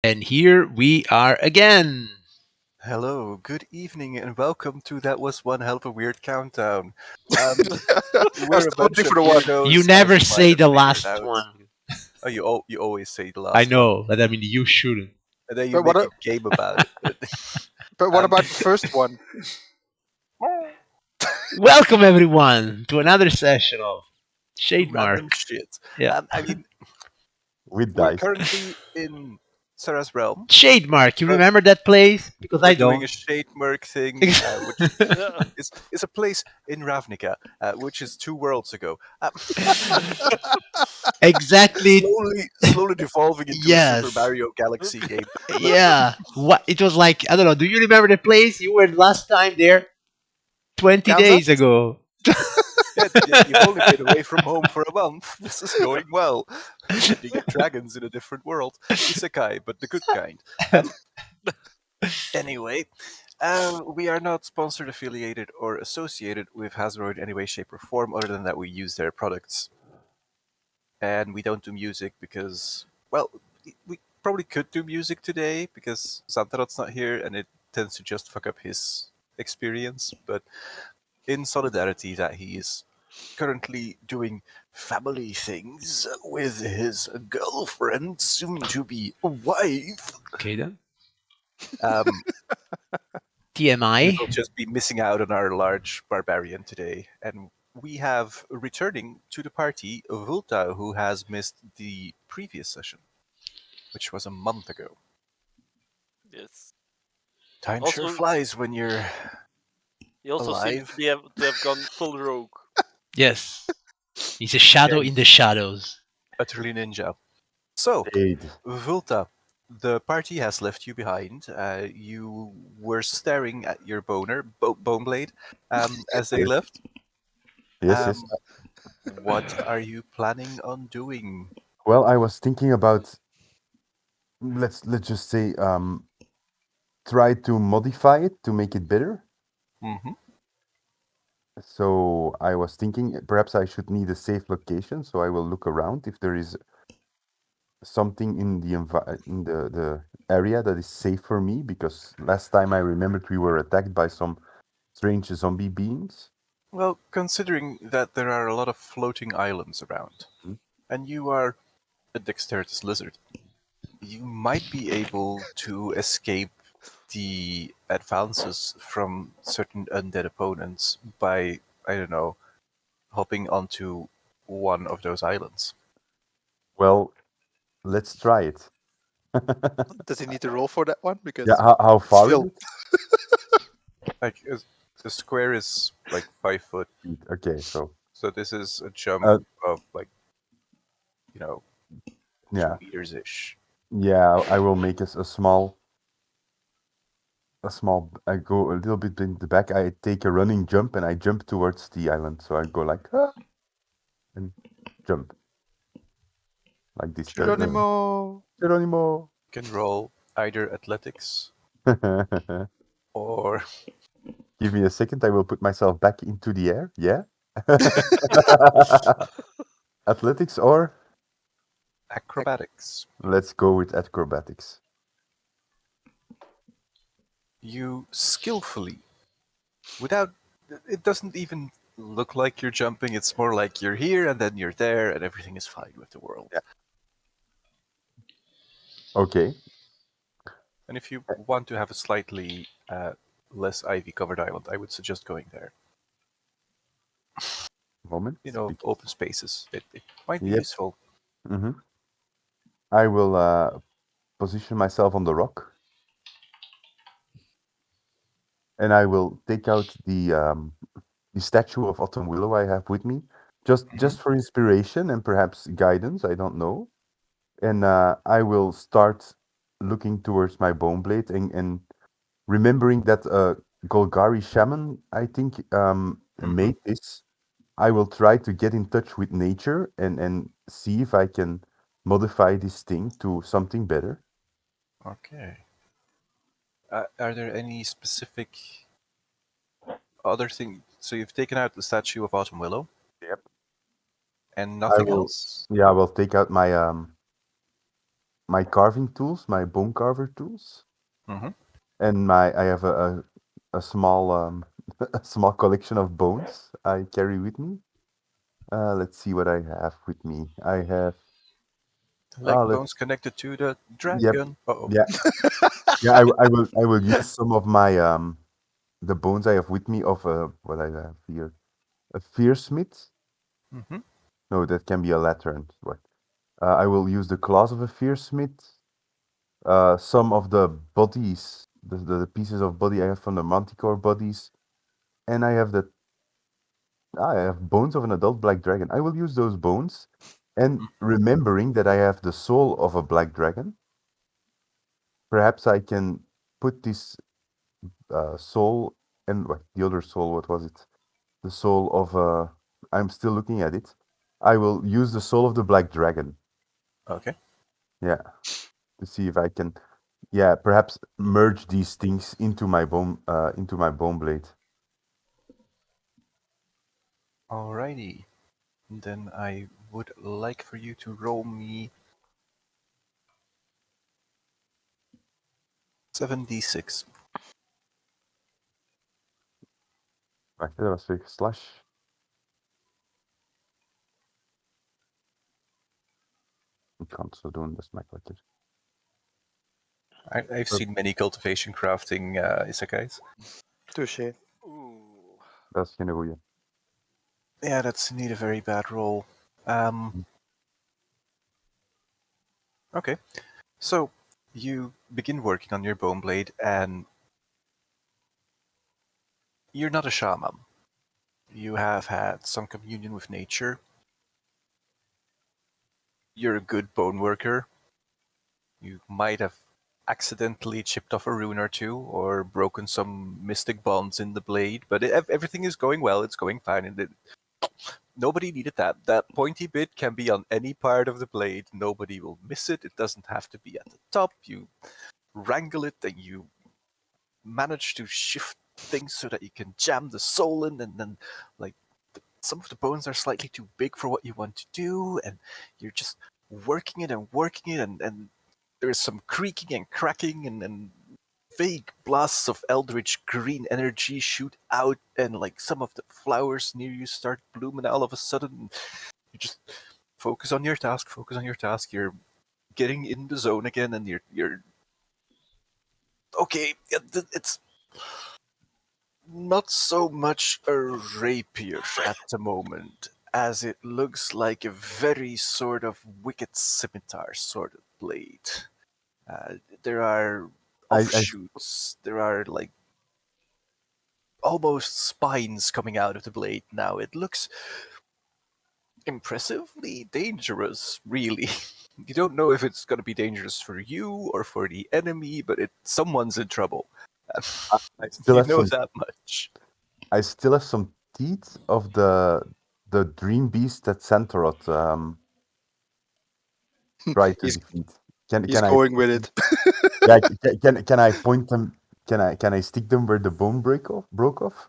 And here we are again. Hello, good evening, and welcome to That Was One Hell of a Weird Countdown. Um, I was we're a still waiting bunch for of the one. You weirdos, as never you might say have the figured last out. one. Oh, you always say the I last one, know, but I mean, you shouldn't. and then you But what? make a game about it. But But what um, about the first one? Welcome, everyone, to another session of Shade Mark. random shit. Yeah. I mean, With we're dice. currently in Sarah's realm. Shade Mark, you But remember that place? Because we're I doing don't. a shade merc thing, which Yeah. is a place in Ravnica, which is 2 worlds ago. Exactly. Slowly devolving into a Super Yes. Mario Galaxy game. But Yeah. What? It was like, I don't know. Do you remember the place? You were last time there 20 Kansas? days ago. yeah, you've only been away from home for a month. This is going well. Looking at dragons in a different world. Isekai, but the good kind. Um, anyway, we are not sponsored, affiliated, or associated with Hasbro in any way, shape, or form, other than that we use their products. And we don't do music because, well, we probably could do music today because Zantarot's not here and it tends to just fuck up his experience. But in solidarity that he is currently doing family things with his girlfriend, soon to be wife, Okay, then. um, we TMI. will just be missing out on our large barbarian today. And we have returning to the party Vulta, who has missed the previous session, which was a month ago. Yes. Time sure Also, flies when you're he also seems alive. to have gone full rogue. Yes. He's a shadow Yeah, in the shadows. utterly ninja. So, Aid. Vulta, the party has left you behind. You were staring at your bone blade, as they Yes, left. yes, yes. Um, what are you planning on doing? Well, I was thinking about let's just say try to modify it to make it better. Hmm. So I was thinking perhaps I should need a safe location. So I will look around if there is something in the area that is safe for me. Because last time I remembered we were attacked by some strange zombie beings. Well, considering that there are a lot of floating islands around, Hmm? and you are a dexterous lizard, you might be able to escape the advances from certain undead opponents by, I don't know, hopping onto one of those islands. Well, let's try it. Does he need to roll for that one? Yeah, Because how far is still, it? Like the square is like 5 foot, Okay, so so this is a jump uh, of like you know yeah, 2 meters ish. yeah, I will make a small. I go a little bit in the back. I take a running jump and I jump towards the island. So I go like "Ah," and jump like this. Geronimo. Geronimo. You can roll either athletics or Give me a second. I will put myself back into the air. Yeah. Athletics or acrobatics. let's go with acrobatics. You skillfully, without, it doesn't even look like you're jumping. It's more like you're here and then you're there, and everything is fine with the world. Yeah. Okay. And if you want to have a slightly less ivy covered island, I would suggest going there. Moment. Open spaces. It might be Yep. useful. Hmm. I will position myself on the rock, and I will take out the statue of Autumn Willow I have with me, just Mhm. just for inspiration and perhaps guidance. I don't know. And I will start looking towards my bone blade and remembering that Golgari shaman, I think, Mhm. made this. I will try to get in touch with nature and see if I can modify this thing to something better. Okay. Are there any specific other thing? So you've taken out the statue of Autumn Willow Yep. and I nothing will. else. Yeah, I will take out my my carving tools, my bone carver tools, Mhm. and I have a small a small collection of bones I carry with me. Let's see what I have with me. I have Leg bones let's connected to the yep, dragon. Uh-oh. yeah, yeah. I will use some of my the bones I have with me of what I have here, a fearsmith. Mhm. No, that can be a lantern. What? I will use the claws of a fearsmith. Some of the bodies, the pieces of body I have from the manticore bodies, and I have bones of an adult black dragon. I will use those bones, and remembering that I have the soul of a black dragon, perhaps I can put this soul and what the other soul. What was it? The soul of I'm still looking at it. I will use the soul of the black dragon. Okay. Yeah, to see if I can, yeah, perhaps merge these things into my bone blade. Alrighty. Then I would like for you to roll me 7d6. Wacht, dat was weer slash. Ik kan het zo doen, dat is makkelijker. I've seen many cultivation crafting isekais. Touche. Ooh. Dat is geen goeie. Yeah, that's indeed a very bad roll. Okay, so you begin working on your bone blade, and you're not a shaman. You have had some communion with nature. You're a good bone worker. You might have accidentally chipped off a rune or two, or broken some mystic bonds in the blade, but everything is going well. It's going fine, and nobody needed that. That pointy bit can be on any part of the blade. Nobody will miss it. It doesn't have to be at the top. You wrangle it, and you manage to shift things so that you can jam the soul in, and then like some of the bones are slightly too big for what you want to do, and you're just working it, and there's some creaking and cracking, and vague blasts of eldritch green energy shoot out, and like some of the flowers near you start blooming all of a sudden. You just focus on your task, focus on your task. You're getting in the zone again, and you're okay. It's not so much a rapier at the moment, as it looks like a very sort of wicked scimitar sort of blade. Uh, there are I offshoots. There are like almost spines coming out of the blade now. It looks impressively dangerous, really. You don't know if it's going to be dangerous for you or for the enemy, but someone's in trouble. I still You have know some that much. I still have some teeth of the dream beast that Santorot tried to he's defeat. he's Can I going put with them, it. yeah, can I point them, can I stick them where the bone broke off?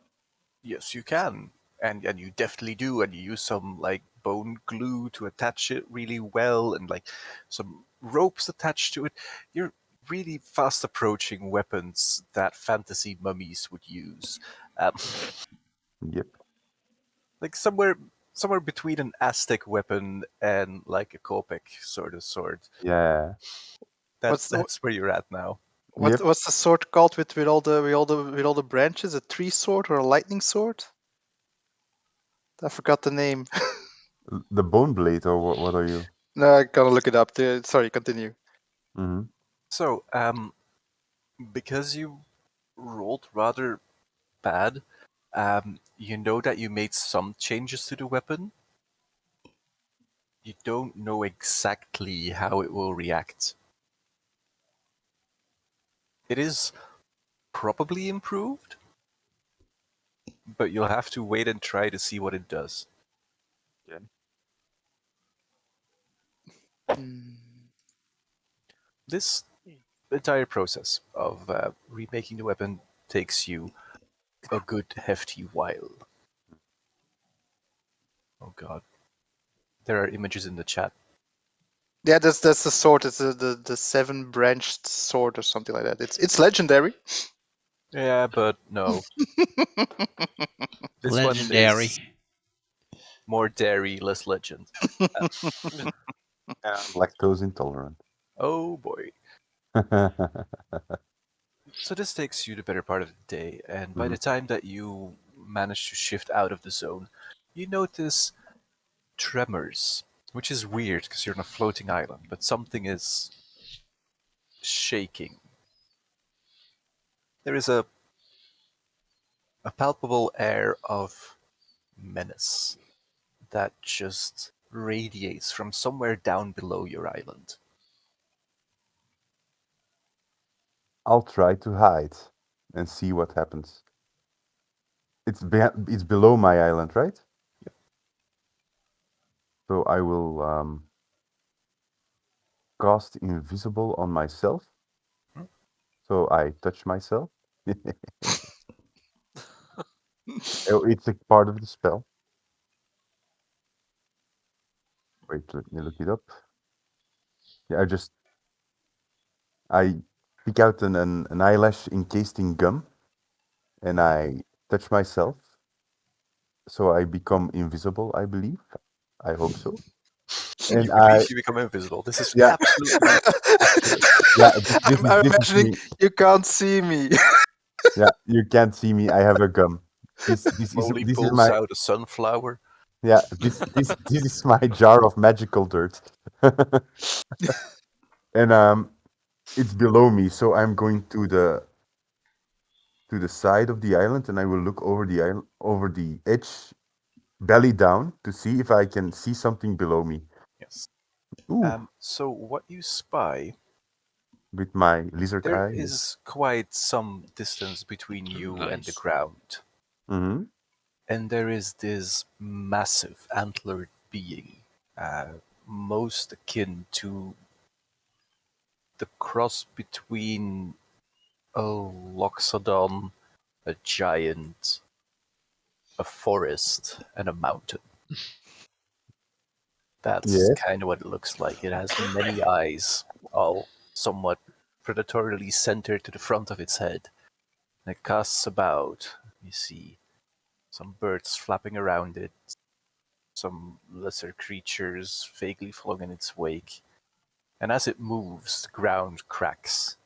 Yes, you can, and you definitely do, and you use some like bone glue to attach it really well, and like some ropes attached to it. You're really fast approaching weapons that fantasy mummies would use, um, Yep. like somewhere between an Aztec weapon and like a Kopek sort of sword. Yeah. What's the, That's where you're at now. what's Yep. what's the sword called with all the branches? A tree sword or a lightning sword? I forgot the name. The bone blade, or what are you? No, I gotta look it up. Sorry, continue. Mm-hmm. So, because you rolled rather bad, you know that you made some changes to the weapon. You don't know exactly how it will react. It is probably improved, but you'll have to wait and try to see what it does. Okay. Hmm. This entire process of remaking the weapon takes you a good hefty while. Oh god. There are images in the chat. Yeah, that's the sword. It's the seven branched sword or something like that. It's legendary. Yeah, but no. This one Legendary. is more dairy, less legend. I'm lactose intolerant. Oh boy. So this takes you the better part of the day, and by the Mhm. time that you manage to shift out of the zone, you notice tremors, which is weird because you're on a floating island, but something is shaking. There is a palpable air of menace that just radiates from somewhere down below your island. I'll try to hide and see what happens. It's below my island, right? So I will cast invisible on myself. Hmm? So I touch myself. Oh, it's a part of the spell. Wait, let me look it up. Yeah, I pick out an eyelash encased in gum and I touch myself. So I become invisible, I believe. I hope so. And You I, believe you become invisible. This is yeah, absolutely yeah, I'm this is imagining me. you can't see me. Yeah, you can't see me. I have a gum. Molly This is pulls my, out a sunflower. yeah, this is my jar of magical dirt. And it's below me, so I'm going to the side of the island and I will look over the island over the edge, belly down, to see if I can see something below me. Yes. Ooh, So what you spy, with my lizard there eye. is quite some distance between you and the Nice. ground. Mm-hmm. And there is this massive antlered being, uh, most akin to the cross between a loxodon, a giant, a forest, and a mountain. That's Yes. kind of what it looks like. It has many eyes, all somewhat predatorily centered to the front of its head. And it casts about, you see, some birds flapping around it, some lesser creatures vaguely following in its wake. And as it moves, the ground cracks.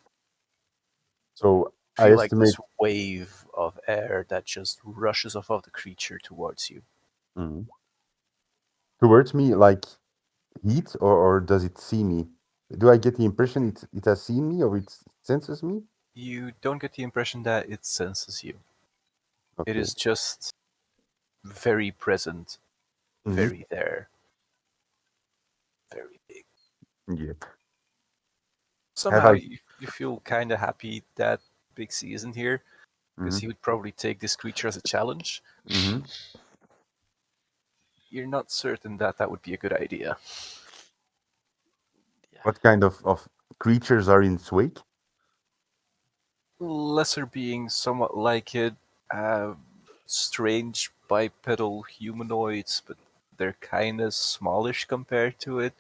So I Feel like estimate. this wave of air that just rushes off of the creature towards you. Mhm. Towards me, like heat, or does it see me? Do I get the impression it has seen me or it senses me? You don't get the impression that it senses you. It Okay. is just very present, Mm-hmm. very there, very big. Yeah. Have Somehow I? you feel kind of happy that Big C isn't here, because Mm-hmm. he would probably take this creature as a challenge. Mm-hmm. You're not certain that that would be a good idea. Yeah. What kind of creatures are in its wake? Lesser beings, somewhat like it, uh, strange bipedal humanoids, but they're kind of smallish compared to it.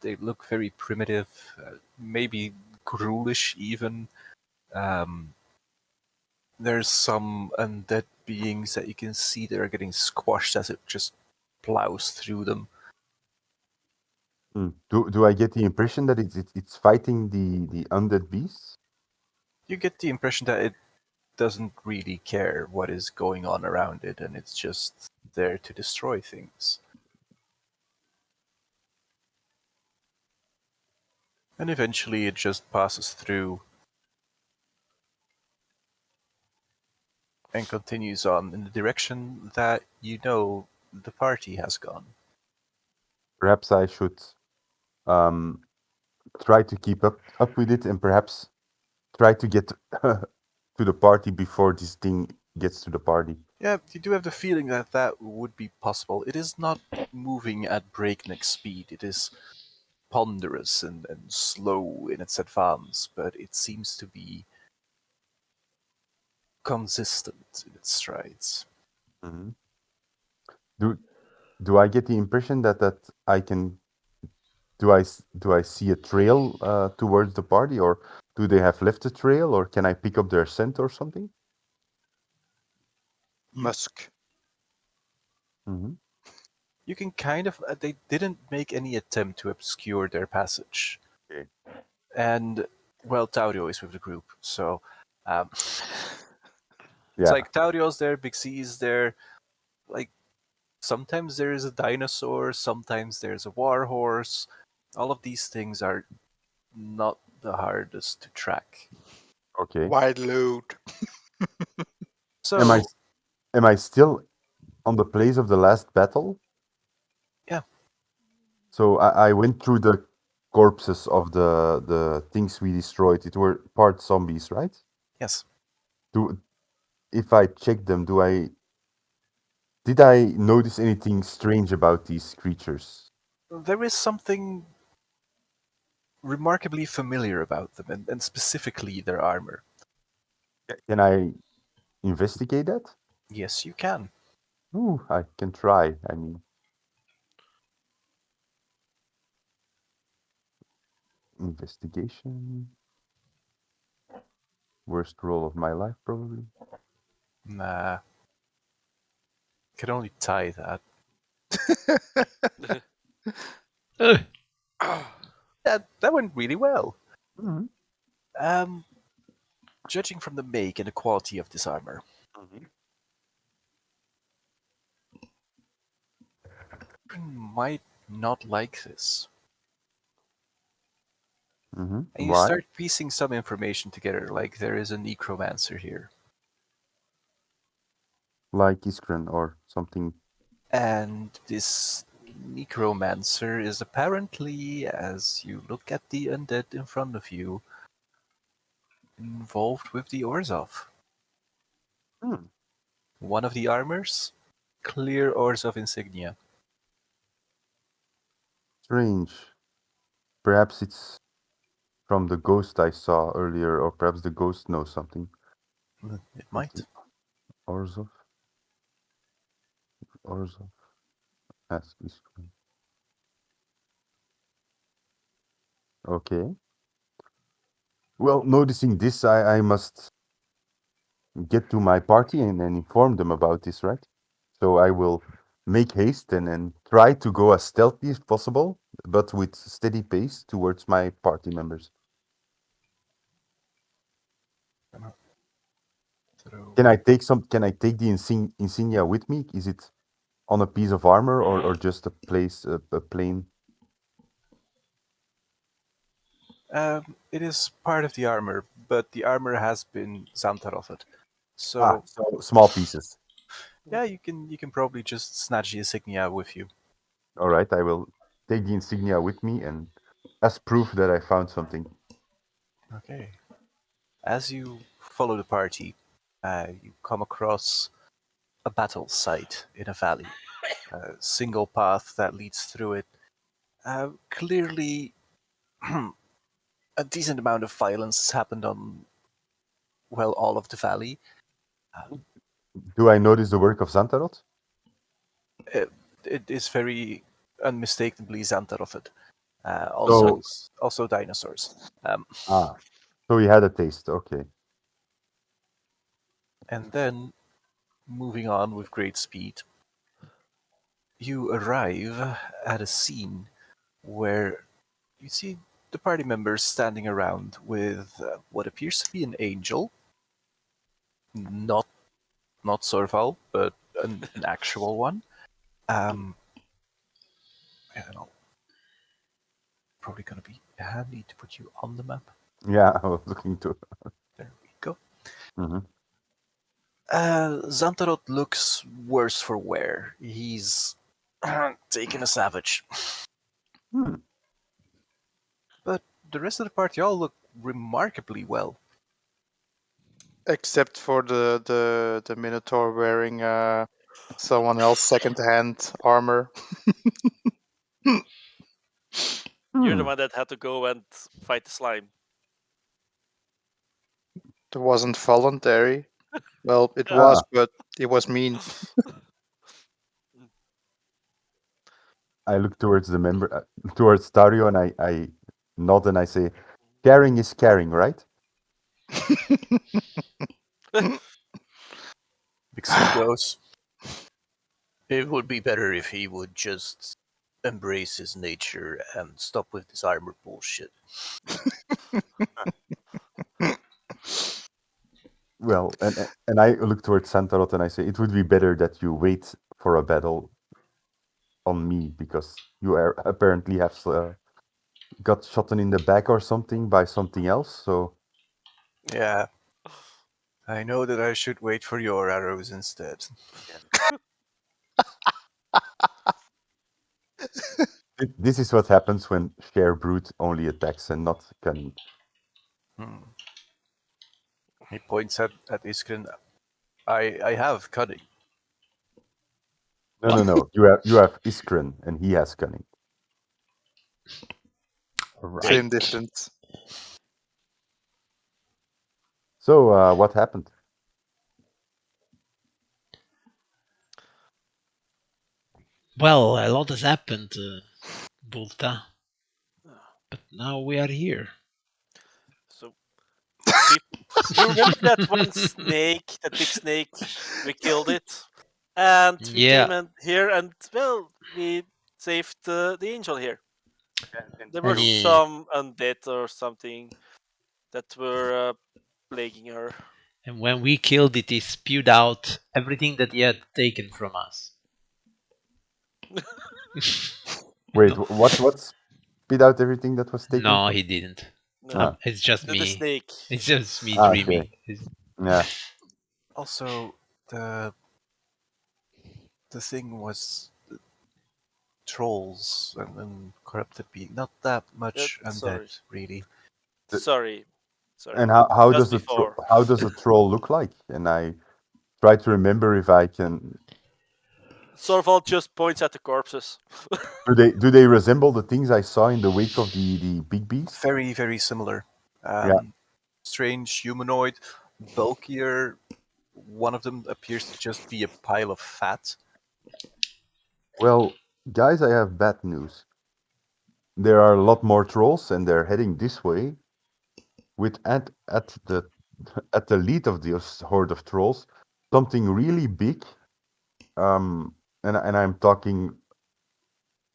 They look very primitive, maybe ghoulish even. Um, there's some undead beings that you can see that are getting squashed as it just plows through them. Do I get the impression that it's fighting the undead beasts? You get the impression that it doesn't really care what is going on around it, and it's just there to destroy things. And eventually it just passes through and continues on in the direction that you know the party has gone. Perhaps I should um, try to keep up with it and perhaps try to get to the party before this thing gets to the party. Yeah, you do have the feeling that that would be possible. It is not moving at breakneck speed. It is ponderous and slow in its advance, but it seems to be consistent in its strides. Mhm. Do do I get the impression that I can do I see a trail towards the party, or do they have left a trail, or can I pick up their scent or something? Musk. Hmm. You can kind of. They didn't make any attempt to obscure their passage. Okay. And, well, Taurio is with the group, so. It's Yeah. like Taurio's there, Big C is there. Like, sometimes there is a dinosaur, sometimes there's a war horse. All of these things are not the hardest to track. Okay. Wide load. Am I So, am I still on the place of the last battle? yeah, So I went through the corpses of the things we destroyed. It were part zombies, right? yes. Do if I check them, did I notice anything strange about these creatures? There is something remarkably familiar about them, and specifically their armor. Can I investigate that? Yes, you can. Ooh, I can try. I mean, investigation. Worst roll of my life, probably. Nah, can only tie that. Uh, That went really well. Mhm. Um, Judging from the make and the quality of this armor, you might not like this. And you Why? start piecing some information together, like there is a necromancer here. Like Iskren or something. And this necromancer is apparently, as you look at the undead in front of you, involved with the Orzhov. Hmm. One of the armors, clear Orzhov insignia. Strange. Perhaps it's from the ghost I saw earlier, or perhaps the ghost knows something. It Let's might. see. Orzov. Orzov. Ask Iskren. Okay. Well, noticing this, I must get to my party and inform them about this, right? So I will make haste and try to go as stealthy as possible, but with steady pace towards my party members. Throw. Can I take the insignia with me? Is it on a piece of armor or just a plain? It is part of the armor, but the armor has been Xantarothed. Ah, So so small pieces. yeah, you can probably just snatch the insignia with you. All right, I will take the insignia with me and as proof that I found something. Okay. As you follow the party, you come across a battle site in a valley. A single path that leads through it. Clearly, a decent amount of violence has happened on, well, all of the valley. Do I notice the work of Xantarot? It, it is very unmistakably Xantarothed. So, Also dinosaurs. Um, ah, so he had a taste. Okay. and then, moving on with great speed, you arrive at a scene where you see the party members standing around with what appears to be an angel, not not Sorval, but an actual one. Um, I don't know, probably gonna be handy to put you on the map. Yeah, I was looking to. There we go. Hmm. Xantarot looks worse for wear. He's taken a savage. Hmm. But the rest of the party all look remarkably well. Except for the Minotaur wearing someone else second-hand armor. You're the Hmm. one that had to go and fight the slime. It wasn't voluntary. Well, it was, Ah, but it was mean. I look towards the member, towards Dario, and I nod and I say, "Caring is caring, right?" Big Sid goes, it would be better if he would just embrace his nature and stop with this armor bullshit. Well, and I look towards Santarot and I say, "It would be better that you wait for a battle on me because you apparently have got shot in the back or something by something else. So Yeah, I know that I should wait for your arrows instead. this is what happens when Share Brute only attacks and not cunning. Hmm. He points at Iskrin. I have cunning. No, no, no. You have Iskren and he has cunning. Right. Same difference. So what happened? Well, a lot has happened, Bulta, but now we are here. So we, you remember that one snake, that big snake? We killed it, and we Yeah, came in here, and well, we saved the angel here. There were And yeah. some undead or something that were plaguing her. And when we killed it, he spewed out everything that he had taken from us. wait, No, what spit out everything that was taken no, from? he didn't. No, It's just the me. snake. It's just me Okay. dreaming. Yeah. Also, the thing was trolls and corrupted being. Not that much undead, Sorry, really. The- sorry, sorry. And how Just does before. how does a troll look like? And I try to remember if I can. Sorval just points at the corpses. Do they resemble the things I saw in the wake of the big beast? Very, very similar. Yeah. Strange humanoid, bulkier. One of them appears to just be a pile of fat. Well, guys, I have bad news. There are a lot more trolls, and they're heading this way. With at the at the lead of this horde of trolls, something really big. And I'm talking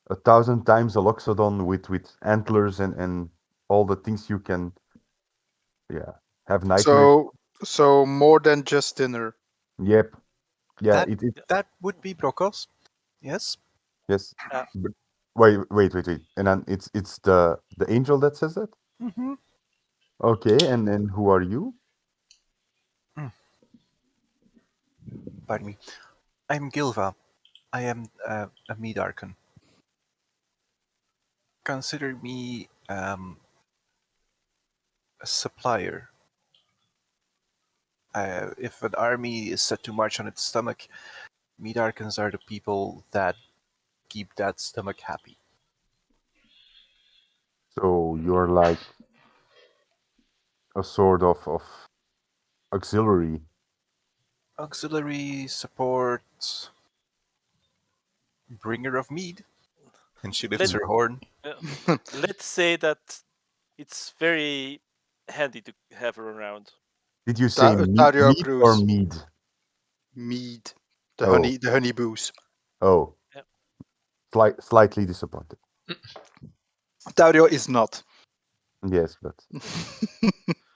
1,000 times a loxodon with antlers and all the things you can, yeah, have nightmares. So more than just dinner. Yep. Yeah. That It that would be Brokos. Yes. yes. Uh, But wait. And then it's the angel that says that. Mm-hmm. Okay. And who are you? Pardon me. I'm Gilva. I am a Medarchon. Consider me a supplier. If an army is set to march on its stomach, Medarchons are the people that keep that stomach happy. So you're like a sort of auxiliary. Auxiliary support, bringer of mead. And she lifts let her horn. uh, let's say that it's very handy to have her around. Did you say Dario meat or brews mead? mead, Oh, the honey booze. oh, Yeah. slightly disappointed. Dario is not. Yes, but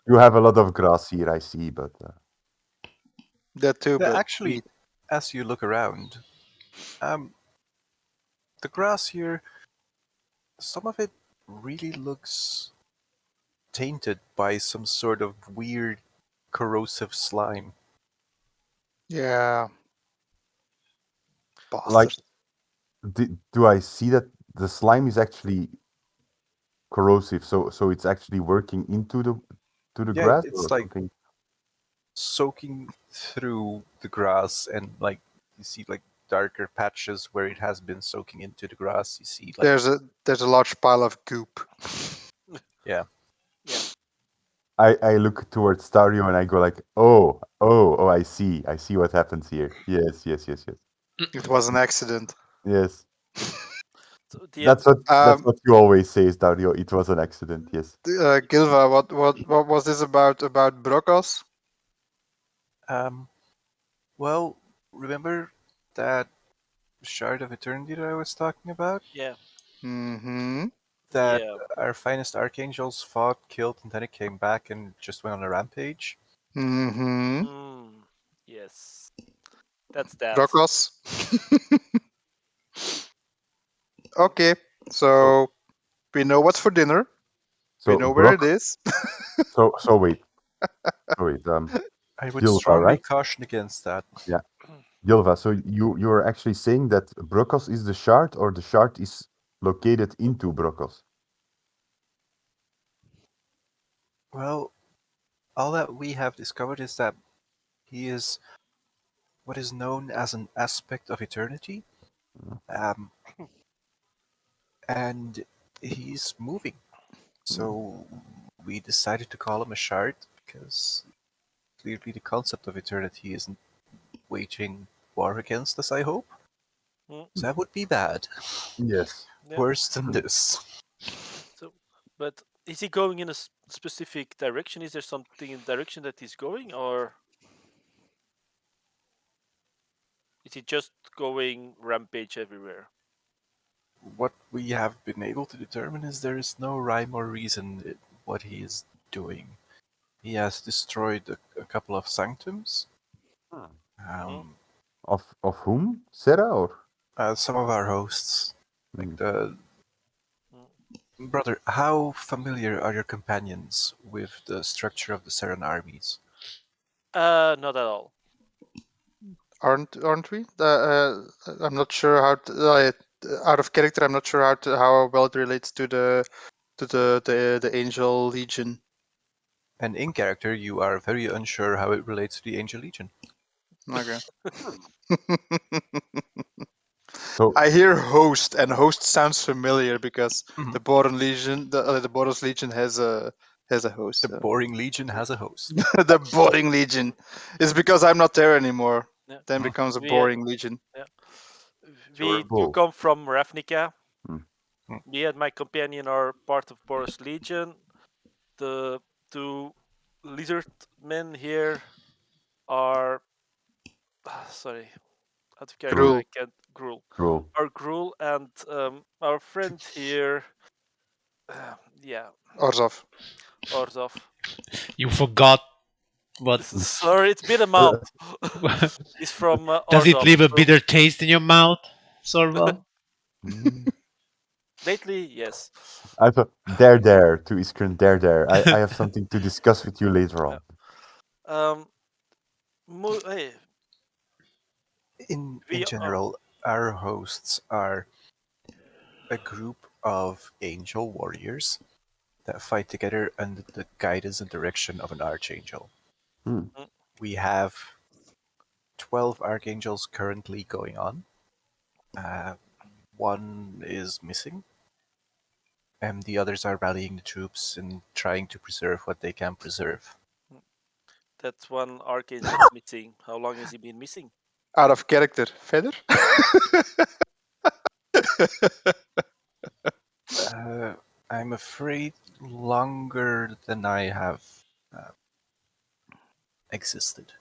you have a lot of grass here, I see. But That too, Yeah, but actually, mead. as you look around, um, the grass here, some of it really looks tainted by some sort of weird corrosive slime. Yeah, like, bastard. do I see that the slime is actually corrosive? So it's actually working into the Yeah, grass it's or like something? soaking through the grass, and like you see like darker patches where it has been soaking into the grass. You see like There's a large pile of goop. yeah, Yeah. I look towards Dario and I go like, oh, I see what happens here. Yes. It was an accident. Yes. Yeah. That's what you always say, is Dario. It was an accident. Yes. Gilva, what was this about Brokos? Well, remember that shard of eternity that I was talking about? Yeah. Mm-hmm. That Yeah. our finest archangels fought, killed, and then it came back and just went on a rampage? Mm-hmm. Mm, yes. That's that. Brokos. Okay, So so we know what's for dinner. We so know where Brock. it is. So wait. I would Gilva, strongly right? caution against that. Yeah, Gilva. So you're actually saying that Brokos is the shard, or the shard is located into Brokos? Well, all that we have discovered is that he is what is known as an aspect of eternity, um, and he's moving. So we decided to call him a shard because clearly the concept of eternity isn't waging war against us, I hope. Mm, So that would be bad. Yes. yeah. Worse than this. So, but is he going in a specific direction? Is there something in direction that he's going, or is he just going rampage everywhere? What we have been able to determine is there is no rhyme or reason in what he is doing. He has destroyed a couple of sanctums. Um, Of whom? Sarah or? some of our hosts, like Hmm. the brother. How familiar are your companions with the structure of the Seren armies? Not at all. Aren't we? I'm not sure how out of character. I'm not sure how well it relates to the Angel Legion. And in character, you are very unsure how it relates to the Angel Legion. Okay. So I hear host, and host sounds familiar because Mhm. the Boron Legion, the Boros Legion has a host. The So. boring legion has a host. The boring Legion. It's because I'm not there anymore. Yeah. Then becomes a We boring Legion. yeah. you're a We do bull. come from Ravnica. Hmm. Me and my companion are part of Boros Legion. The two lizard men here are sorry, out of character. Gruul. I can't Gruul. Cruel. Our Gruul and our friend here, yeah, Orzov. Orzov. You forgot what. Sorry, it's been a month. He's from Does it Orzov. leave a So bitter taste in your mouth, Sorval? Mm. lately, yes. I thought, there to Iskren, there. I have something to discuss with you later Yeah. on. Um, hey, In we are. general, our hosts are a group of angel warriors that fight together under the guidance and direction of an archangel. Hmm. We have 12 archangels currently going on. Uh, one is missing, and the others are rallying the troops and trying to preserve what they can preserve. That's one archangel's missing. How long has he been missing? Out of character. Verder? Uh, I'm afraid longer than I have uh, existed.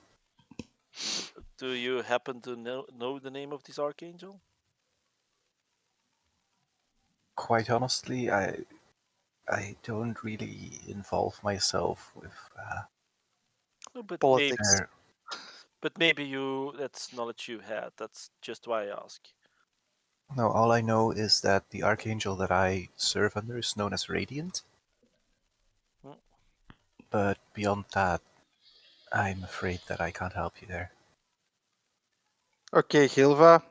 Do you happen to know the name of this archangel? Quite honestly, I don't really involve myself with No, Politics. their. but maybe you that's knowledge you had. That's just why I ask. No, all I know is that the archangel that I serve under is known as Radiant, Hmm. but beyond that, I'm afraid that I can't help you there. Okay, Hilva.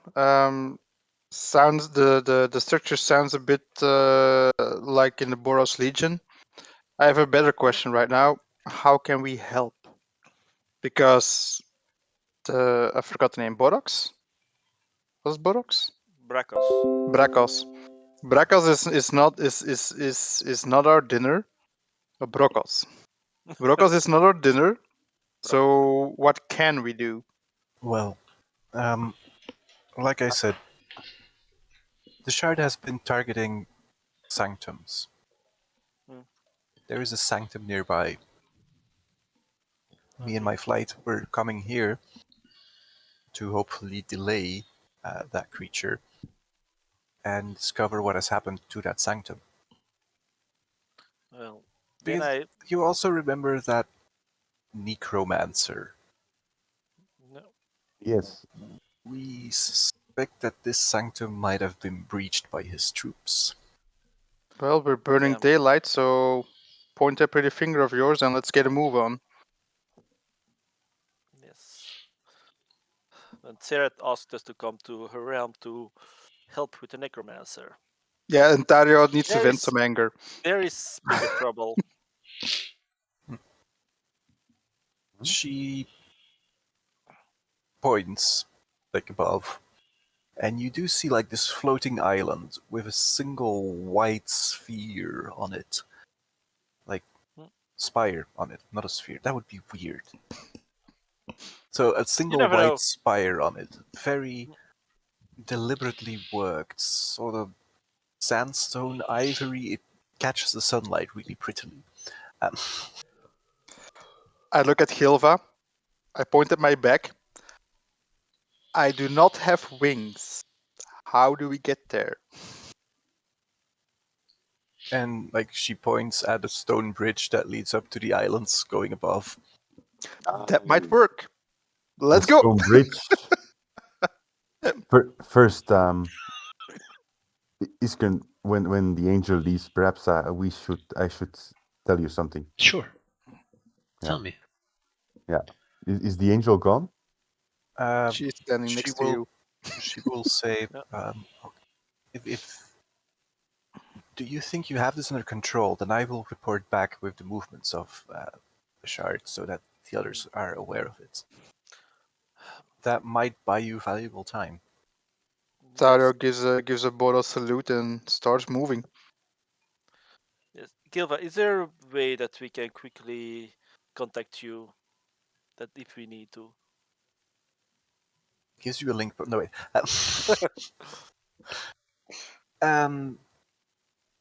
Sounds the structure sounds a bit like in the Boros Legion. I have a better question right now. How can we help? Because I forgot the name. Borox? Was it Borox? Brakos. Brakos. Brakos is not our dinner. Brokos. Brokos is not our dinner. Brakos. So what can we do? Well, like I said, The shard has been targeting sanctums. Hmm. There is a sanctum nearby. Me and my flight were coming here to hopefully delay that creature and discover what has happened to that sanctum. Well, Do then you also remember that necromancer? no. Yes. We suspect that this sanctum might have been breached by his troops. Well, we're burning Yeah. daylight, so point that pretty finger of yours and let's get a move on. Yes. And Seret asked us to come to her realm to help with the necromancer. Yeah, and Dario needs to There vent is- some anger. There is bigger trouble. She points like above, and you do see like this floating island with a single white sphere on it. Like Hmm. spire on it, not a sphere. That would be weird. So a You single never white know. spire on it, very deliberately worked, sort of sandstone, ivory. It catches the sunlight really prettily. Um, I look at Hilva. I point at my back. I do not have wings. How do we get there? and like she points at a stone bridge that leads up to the islands going above. That might work. Let's The go. stone bridge. First, Iskren, when the angel leaves, perhaps I should tell you something. Sure. Yeah. Tell me. Yeah. Is the angel gone? She's standing She next to will. you. She will say, Yeah. if do you think you have this under control, then I will report back with the movements of the shard so that the others are aware of it. That might buy you valuable time. Dario Yes. gives a Boros salute and starts moving. Yes. Gilva, is there a way that we can quickly contact you that if we need to? Gives you a link, but no wait. Um.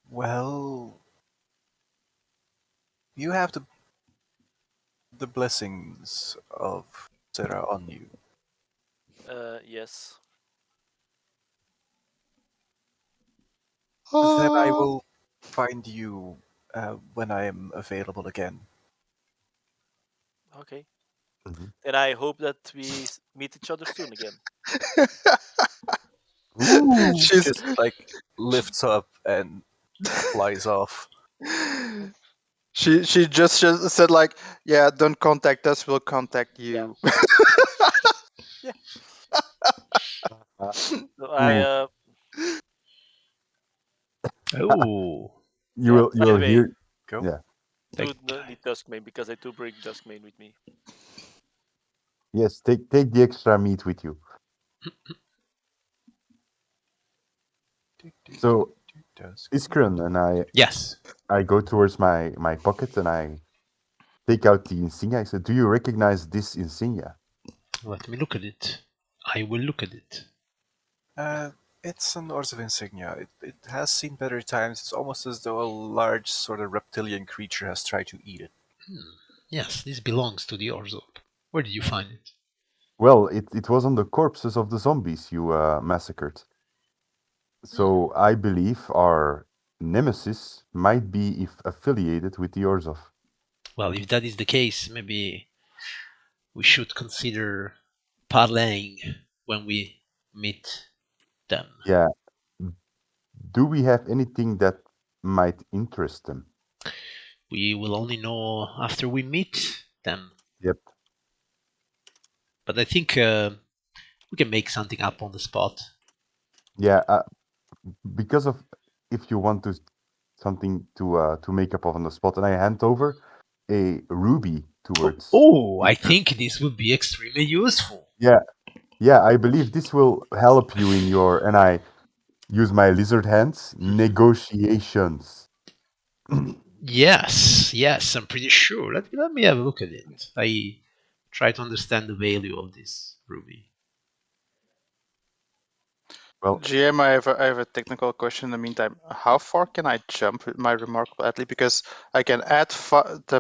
Well, you have the blessings of Sarah on you. Yes. Then I Oh, will find you when I am available again. Okay. Mhm. Then I hope that we meet each other soon again. Ooh. She she's just like lifts up and flies off. she just said like, yeah, don't contact us, we'll contact Yeah. you. Yeah. Uh, So ooh. Oh, Yeah. You By will the way, hear. Go. Yeah. do that the Duskmane because I do bring Duskmane with me. Yes. Take the extra meat with you. So Iskren and yes. I go towards my pocket and I take out the insignia. I said, "Do you recognize this insignia?" Let me look at it. I will look at it. Uh, it's an Ors of Insignia. It has seen better times. It's almost as though a large sort of reptilian creature has tried to eat it. Yes, this belongs to the Orzop. Where did you find it? Well, it was on the corpses of the zombies you massacred. So I believe our nemesis might be if affiliated with the Orzov. Well, if that is the case, maybe we should consider parleying when we meet them. Yeah. Do we have anything that might interest them? We will only know after we meet them. Yep. But I think we can make something up on the spot. Yeah. Because of if you want to something to make up on the spot, and I hand over a ruby towards. Oh, I Iskren. think this would be extremely useful. Yeah. Yeah. I believe this will help you in your, and I use my lizard hands, negotiations. Yes, yes, I'm pretty sure. Let me have a look at it. I try to understand the value of this ruby. Well, GM, I have a technical question in the meantime. How far can I jump with my remarkable athlete? Because I can add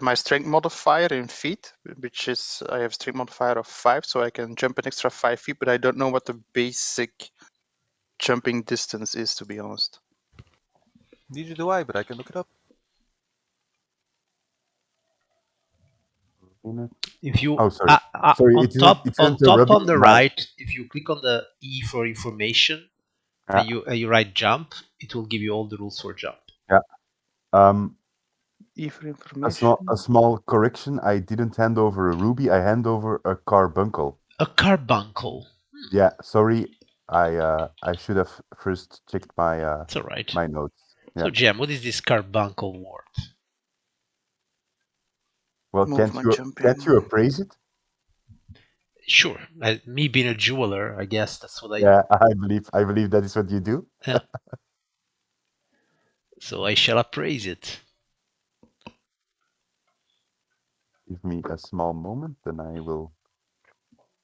my strength modifier in feet, which is I have strength modifier of 5, so I can jump an extra 5 feet. But I don't know what the basic jumping distance is, to be honest. Neither do I, but I can look it up. If you oh, sorry. Sorry, on it on isn't a top rubbish on the math. right, if you click on the E for information Yeah, and you write jump, it will give you all the rules for jump. yeah. E for A information. small correction. I didn't hand over a ruby. I hand over a carbuncle. A carbuncle. Yeah, sorry. I should have first checked my It's all right. my notes. So, Yeah. Jam, what is this carbuncle worth? Well, Movement can't you jumping. appraise it? Sure. Me being a jeweler, I guess that's what I do. Yeah, I believe that is what you do. Yeah. So I shall appraise it. Give me a small moment, then I will.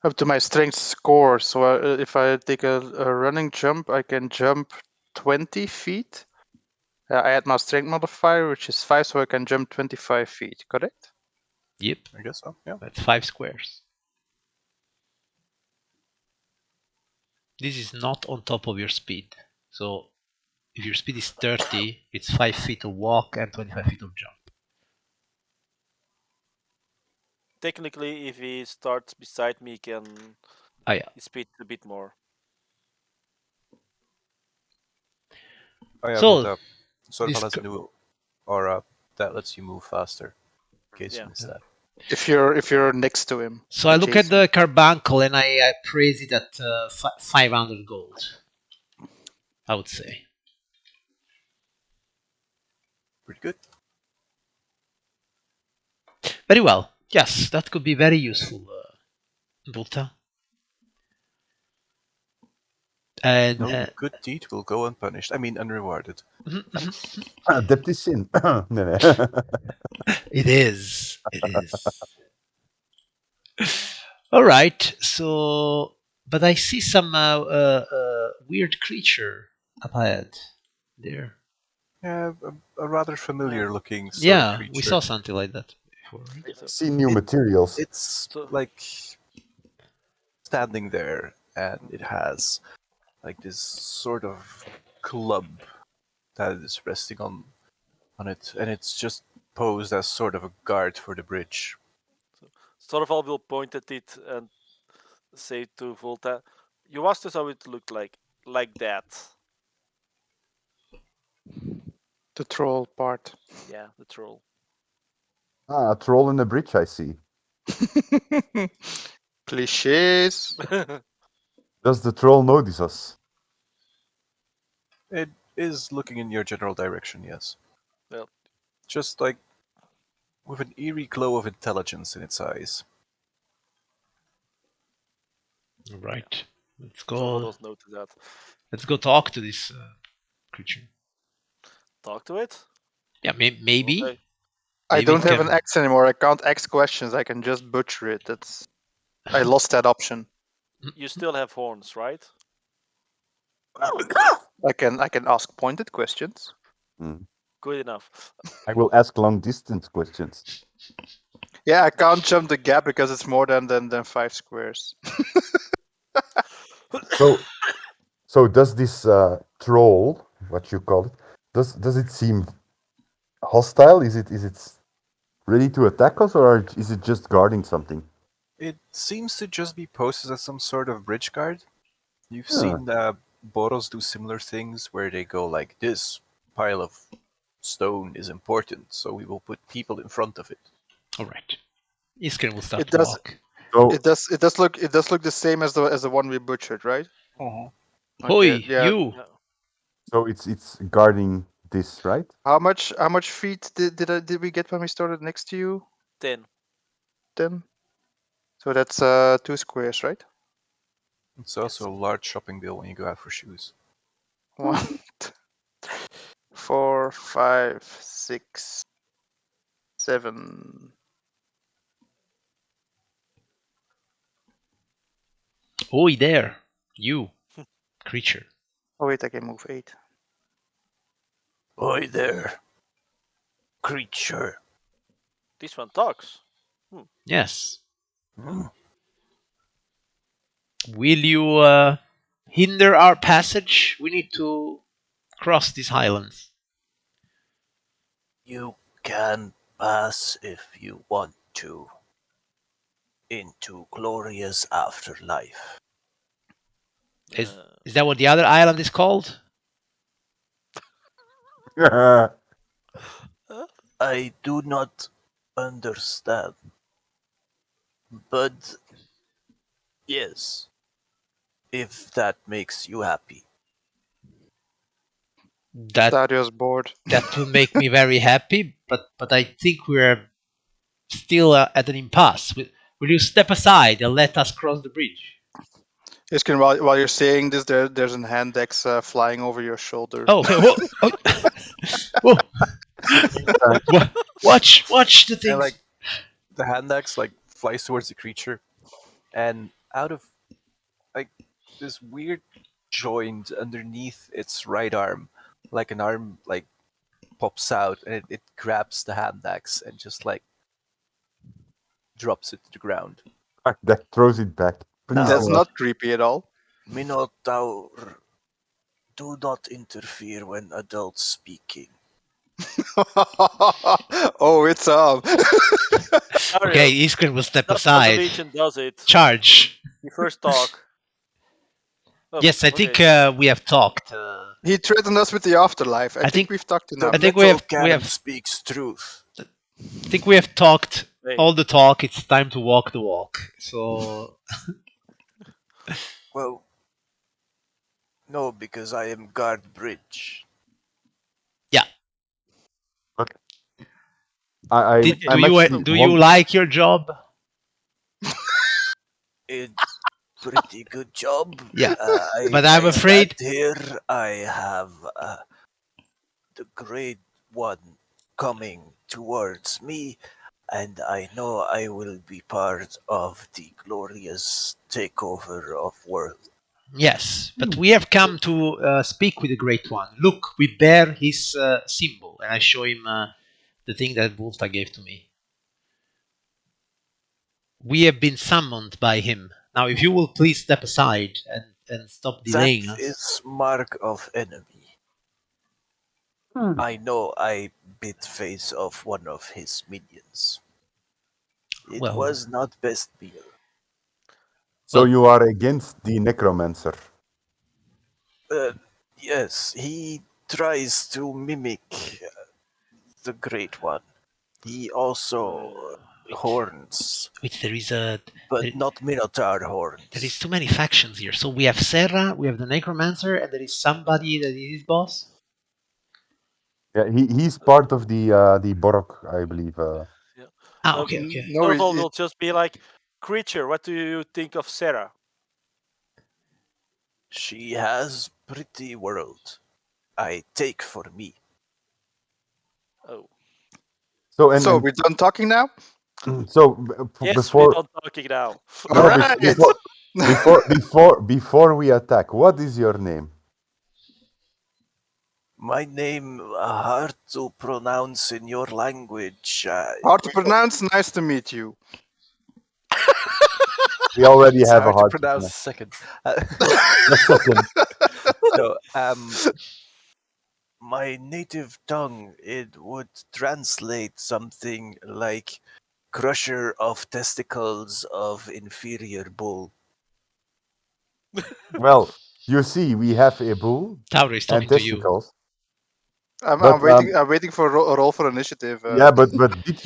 Up to my strength score. So if I take a running jump, I can jump 20 feet. I add my strength modifier, which is 5, so I can jump 25 feet, correct? Yep. I guess so, yeah. That's 5 squares. This is not on top of your speed. So if your speed is 30, it's 5 feet of walk and 25 feet of jump. Technically, if he starts beside me, he can Ah, yeah. speed a bit more. Oh yeah, So, but sort this of has a new aura that lets you move faster, in case Yeah. you missed that. If you're next to him. So I look at adjacent. the carbuncle and I praise it at 500 gold, I would say. Pretty good. Very well. Yes, that could be very useful, Bulta. And No good deed will go unpunished. I mean, unrewarded. Debt is sin. No, no. it is. It is. All right. So, but I see some weird creature up ahead there. Yeah, a rather familiar-looking sort of Yeah, creature. we saw something like that before, right? So, See new It- materials. It's So- like standing there, and it has like this sort of club that is resting on it, and it's just posed as sort of a guard for the bridge. Storval will point at it and say to Volta, "You asked us how it looked like that." The troll part. Yeah, the troll. Ah, a troll in the bridge, I see. Cliches. Does the troll notice us? It is looking in your general direction, yes. Well, Just like with an eerie glow of intelligence in its eyes. All right. Let's Storval go. does note that. Let's go talk to this creature. Talk to it. Yeah, maybe. Okay. I Maybe don't it have can. an X anymore. I can't X questions. I can just butcher it. I lost that option. You still have horns, right? I can ask pointed questions. Hmm. Good enough. I will ask long distance questions. Yeah, I can't jump the gap because it's more than 5 squares. So does this troll, what you call it, does it seem hostile? Is it ready to attack us, or is it just guarding something? It seems to just be posted as some sort of bridge guard. You've Huh. seen Boros do similar things where they go like this pile of stone is important, so we will put people in front of it. All right. Iskren will start It to does. walk. So It does look the same as the one we butchered, right? Okay. Hoi, Yeah. you. Yeah. so it's guarding this, right? How much feet did we get when we started next to you? 10. Then. So that's 2 squares, right? It's also a large shopping bill when you go out for shoes. 1, 4, 5, 6, 7. Hoi there. You. Creature. Oh wait, I can move 8. Oi there, creature. This one talks. Yes. Hmm. Will you hinder our passage? We need to cross these highlands. You can pass if you want to into glorious afterlife. Is Uh, is that what the other island is called? I do not understand, but yes, if that makes you happy. That Dario's bored. that will make me very happy. But I think we're still at an impasse. Will you step aside and let us cross the bridge? Iskin, while you're saying this, there's an hand axe flying over your shoulder. Oh, okay. Whoa, oh. Whoa. Watch the And things. like the hand axe like flies towards the creature, and out of like this weird joint underneath its right arm, like an arm like pops out and it grabs the hand axe and just like drops it to the ground. That throws it back. Please That's Now, do not. not creepy at all. Minotaur, do not interfere when adults speaking. Oh, it's on. Dario, Okay, Iskren will step that's how the aside. Legion does it. Charge. You first talk. Oh, Yes, I okay. think we have talked. He threatened us with the afterlife. I I think think we've talked The enough. I think we metal have cannon speaks truth. I think we have talked Hey, all the talk. It's time to walk the walk. So Well, no, because I am guard bridge. yeah. But I, Did, I, okay. do I'm you actually do you one. like your job? It pretty good job. Yeah, but I I'm stand afraid. here. I have the great one coming towards me, and I know I will be part of the glorious takeover of world. Yes, but we have come to speak with the Great One. Look, we bear his symbol, and I show him the thing that Wolfta gave to me. We have been summoned by him. Now, if you will please step aside and stop That delaying us. is mark of enemy. I know I bit face of one of his minions. It Well, was not best meal. So well, you are against the necromancer. Uh, yes, he tries to mimic the Great One. He also horns, wait, but not Minotaur there is horns. too many factions here. So we have Serra, we have the Necromancer, and there is somebody that is his boss. Yeah, he's part of the Borok, I believe. Yeah. Ah, okay, okay. No, Norval will just be like, creature, what do you think of Sarah? She has pretty world. I take for me. Oh. So So we're done talking now. so Yes, we're before done talking now. All no right. before we attack, what is your name? My name hard to pronounce in your language. Hard to pronounce. Nice to meet you. We already It's have a hard to hard pronounce second. a second. So, my native tongue, it would translate something like crusher of testicles of inferior bull. Well, you see, we have a bull Tauro is and talking to you. testicles, I'm but waiting. I'm waiting for a roll for initiative. yeah, but did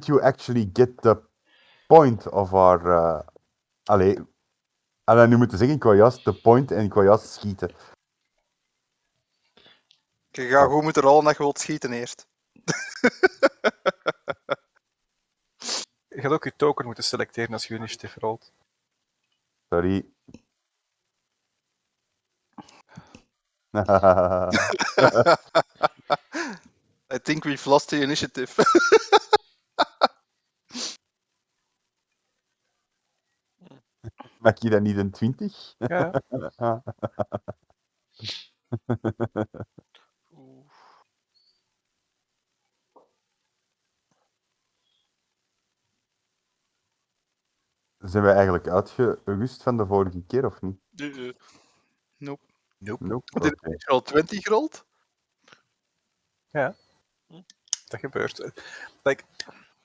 you actually get the point of our allee, nu moeten zeggen, ik wou juist de point en ik wou juist schieten. Ik ga goed moeten rollen dat je wilt schieten eerst. Je gaat ook je token moeten selecteren als je initiative rolt. Sorry. I think we've lost the initiative. Maak je dat niet een 20? Ja. Oeh. Zijn we eigenlijk uitgerust van de vorige keer of niet? Nope. Nope. Nope. Wat is Oké. het al 20 gerold? Ja. Hm. Dat gebeurt. Like,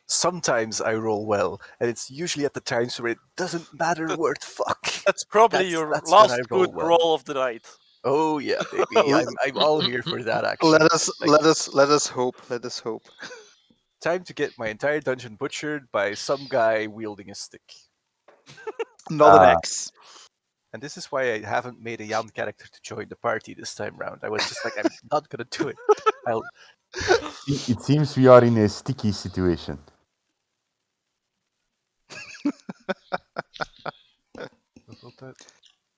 sometimes I roll well, and it's usually at the times where it doesn't matter worth fuck. That's probably your That's when last I roll good well. roll of the night. Oh yeah, baby. I'm all here for that action. Let us hope. Let us hope. Time to get my entire dungeon butchered by some guy wielding a stick. Not an X. And this is why I haven't made a Jan character to join the party this time round. I was just like, I'm not gonna do it. It seems we are in a sticky situation.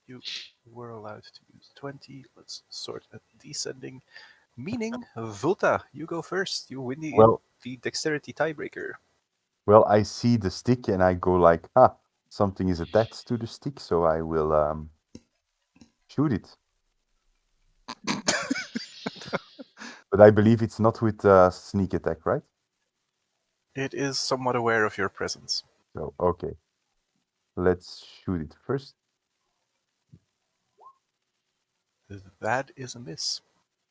You were allowed to use 20. Let's sort a descending. Meaning, Vulta, you go first. You win the dexterity tiebreaker. Well, I see the stick and I go like, something is attached to the stick, so I will shoot it. But I believe it's not with sneak attack, right? It is somewhat aware of your presence. So, okay. Let's shoot it first. That is a miss.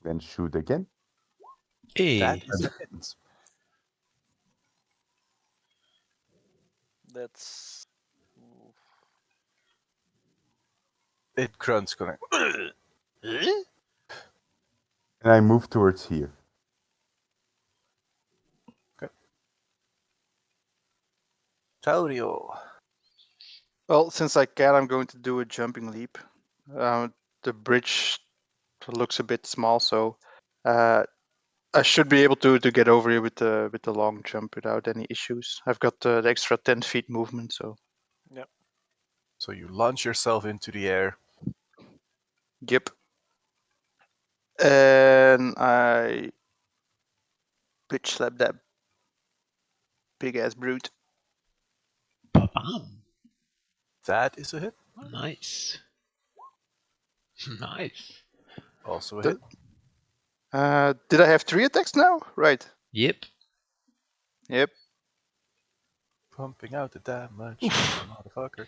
Then shoot again. Hey. That is a hit. That's. Ooh. It grunts, going. And I move towards here. Taurio. Well, since I can, I'm going to do a jumping leap. The bridge looks a bit small, so I should be able to get over here with the long jump without any issues. I've got the extra 10 feet movement, so. Yep. So you launch yourself into the air. Yep. And I bitch slap that big ass brute. Bam. That is a hit. Nice. Nice. Also a The- hit. Did I have 3 attacks now? Right. Yep. Yep. Pumping out the damage, motherfucker.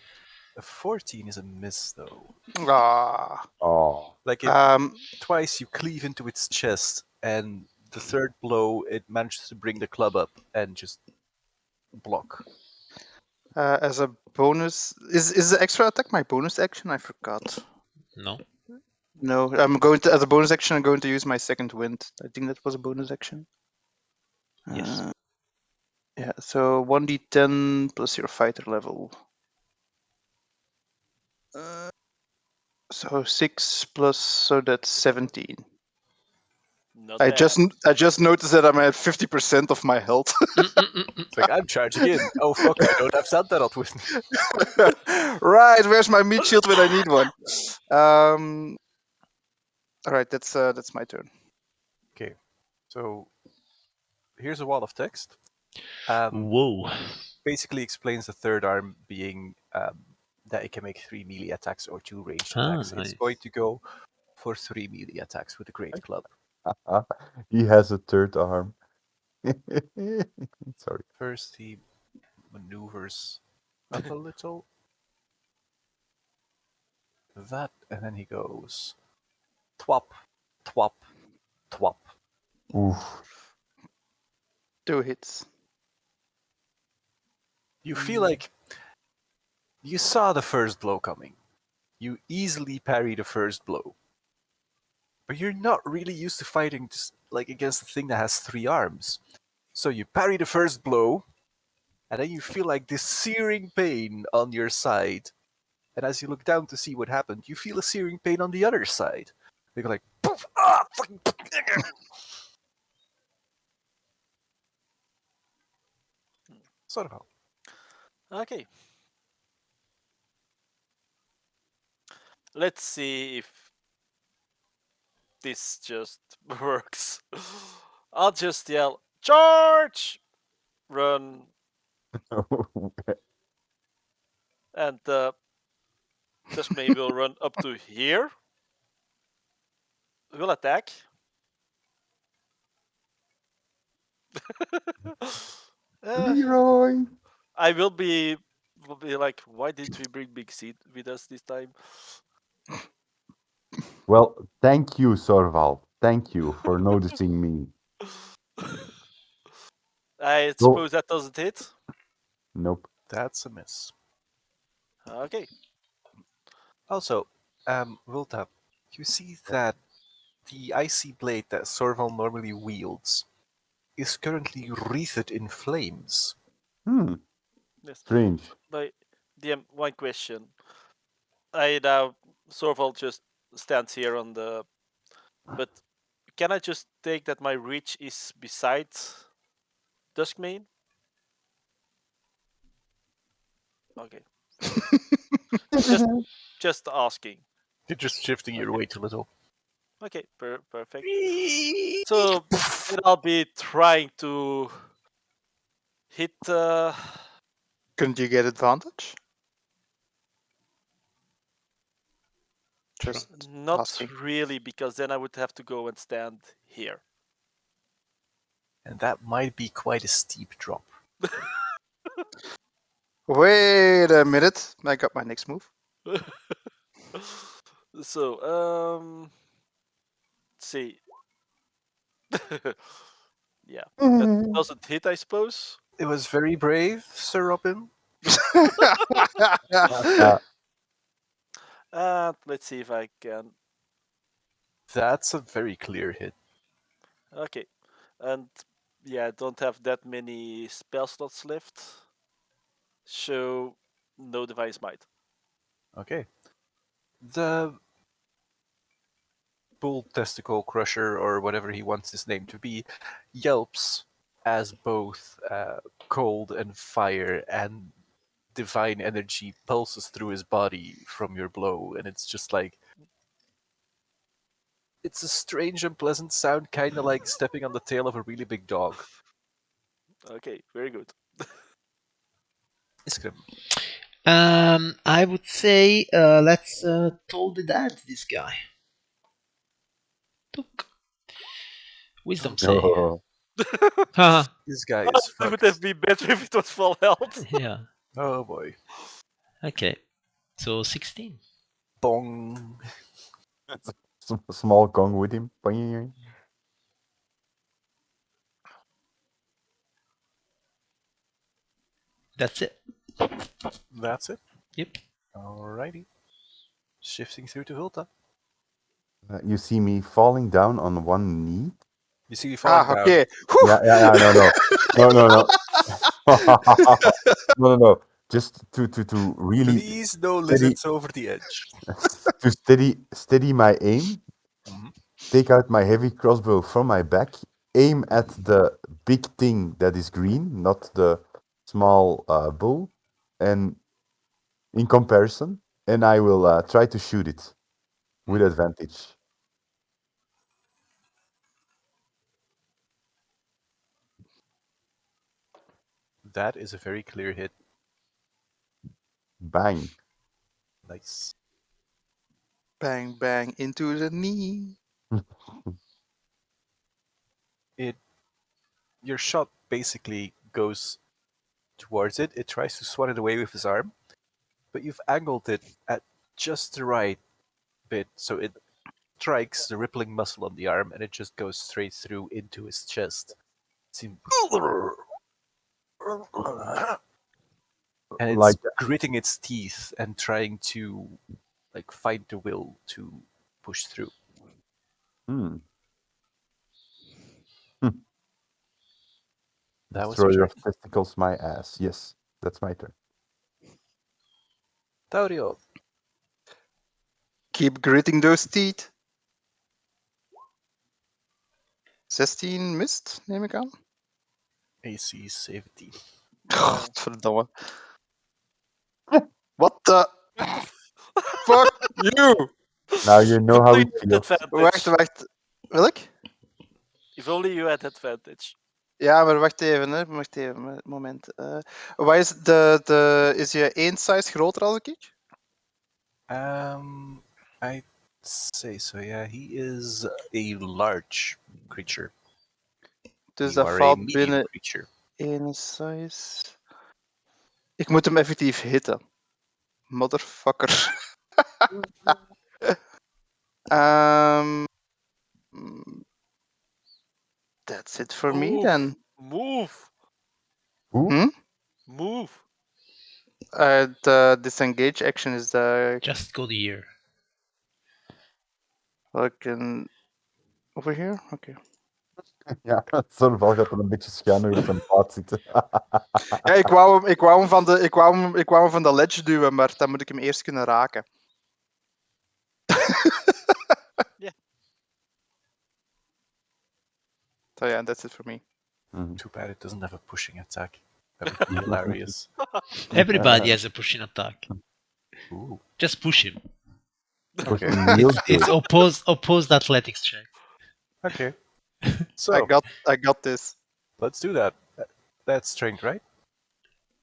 A 14 is a miss, though. Ah. Oh. Like, twice you cleave into its chest, and the third blow, it manages to bring the club up and just block. As a bonus, is the extra attack my bonus action? I forgot. No. No, I'm going to, as a bonus action, I'm going to use my second wind. I think that was a bonus action. Yes. Yeah, so 1d10 plus your fighter level. So 6 plus, so that's 17. Not I bad. just noticed that I'm at 50% of my health. It's like, I'm charging in. Oh, fuck, I don't have Santarot with me. Right, where's my meat shield when I need one? All right, that's my turn. Okay, so here's a wall of text. Whoa. Basically explains the third arm being that it can make 3 melee attacks or 2 ranged attacks. Nice. It's going to go for 3 melee attacks with the Great Club. He has a third arm. Sorry. First, he maneuvers up a little. That, and then he goes twop, twop, twop. Oof. 2 hits. You feel like you saw the first blow coming. You easily parry the first blow. But you're not really used to fighting just like against a thing that has 3 arms. So you parry the first blow, and then you feel like this searing pain on your side. And as you look down to see what happened, you feel a searing pain on the other side. You go like, poof, fucking. Sort of. Okay. Let's see if this just works. I'll just yell, charge! Run, and just maybe we'll run up to here. will attack. Leroy. I will be like, why didn't we bring Big Seed with us this time? Well, thank you, Sorval. Thank you for noticing me. I Go. suppose that doesn't hit. Nope. That's a miss. Okay. Also, Wilta, you see that the icy blade that Sorval normally wields is currently wreathed in flames. Yes. Strange. But DM, one question. I now Sorval just stands here on the, but can I just take that my reach is beside Duskmane? Okay. Just just asking. You're just shifting your Okay. weight a little. Okay. Perfect. So then I'll be trying to hit. Couldn't you get advantage? Just Not asking. really, because then I would have to go and stand here. And that might be quite a steep drop. Wait a minute. I got my next move. So, let's see. Yeah, that doesn't hit, I suppose. It was very brave, Sir Robin. Let's see if I can. That's a very clear hit. Okay, and yeah, I don't have that many spell slots left, so no device might. Okay. The bull testicle crusher, or whatever he wants his name to be, yelps as both cold and fire and divine energy pulses through his body from your blow, and it's just like it's a strange and pleasant sound, kind of like stepping on the tail of a really big dog. Okay, very good. Iskrim. I would say let's toll the dad this guy. Took. Wisdom save. Oh. Haha. This guy Oh, is it would have fucked. been better if it was full health. Yeah. Oh boy. Okay. So 16. Bong. Small gong with him. Boing. That's it. That's it. Yep. Alrighty. Shifting through to Hulta. You see me falling down on one knee. You see me falling down. Okay. Whew. Yeah. No. No. Just to really Please no steady lizards over the edge. to steady my aim. Mhm. Take out my heavy crossbow from my back. Aim at the big thing that is green, not the small bull. And in comparison, and I will try to shoot it with advantage. That is a very clear hit. Bang. Nice. Bang, bang into the knee. Your shot basically goes towards it. It tries to swat it away with his arm, but you've angled it at just the right bit, so it strikes the rippling muscle on the arm, and it just goes straight through into his chest. And it's Like, gritting its teeth and trying to find the will to push through. hmm. That was Destroy your your turn. testicles, my ass. Yes, that's my turn. Taurio. Keep gritting those teeth. 16 mist, neem ik aan. AC 17. Godverdomme. What the What the fuck you? Now you know If how only it you had feels. advantage. Wacht. Welk? If only you had advantage. Ja, maar wacht even, hè. Wacht even, moment. Wat is is je één size groter als ik? I say so. Yeah, he is a large creature. Dus You dat are a valt medium binnen creature. 1 size. Ik moet hem effectief hitten. Motherfucker. um, that's it for me then. Move. Who? Hmm? Move. The disengage action is the Just go here. I can over here. Okay. Ja, Zorval gaat dan een beetje schuiner op zijn paard zitten. Ja, ik wou hem van de ledge duwen, maar dan moet ik hem eerst kunnen raken. Yeah. So yeah, that's it for me. Too bad it doesn't have a pushing attack. That would be hilarious. Everybody has a pushing attack. Ooh. Just push him. Push Okay. him real It's good. opposed athletics check. Okay. I So got this. let's do that. That's strength, right?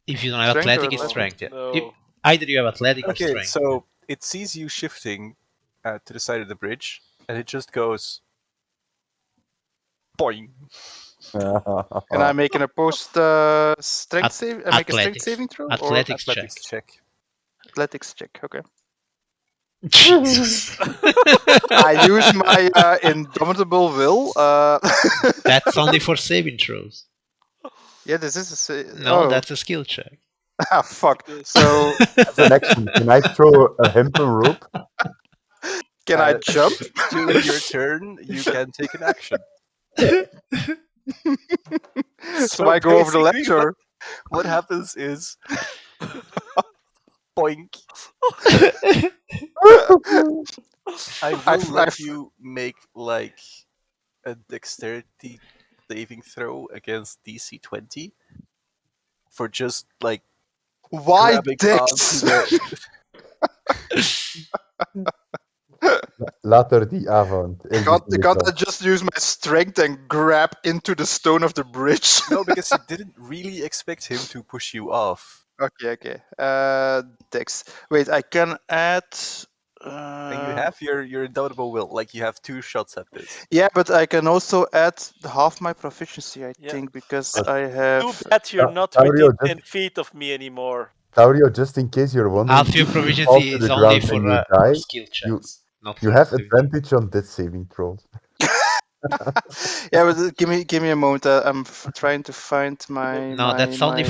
If you don't have Strength or athletic, it's athletics? strength. Yeah. No. Either you have athletic or Okay, strength. so it sees you shifting to the side of the bridge, and it just goes boing. Can I make an opposed strength save? I make a strength Athletics. saving throw or Athletics check. Athletics check. athletics check? Okay. Jesus. I use my indomitable will. That's only for saving throws. Yeah, this is a No, that's a skill check. Ah, fuck. Yes. So That's an action. Can I throw a hempen rope? can I jump? During your turn, you can take an action. So I go over the ledge, basically or what happens is boink. I will let you make like a dexterity saving throw against DC 20 for just like why grabbing Dex? onto the. Later die avond. Can't I just use my strength and grab into the stone of the bridge? No, because you didn't really expect him to push you off. Okay. Dex. Wait, I can add. And you have your indomitable will. Like you have 2 shots at this. Yeah, but I can also add half my proficiency, I Yeah. think, because But- I Too have. bad you're not Taurio, within just- 10 feet of me anymore. Taurio, just in case you're wondering, Half your if you fall proficiency to is the only ground for, and you for die, skill checks, not you for have saving. advantage on death saving throws. Yeah, but give me a moment. I'm trying to find my. No, my, that's only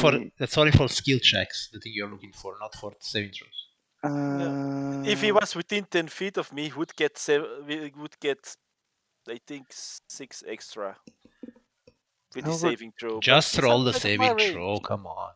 my, for skill checks. The thing you're looking for, not for saving throws. If he was within 10 feet of me, he would get we would get, I think, 6 extra with the No, but- saving throw. Just but he's roll the outside of my saving range. throw. Come on.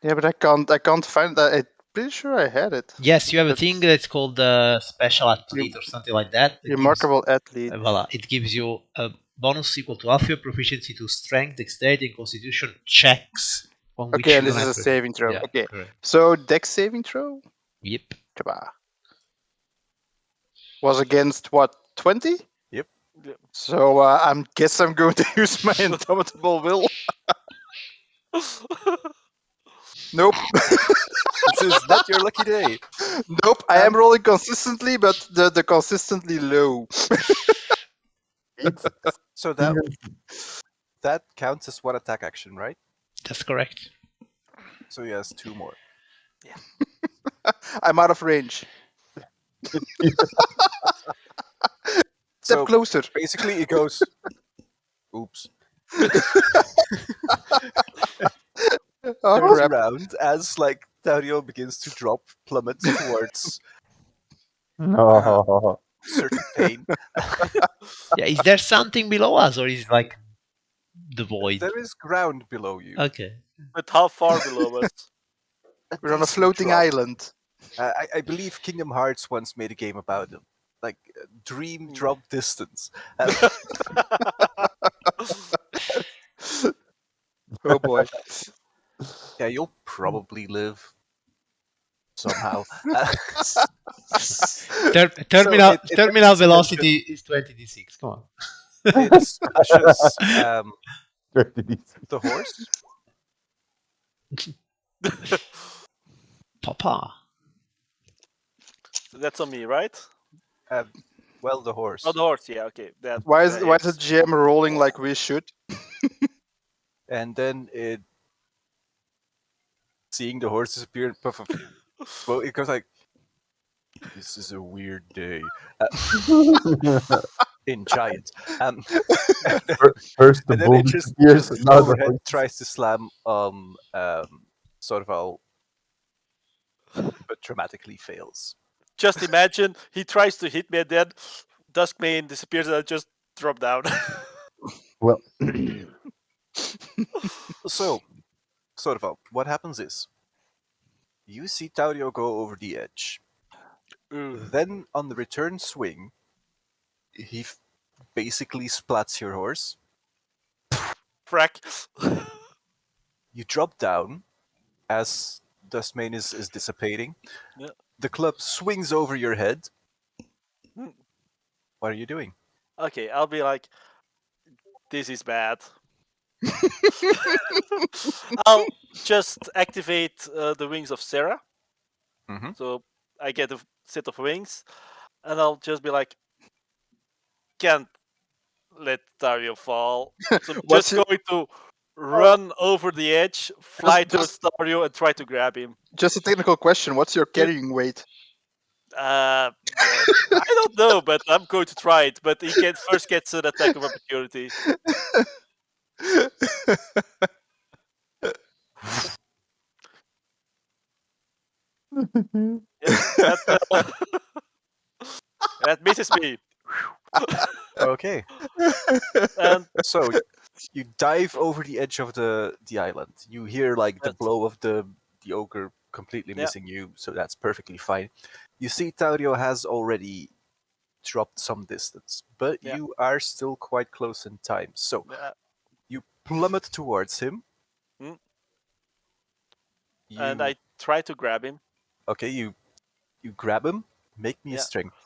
Yeah, but I can't find that. I'm pretty sure I had it. Yes, you have a That's thing that's called special athlete or something like that. Remarkable athlete. Voila, it gives you a bonus equal to half your proficiency to strength, dexterity, and constitution checks on which Okay, you and this don't is have a saving throw. Yeah, Okay, correct. so Dex saving throw. Yep. Kabah. Was against what, 20? Yep. Yeah. So I guess I'm going to use my indomitable will. Nope. This is not your lucky day. Nope. I am rolling consistently, but the consistently low. It's So that counts as 1 attack action, right? That's correct. So he has 2 more. I'm out of range. Step So closer. basically, it goes. Oops. Oh Turns crap. around as like Dario begins to drop, plummets towards no. certain pain. Yeah, is there something below us, or is it like the void? There is ground below you. Okay. But how far below us? We're on a decent floating drop. island. I believe Kingdom Hearts once made a game about it. Like dream drop distance. Oh boy. Yeah, you'll probably live somehow. Terminal it terminal has velocity is 20d6. Come on. It smashes the horse. Papa. That's on me, right? Well, the horse. Oh, the horse. Yeah, okay. Why is that why is the hits. GM rolling like we should? And then seeing the horse disappear and puff of smoke, it goes like, this is a weird day. In giant. First the And then bull it disappears, just and now the overhead horse. tries to slam Sorval, but dramatically fails. Just imagine he tries to hit me and then Duskmane disappears and I just drop down. Well, So, Sorval, what happens is you see Taurio go over the edge. Ooh, Then on the return swing, he basically splats your horse. frack. You drop down as Duskmane is dissipating. Yeah. The club swings over your head. Hmm. What are you doing? Okay, I'll be like, this is bad. I'll just activate the wings of Sarah. Mm-hmm. So I get a set of wings, and I'll just be like, can't let Dario fall. So I'm What's just your, going to run over the edge, fly just, towards Dario, and try to grab him. just a technical question? What's your carrying weight? I don't know, but I'm going to try it. But he first gets an attack of opportunity. Yeah, that misses me. Okay. And So you dive over the edge of the island. You hear like the that's, blow of the ogre completely yeah, missing you, so that's perfectly fine. You see Taurio has already dropped some distance, but yeah, you are still quite close in time. So yeah. you plummet towards him. Mm. And You I try to grab him. okay, you grab him, make me a Yeah, strength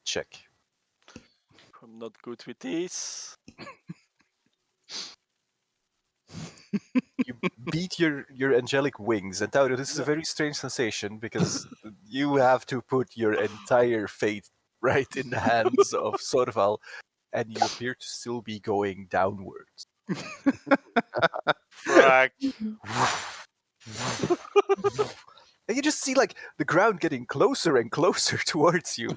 check. I'm not good with this. You beat your angelic wings, and Taurio, this is a Yeah. very strange sensation because you have to put your entire fate right in the hands of Sorval, and you appear to still be going downwards. Frack. And you just see like the ground getting closer and closer towards you.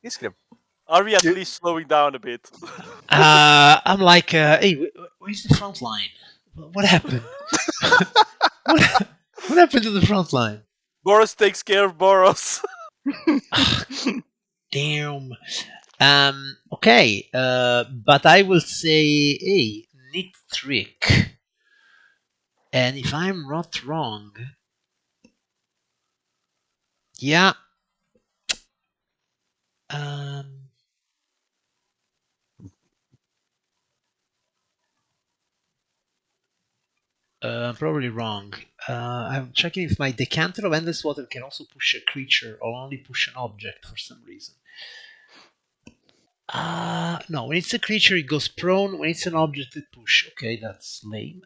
He's gonna. Are we at You- least slowing down a bit? I'm like, hey, where's the front line? What happened? what, what happened to the front line? Boros takes care of Boros. Damn. Okay, but I will say, hey, neat trick. And if I'm not wrong, yeah, um, I'm probably wrong. I'm checking if my decanter of endless water can also push a creature or only push an object for some reason. No, when it's a creature, it goes prone. When it's an object, it push. Okay, that's lame.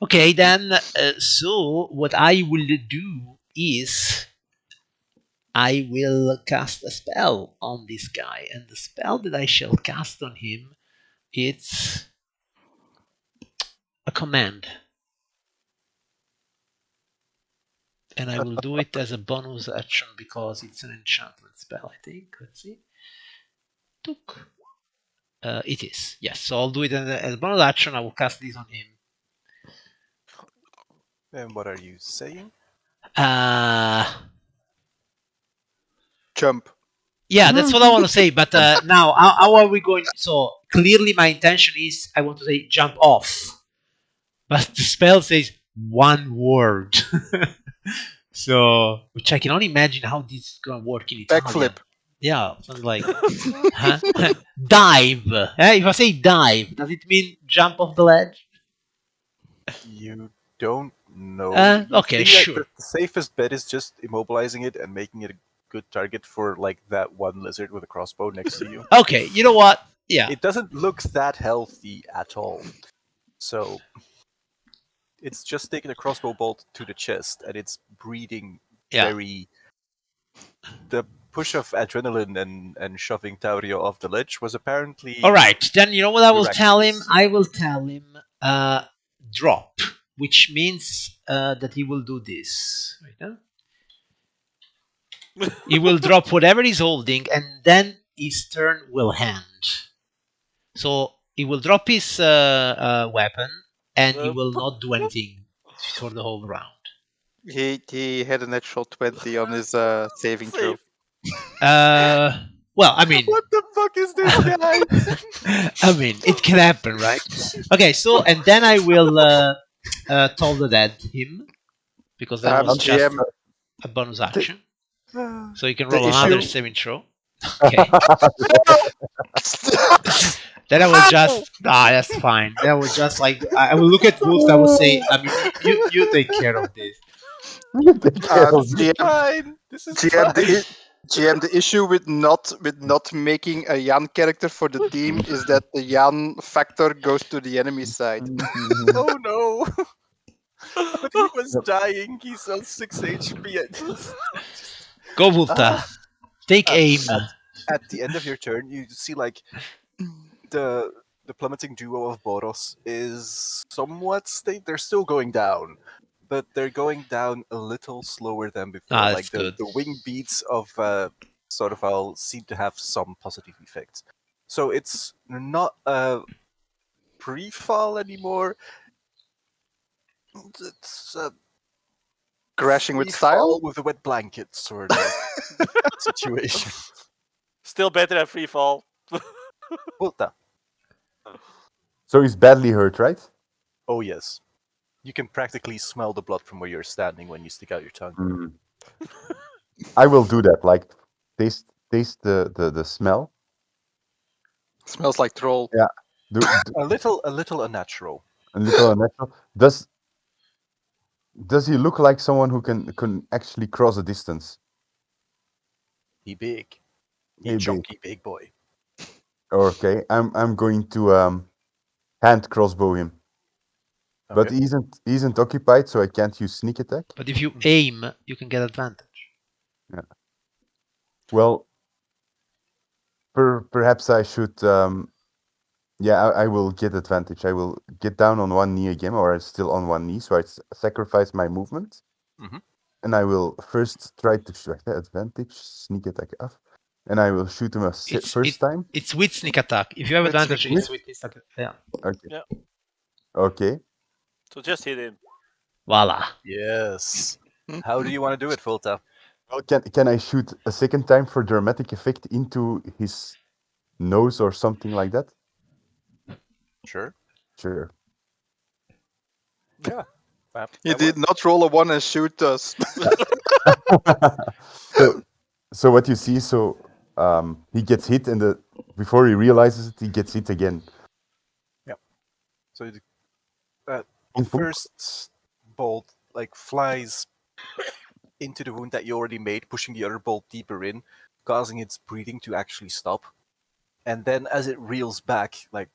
Okay, then, so what I will do is I will cast a spell on this guy, and the spell that I shall cast on him, it's a command. And I will do it as a bonus action because it's an enchantment spell, I think. Let's see. Took. It is. Yes, so I'll do it as a bonus action. I will cast this on him. And what are you saying? Uh, Jump. yeah, that's what I want to say. But now, how are we going? So clearly, my intention is I want to say jump off, but the spell says one word. So, which I can only imagine how this is gonna work in Italian. Backflip. Yeah, something like, huh? Dive. If I say dive, does it mean jump off the ledge? You don't know. You Okay, think that sure. the safest bet is just immobilizing it and making it a good target for like that one lizard with a crossbow next to you. Okay, you know what? Yeah. It doesn't look that healthy at all. So it's just taking a crossbow bolt to the chest and it's breathing Yeah. very. The push of adrenaline and shoving Taurio off the ledge was apparently. All right. Then you know what I will tell him? miraculous. I will tell him drop, which means that he will do this. Right now. He will drop whatever he's holding, and then his turn will end. So he will drop his weapon, and he will not do anything for the whole round. He had a natural 20 on his saving throw. Save. Well, I mean, What the fuck is this guy? I mean, it can happen, right? Okay, so and then I will toll the dead him because that was just GM, a bonus action. So you can the roll another issue- saving throw. Okay. Then I will just that's fine. Then I will just like I will look at Wolf. I will say, I mean, you take care of this. Take care of This me. is fine. This is GM, fine. GM, the issue with not making a Jan character for the team is that the Jan factor goes to the enemy side. Oh no. But he was Yep. dying. He's on 6 HP. Go Wolfta. Take aim. At the end of your turn, you see like the plummeting duo of Boros is somewhat they're still going down, but they're going down a little slower than before. Ah, like that's good. the wing beats of sort of all seem to have some positive effects. So it's not a pre-fall anymore. It's a Crashing with free-fall style? with a wet blanket sort of situation. Still better than free fall. Puta. So he's badly hurt, right? Oh yes. You can practically smell the blood from where you're standing when you stick out your tongue. Mm. I will do that. Like taste the smell. Smells like troll. Yeah. Do A little unnatural. a little unnatural. Does he look like someone who can actually cross a distance? He big. He He big. chunky big boy. Okay, I'm going to hand crossbow him, but Okay. he isn't occupied, so I can't use sneak attack. But if you aim, you can get advantage. Well, perhaps I should. Yeah, I will get advantage. I will get down on one knee again, or I'm still on one knee, so I sacrifice my movement, Mhm. and I will first try to shoot advantage, sneak attack off, and I will shoot him first time. It's with sneak attack. If you have With advantage, sneak it's with sneak attack. Yeah. Okay. Yeah. Okay. So just hit him. Voila. Yes. How do you want to do it, Fulta? Well, can I shoot a second time for dramatic effect into his nose or something like that? Sure. Sure. Yeah. He did not roll a 1 and shoot us. So what you see, he gets hit, and before he realizes it, he gets hit again. So the Punk, punk. first bolt like flies into the wound that you already made, pushing the other bolt deeper in, causing its breathing to actually stop. And then as it reels back, like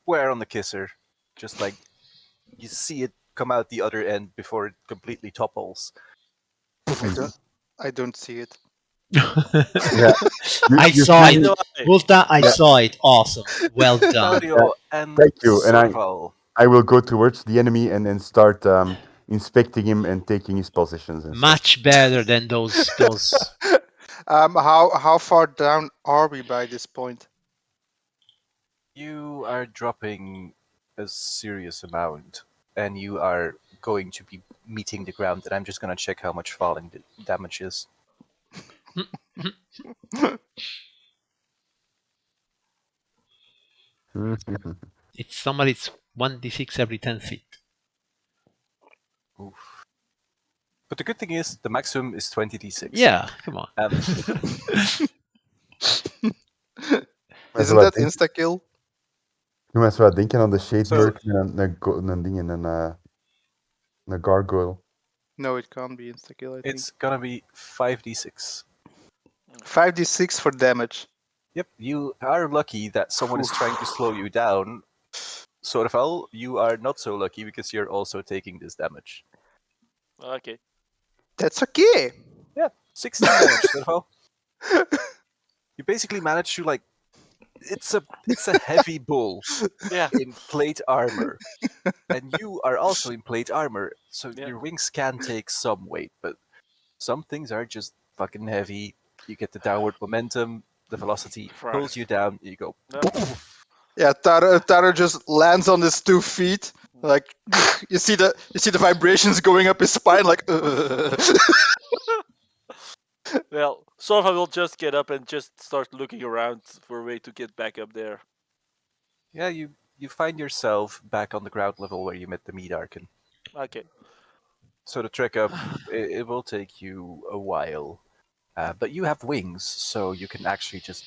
where on the kisser, just like you see it come out the other end before it completely topples. I don't see it. Yeah. I You saw see it. me- Wolfta, I Yeah. saw it. Awesome. Well done. Dario and Thank you, and Sorval. I will go towards the enemy and then start inspecting him and taking his positions and stuff. Much better than those. How far down are we by this point? You are dropping a serious amount, and you are going to be meeting the ground. And I'm just going to check how much falling damage is. It's somebody's 1d6 every 10 feet. Oof. But the good thing is, the maximum is 20d6. Yeah, come on. Isn't that insta-kill? Je moet eens wat denken aan de Shade So- Merc en een ding en een gargoyle. No, it can't be insta-kill, I think. It's gonna be 5d6. 5d6 for damage. Yep, you are lucky that someone is trying to slow you down. Sorval, you are not so lucky because you're also taking this damage. Okay. That's okay. Yeah, 16 damage. So you basically manage to like it's a heavy bull Yeah. in plate armor, and you are also in plate armor, so Yeah. your wings can take some weight, but some things are just fucking heavy. You get the downward momentum, the velocity pulls you down. You go. Yep. Yeah, Taro just lands on his 2 feet. Like you see the vibrations going up his spine. Like. Well, Sorfa will just get up and just start looking around for a way to get back up there. Yeah, you find yourself back on the ground level where you met the meat archon. Okay. So the trek up, it will take you a while, but you have wings, so you can actually just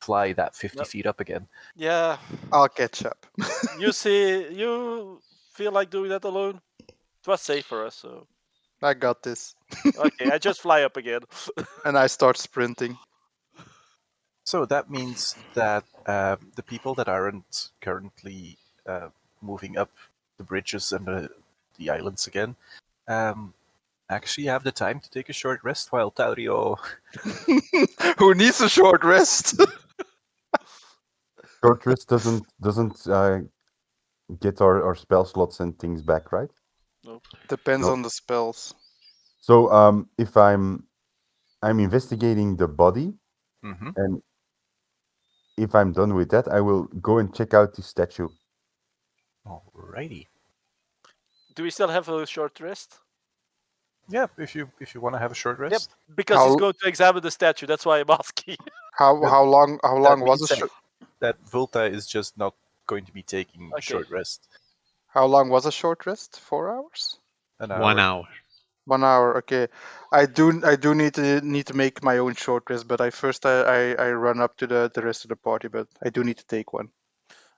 fly that 50 Yep. feet up again. Yeah. I'll catch up. You feel like doing that alone? It was safe for us, so I got this. okay. I just fly up again. And I start sprinting. So that means that the people that aren't currently moving up the bridges and the islands again actually have the time to take a short rest while Taurio. Who needs a short rest? Short rest doesn't get our spell slots and things back, right? Nope. Depends No. on the spells. So if I'm investigating the body, Mm-hmm. and if I'm done with that, I will go and check out the statue. Alrighty. Do we still have a short rest? Yeah, if you want to have a short rest. Because he's How going to examine the statue. That's why I'm asking. how That- how long how That long was means a short that Volta is just not going to be taking Okay. short rest. how long was a short rest? 4 hours? An 1 hour. 1 hour. Okay. I do need to make my own short rest, but I run up to the rest of the party, but I do need to take one.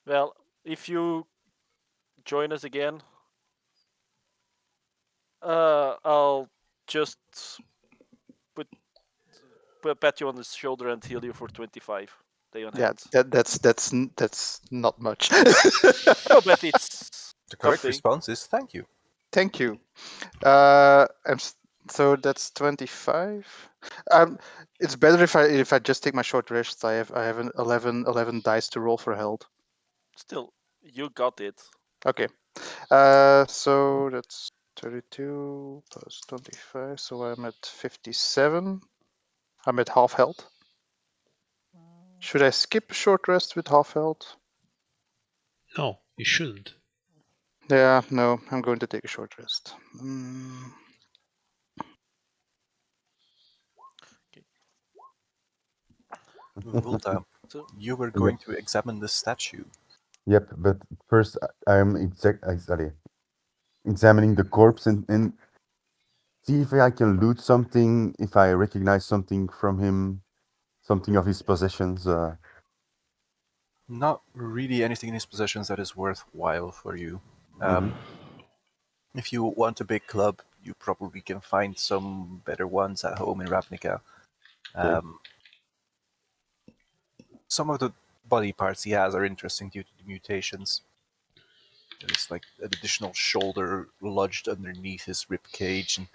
Well, if you join us again, I'll just put pat you on the shoulder and heal you for 25. Lay on Yeah, hands. that's not much. No, but it's The correct something. response is thank you. Thank you. So that's 25. It's better if I just take my short rest. I have an 11 dice to roll for health. Still, you got it. Okay. So that's 32 plus 25. So I'm at 57. I'm at half health. Should I skip a short rest with half health? No, you shouldn't. Yeah, no, I'm going to take a short rest. Volta, So you were Yep. going to examine the statue. Yep, but first I'm examining the corpse and see if I can loot something, if I recognize something from him, something of his possessions. Not really anything in his possessions that is worthwhile for you. Mhm. If you want a big club, you probably can find some better ones at home in Ravnica. Okay. Some of the body parts he has are interesting due to the mutations. There's like an additional shoulder lodged underneath his rib cage, and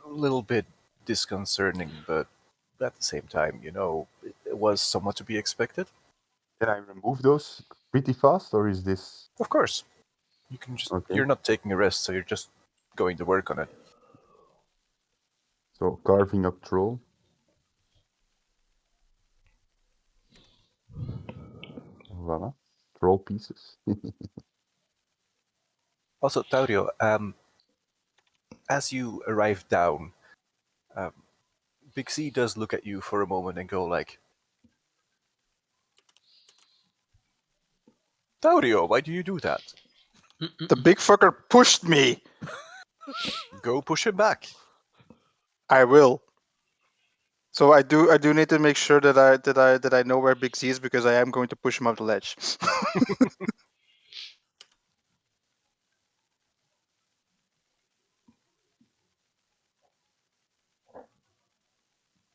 a little bit disconcerting, but at the same time, it was somewhat to be expected. Can I remove those pretty fast, or is this Of course, you can just, okay? you're not taking a rest, so you're just going to work on it. So carving up troll. Voila. Troll pieces. Also, Taurio, as you arrive down, um, Big C does look at you for a moment and go like, Taurio, why do you do that? The big fucker pushed me. Go push him back. I will. So I do need to make sure that I know where Big Z is because I am going to push him off the ledge.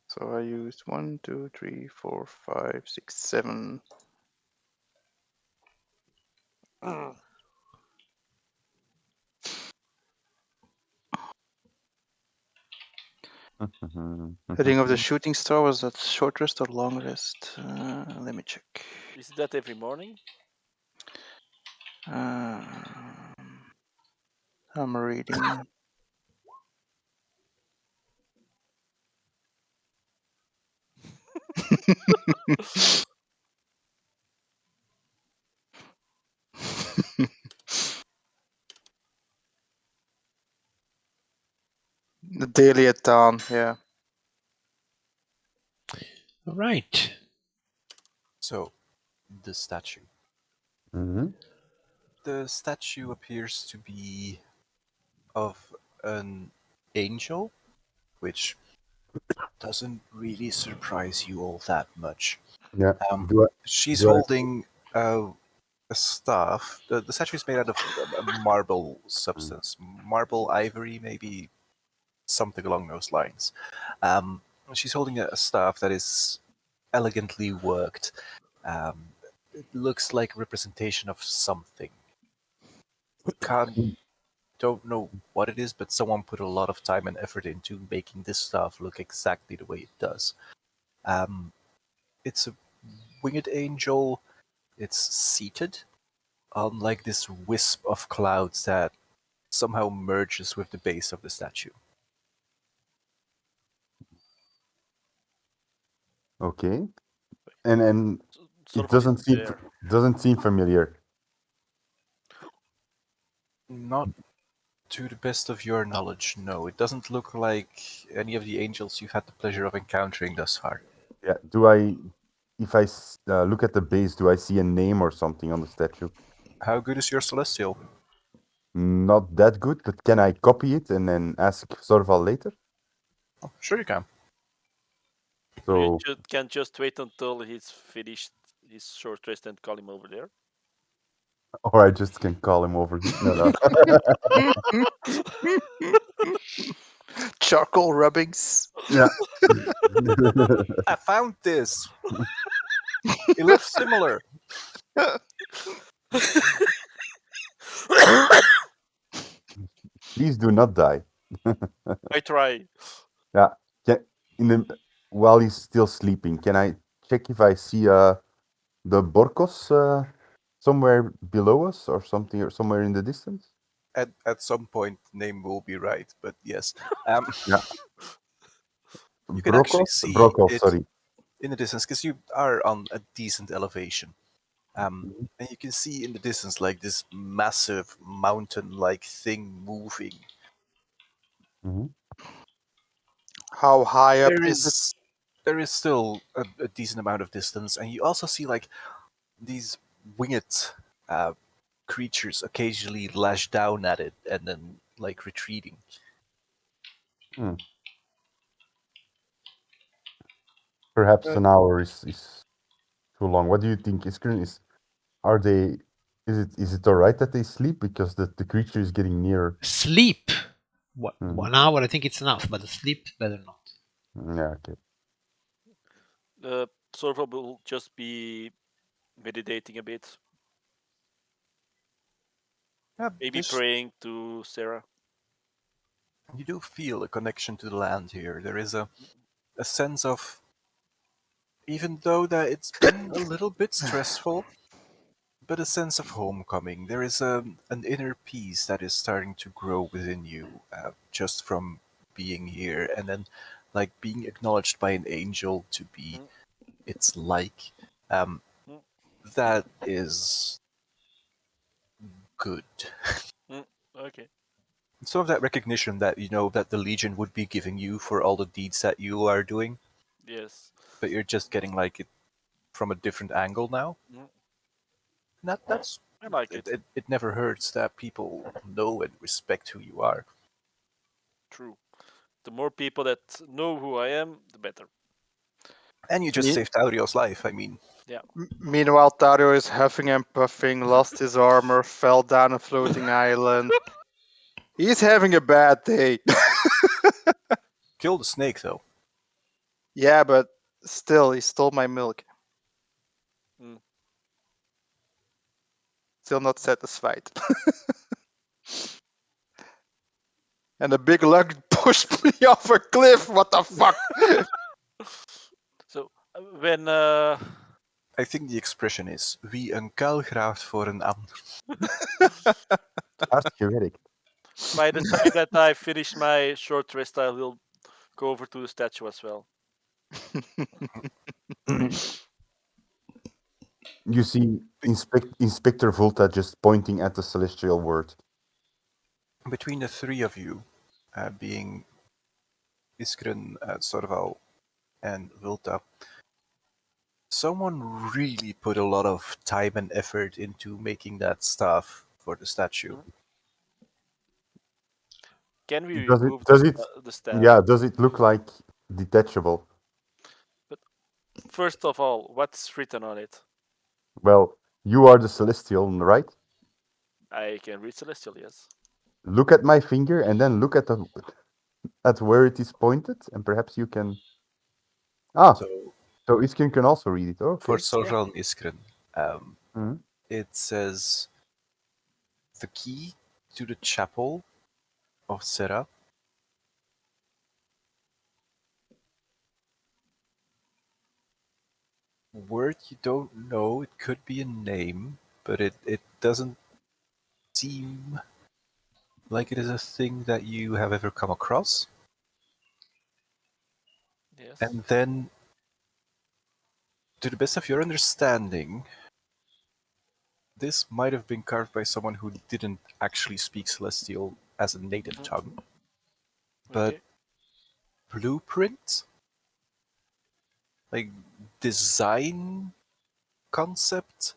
So I used 1, 2, 3, 4, 5, 6, 7. Ring of the Shooting Star, was that short rest or long rest? Let me check. Is that every morning? Um, I'm reading. The daily at dawn, yeah. All right. So, the statue. Hmm. The statue appears to be of an angel, which doesn't really surprise you all that much. Yeah. Um, Do I? she's Do I? holding a staff. The statue is made out of a marble Mm. substance, marble, ivory, maybe something along those lines. Um, she's holding a staff that is elegantly worked. Um, it looks like a representation of something. Can't don't know what it is, but someone put a lot of time and effort into making this stuff look exactly the way it does. Um, it's a winged angel. It's seated on like this wisp of clouds that somehow merges with the base of the statue. Okay. And it Sorval isn't there. doesn't seem familiar. Not to the best of your knowledge, no. It doesn't look like any of the angels you've had the pleasure of encountering thus far. Yeah. Do I? If I look at the base, do I see a name or something on the statue? How good is your celestial? Not that good, but can I copy it and then ask Sorval later? Oh, sure you can. You So, can just wait until he's finished his short rest and call him over there. or I just can call him over here. No, no. Charcoal rubbings. Yeah. I found this. It looks similar. Please do not die. I try. Yeah. Can, in the while he's still sleeping, can I check if I see the Borkos somewhere below us or something or somewhere in the distance? At some point, name will be right, but yes. Um, Yeah. you can actually see Brokov, it sorry. in the distance because you are on a decent elevation. Mhm. And you can see in the distance like this massive mountain-like thing moving. Mhm. How high up There is it? is there is still a decent amount of distance, and you also see like these winged uh, creatures occasionally lash down at it and then like retreating. Hmm. Perhaps Uh, an hour is too long. What do you think? Is are they? Is it all right that they sleep because the creature is getting near? Sleep. What, Mhm. 1 hour? I think it's enough, but sleep better not. Yeah. Okay. Sorval will just be meditating a bit, yeah, maybe this praying to Sarah. you do feel a connection to the land here. There is a sense of, even though that it's been a little bit stressful, but a sense of homecoming. There is an inner peace that is starting to grow within you just from being here, and then like being acknowledged by an angel to be Mm, its like. Um, mm, that is good. mm. Okay. Some of that recognition that you know that the Legion would be giving you for all the deeds that you are doing, Yes. but you're just getting like it from a different angle now. Mm, And that's I like it, it. it never hurts that people know and respect who you are. True. The more people that know who I am, the better. And you just Me- saved Aurio's life. I mean, Yeah. Meanwhile, Dario is huffing and puffing, lost his armor, fell down a floating island. He's having a bad day. kill the snake though. Yeah, but still, he stole my milk. Mm. Still not satisfied. And a big lug pushed me off a cliff. What the fuck? So when I think the expression is wie een kuil graaft voor een ander. Hard gewerkt. by the time that I finish my short rest, I will go over to the statue as well. You see Inspector Volta just pointing at the celestial word. Between the three of you, being Iskren, Sorval, and Vilta, someone really put a lot of time and effort into making that staff for the statue. Can we Does remove the staff? yeah, does it look like detachable? But first of all, what's written on it? Well, you are the celestial, right? I can read celestial, yes. Look at my finger and then look at where it is pointed, and perhaps you can. So So Iskin can also read it. for Okay. Sorval and Iskren, Mhm. it says the key to the chapel of Sera. Word you don't know, it could be a name, but it doesn't seem like it is a thing that you have ever come across. Yes. And then, to the best of your understanding, this might have been carved by someone who didn't actually speak Celestial as a native tongue, but Okay. blueprint, like design concept,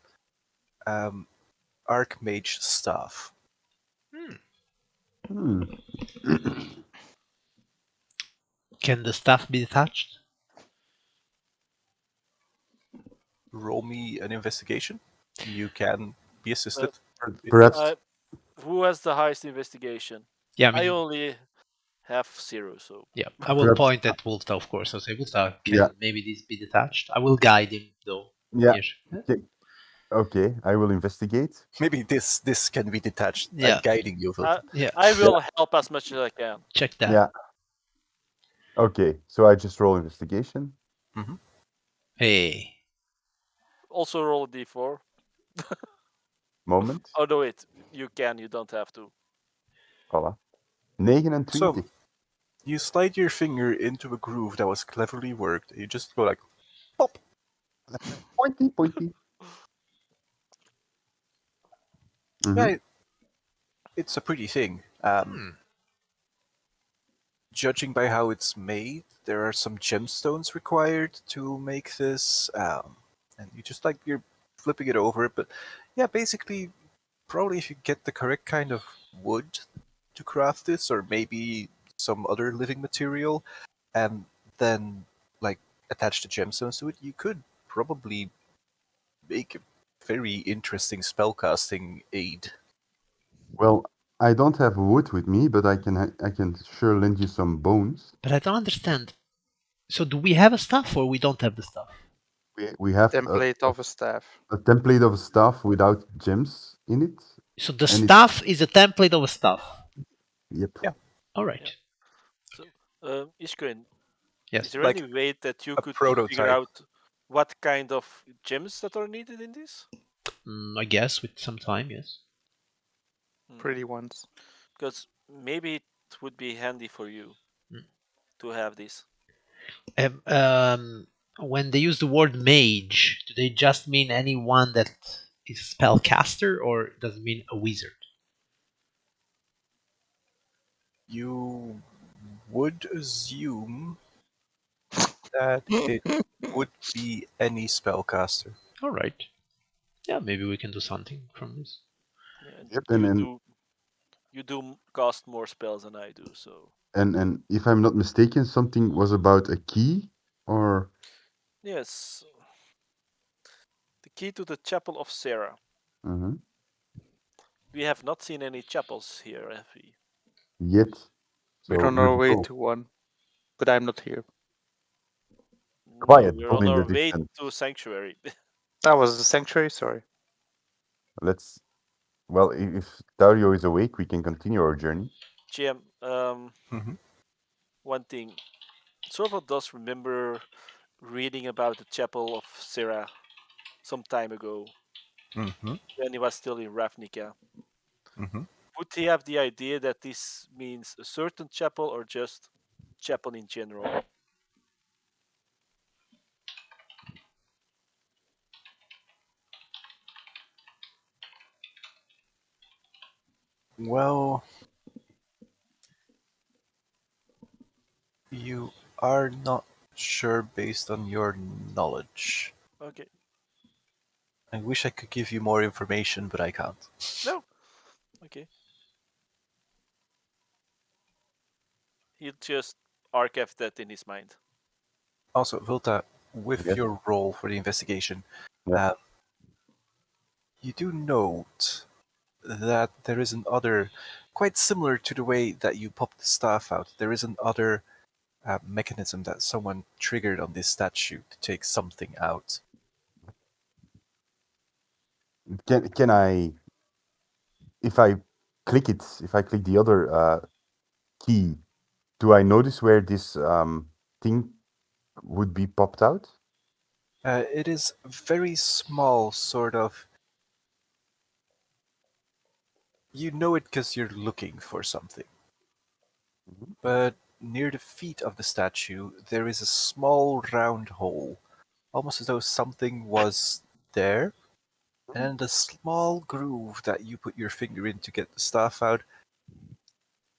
Archmage staff. Hmm. Can the staff be detached? Roll me an investigation. You can be assisted. Perhaps Who has the highest investigation? Yeah, I only have 0, so yeah. I will perhaps point at Wolfta, of course. I'll say, Wolfta, can Yeah. maybe this be detached? I will guide him, though. Yeah. Here. Okay, I will investigate. Maybe this can be detached. Yeah. I'm guiding you. Yeah. I will help as much as I can. Check that. Yeah. Okay, so I just roll investigation. Hey. Also roll a d4. Moment. Oh no, wait, you can. You don't have to. Voilà. 29. So you slide your finger into a groove that was cleverly worked. You just go like pop. Pointy, pointy. Mhm. Yeah, it's a pretty thing. Judging by how it's made, there are some gemstones required to make this, and you just like you're flipping it over. But yeah, basically, probably if you get the correct kind of wood to craft this, or maybe some other living material, and then like attach the gemstones to it, you could probably make a very interesting spellcasting aid. Well, I don't have wood with me, but I can sure lend you some bones. But I don't understand. So do we have a staff or we don't have the stuff? We have Template of a staff. a template of a staff without gems in it. So the And staff is a template of a staff. Yep. Yeah. All right. So, Ishkrin, Yes. is there Like any way that you a could figure prototype. out what kind of gems that are needed in this? I guess with some time, yes. Pretty ones. Because maybe it would be handy for you Mm. to have this. When they use the word mage, do they just mean anyone that is a spellcaster, or does it mean a wizard? You would assume that it would be any spellcaster. All right. Yeah, maybe we can do something from this. Yeah, Yep. you do cast more spells than I do, so And if I'm not mistaken, something was about a key or yes. The key to the Chapel of Sarah. Mhm. We have not seen any chapels here, have we? Yet. So We're on let's our way go. to one, but I'm not here. No, Quiet we're down on in the our way distance. to Sanctuary. That was the sanctuary. Sorry. Let's. Well, if Dario is awake, we can continue our journey. GM, Um, Mhm. One thing, Sorval does remember reading about the Chapel of Sarah some time ago Mhm. when he was still in Ravnica. Mhm. Would he have the idea that this means a certain chapel or just chapel in general? Well, you are not sure based on your knowledge. Okay. I wish I could give you more information, but I can't. No. Okay. He'll just archive that in his mind. Also, Vilta, with Yes. your role for the investigation, Yeah. uh, you do note that there is an other, quite similar to the way that you popped the staff out, there is an other mechanism that someone triggered on this statue to take something out. Can I, if I click it, if I click the other key, do I notice where this thing would be popped out? It is very small, sort of. You know it because you're looking for something. Mhm. But near the feet of the statue, there is a small round hole, almost as though something was there. And the small groove that you put your finger in to get the staff out,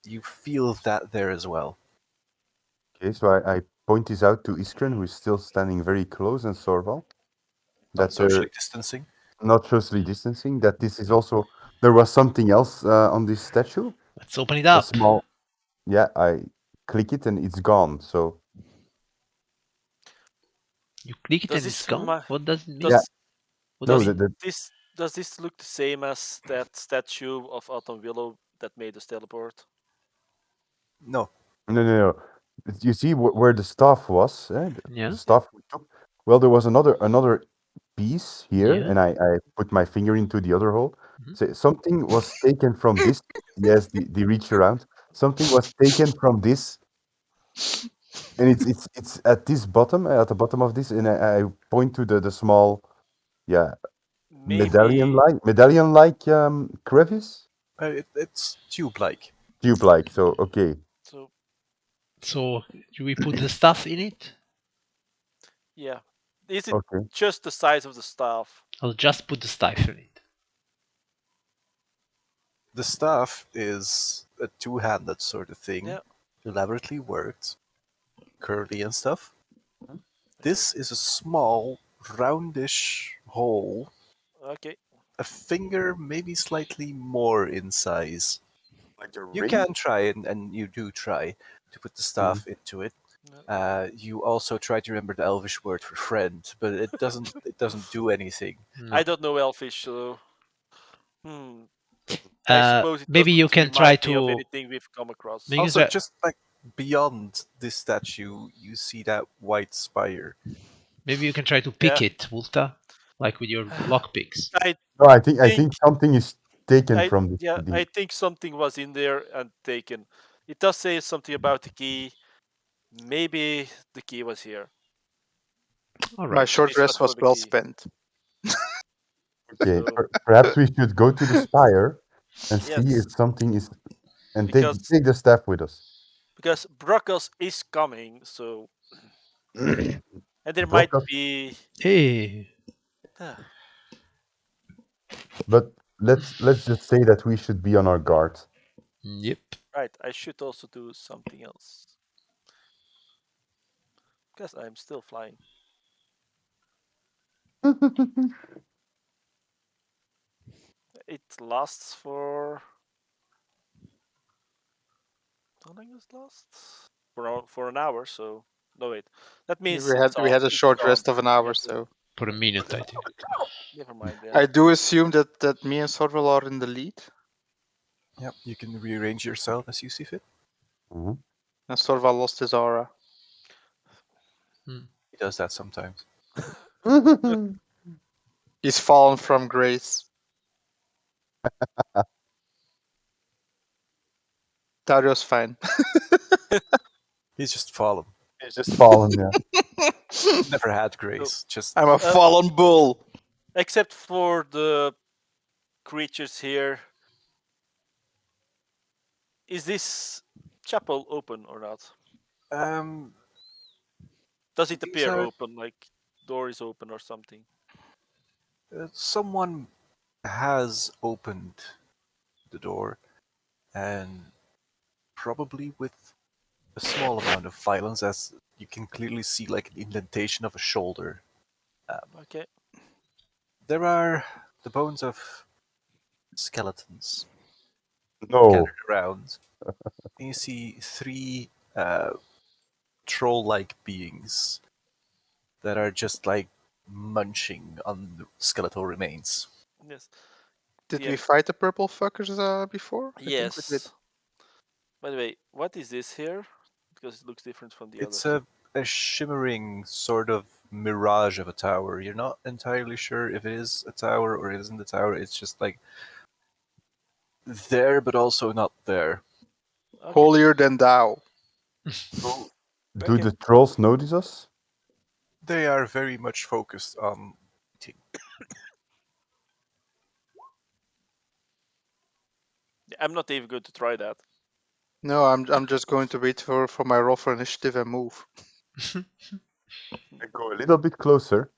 you feel that there as well. Okay, so I point this out to Iskren, who is still standing very close, and Sorval, Not that socially they're distancing. not socially distancing, that this is also, there was something else on this statue, Let's open it a up. small, yeah, I click it and it's gone. So, You click it Does and it's this gone. remind? What does it mean? yeah, Does What does no, it does mean? does this look the same as that statue of Autumn Willow that made us teleport? No. no. You see where the staff was, the Yeah, staff we took. Well, there was another piece here, yeah. and I put my finger into the other hole. Mhm. So something was taken from this. Yes, the reach around. Something was taken from this, and it's at this bottom, at the bottom of this, and I point to the small, yeah, Maybe. medallion like crevice, It's tube-like. tube like. So okay, So So do we put the stuff in it? yeah, is it okay. just the size of the staff? I'll just put the stuff in it. The staff is a two-handed sort of thing, Yeah. elaborately worked, curly and stuff. Okay. This is a small, roundish hole, Okay. a finger maybe slightly more in size. Like a You ring. can try, and you do try, to put the Mhm. staff into it. No. You also try to remember the Elvish word for friend, but it doesn't do anything. I No. don't know Elfish, so I suppose it Maybe you doesn't can try remind me of to. anything we've come across. Maybe you can Also, try. just like beyond this statue, you see that white spire. Maybe you can try to pick Yeah. it, Wulta, like with your lock picks. I No, I think think something is taken I from yeah, the I think something was in there and taken. It does say something about the key. Maybe the key was here. All My right. short This was rest for was the well key. spent. Okay, So perhaps we should go to the spire and see yes, if something is, and because take the staff with us. Brokos is coming. So and there might Brock us, be. Hey. but let's just say that we should be on our guard. Yep. Right, I should also do something else because I'm still flying. It lasts for how long does it last? For an hour. So no wait, that means it's We off. had a It's short gone. rest of an Yeah, hour, so For a minute, I think. never mind then. I do assume that me and Sorvel are in the lead, Yep, you can rearrange yourself as you see fit. Mhm. and Sorvel lost his aura. Hmm. He does that sometimes. He's fallen from grace. Dario's fine. He's just fallen. He's just fallen. Yeah. Never had grace. Just I'm a fallen bull. Except for the creatures here. Is this chapel open or not? Does it these appear are- open, like door is open or something? someone has opened the door, and probably with a small amount of violence, as you can clearly see like an indentation of a shoulder. Okay. There are the bones of skeletons No. scattered around. And you see three troll-like beings that are just like munching on the skeletal remains. Yes. Did Yeah. we fight the purple fuckers before? I think we did. Yes. By the way, what is this here? Because it looks different from the It's others. a shimmering sort of mirage of a tower. You're not entirely sure if it is a tower or it isn't a tower. It's just like there, but also not there. Okay. Holier than thou. Do Okay. the trolls notice us? They are very much focused on eating. I'm not even going to try that. No, I'm just going to wait for my roll for initiative and move. I go a little bit closer.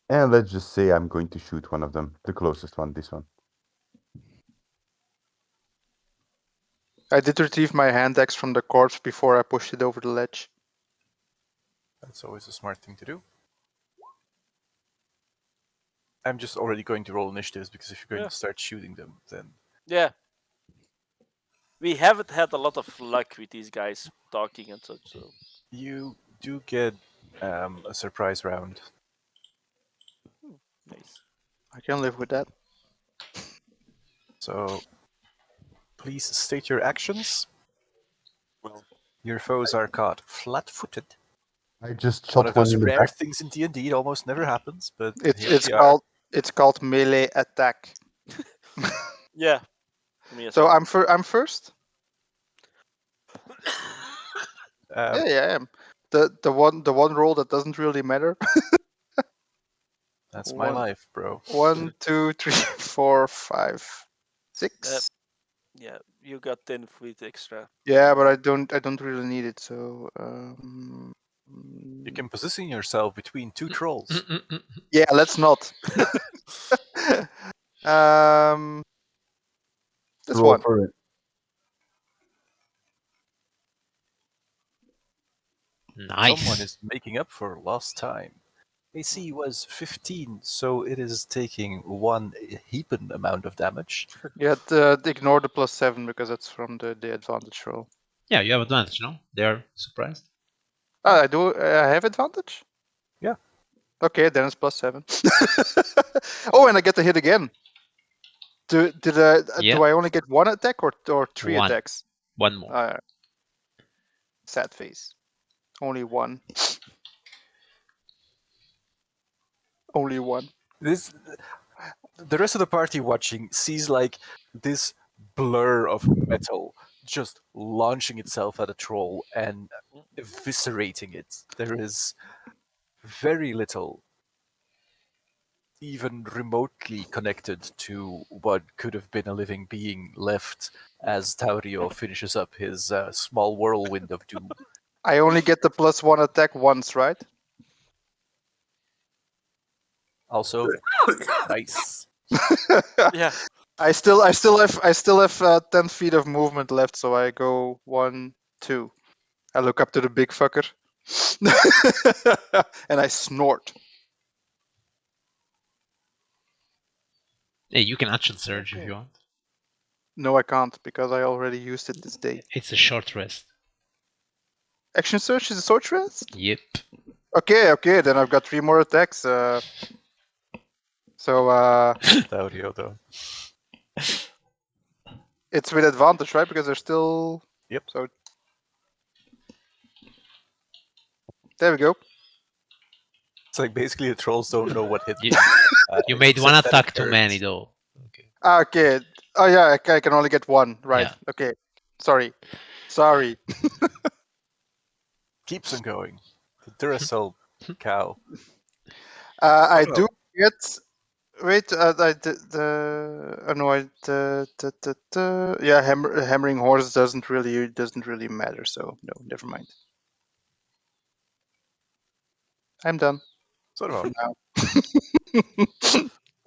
And let's just say I'm going to shoot one of them, the closest one, this one. I did retrieve my hand axe from the corpse before I pushed it over the ledge. That's always a smart thing to do. I'm just already going to roll initiatives because if you're going Yeah. to start shooting them, then Yeah. We haven't had a lot of luck with these guys talking and such, so you do get a surprise round. nice. I can live with that. So please state your actions. Well, Your foes are caught flat-footed. I just One shot of one those in the rare back. things in D&D. It almost never happens, but here It's we are. called melee attack. Yeah. For me as So well. I'm first. Um, Yeah, I am. The one roll that doesn't really matter. That's my life, bro. 1, 2, 3, 4, 5, 6. Yeah, you got 10 feet extra. Yeah, but I don't really need it. So You can position yourself between two trolls. yeah, let's not. That's Roll one. for it. Nice. Someone is making up for lost time. AC was 15, so it is taking one heaping amount of damage. Yeah, ignore the +7 because that's from the advantage roll. Yeah, you have advantage, no? They're surprised. Oh, I do. I have advantage. Yeah. Okay, then it's +7. Oh, and I get to hit again. Do I only get one attack or three One. attacks? One more. Sad face. Only one. Only one. This, the rest of the party watching sees like this blur of metal just launching itself at a troll and eviscerating it. There is very little even remotely connected to what could have been a living being left as Taurio finishes up his small whirlwind of doom. I only get the +1 attack once, right? Also, nice. Yeah. I still have 10 feet of movement left, so I go 1, 2. I look up to the big fucker, and I snort. Hey, you can action surge if Okay. you want. No, I can't because I already used it this day. It's a short rest. Action search is a short rest. Yep. Okay, then I've got 3 more attacks. So Taurio, though. it's with advantage, right? Because they're still. Yep. So there we go. It's like basically the trolls don't know what hit You, them. you made one except that it attack too many, hurts. though. Okay. Okay, Oh yeah, I can only get one. Right. Yeah. Okay. Sorry. Sorry. Keeps on going. The Duracell cow. I Oh, do get. Wait, I the no, yeah, hammering horse doesn't really matter. So no, never mind. I'm done sort for of. now.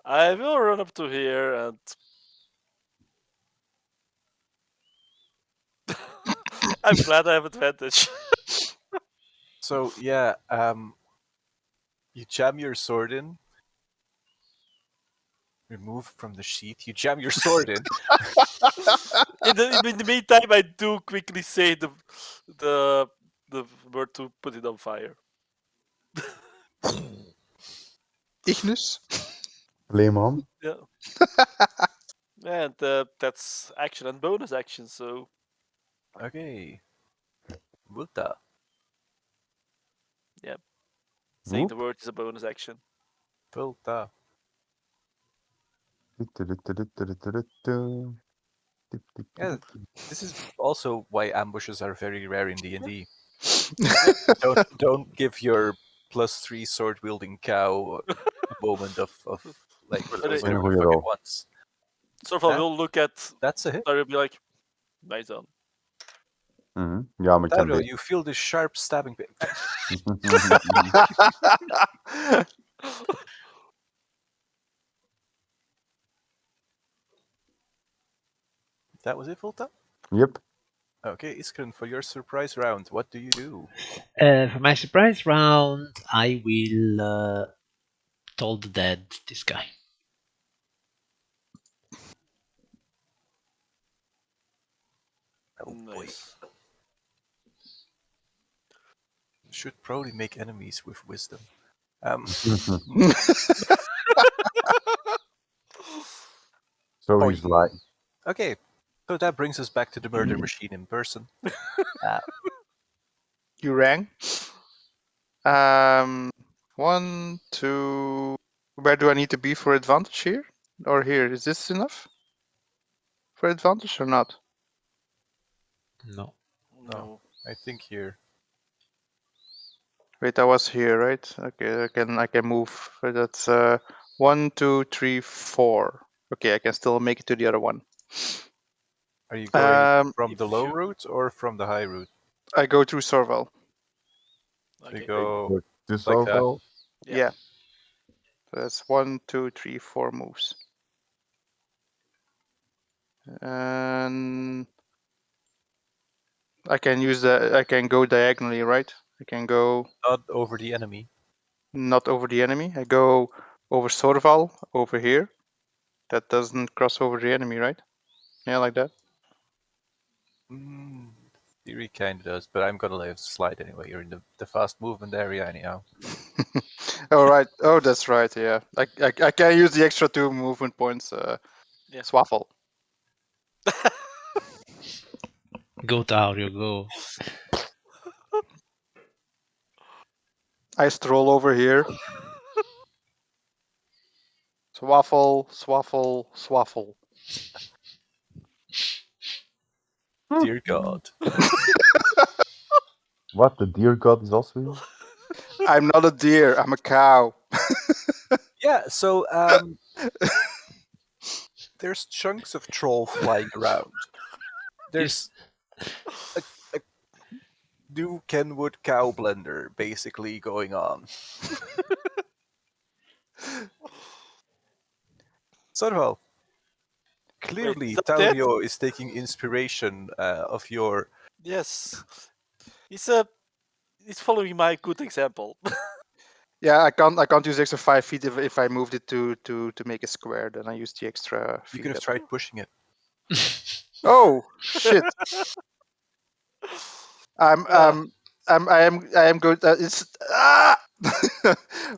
I will run up to here and I'm glad I have advantage. So yeah, you jam your sword in. Remove from the sheath. You jam your sword in. In the meantime, I do quickly say the the word to put it on fire. Ignis. Flame on. Yeah, and that's action and bonus action. So Okay. Buddha. yeah, saying the Whoop. word is a bonus action. Buddha. Yeah, this is also why ambushes are very rare in D&D. Yeah. Don't give your +3 sword wielding cow a moment of like But doing whatever the Whenever you fuck it roll. wants. Sorval That will look at that's a hit. Dario and be like, nice on. Ja, maar ik kan Dario, beter. you feel this sharp stabbing pain. That was it, Volta? Yep. Okay, Iskren, for your surprise round, what do you do? For my surprise round, I will toll the dead this guy. Oh boy. Nice. Should probably make enemies with wisdom. So Boing. he's like, Okay, so that brings us back to the murder machine in person. You rang. 1, 2. Where do I need to be for advantage here or here? Is this enough for advantage or not? No. No. I think here. Wait, I was here, right? Okay, I can move. That's 1, 2, 3, 4. Okay, I can still make it to the other one. Are you going from If the low you- route or from the high route? I go through Sorval. So you Okay. go this like that. overall. Yeah. Yeah. So that's 1, 2, 3, 4 moves. And I can go diagonally, right? I can go Not over the enemy. not over the enemy. I go over Sorval over here. That doesn't cross over the enemy, right? Yeah, like that. Theory kind of does, but I'm gonna let it slide anyway. You're in the fast movement area anyhow. All right. Oh, that's right. Yeah. I can use the extra 2 movement points. Yeah. Swaffle. Go, Dario, go. I stroll over here. Swaffle, swaffle, swaffle. Dear God. What? The deer god is also here? I'm not a deer. I'm a cow. Yeah, so there's chunks of troll flying around. There's a new Kenwood cow blender basically going on. Sorval, clearly is that dead? Taurio is taking inspiration of your. Yes. He's he's following my good example. Yeah, I can't use extra 5 feet if I moved it to make a square. Then I use the extra You feet. could have tried pushing it. Oh shit! I'm Ah, I am good. It's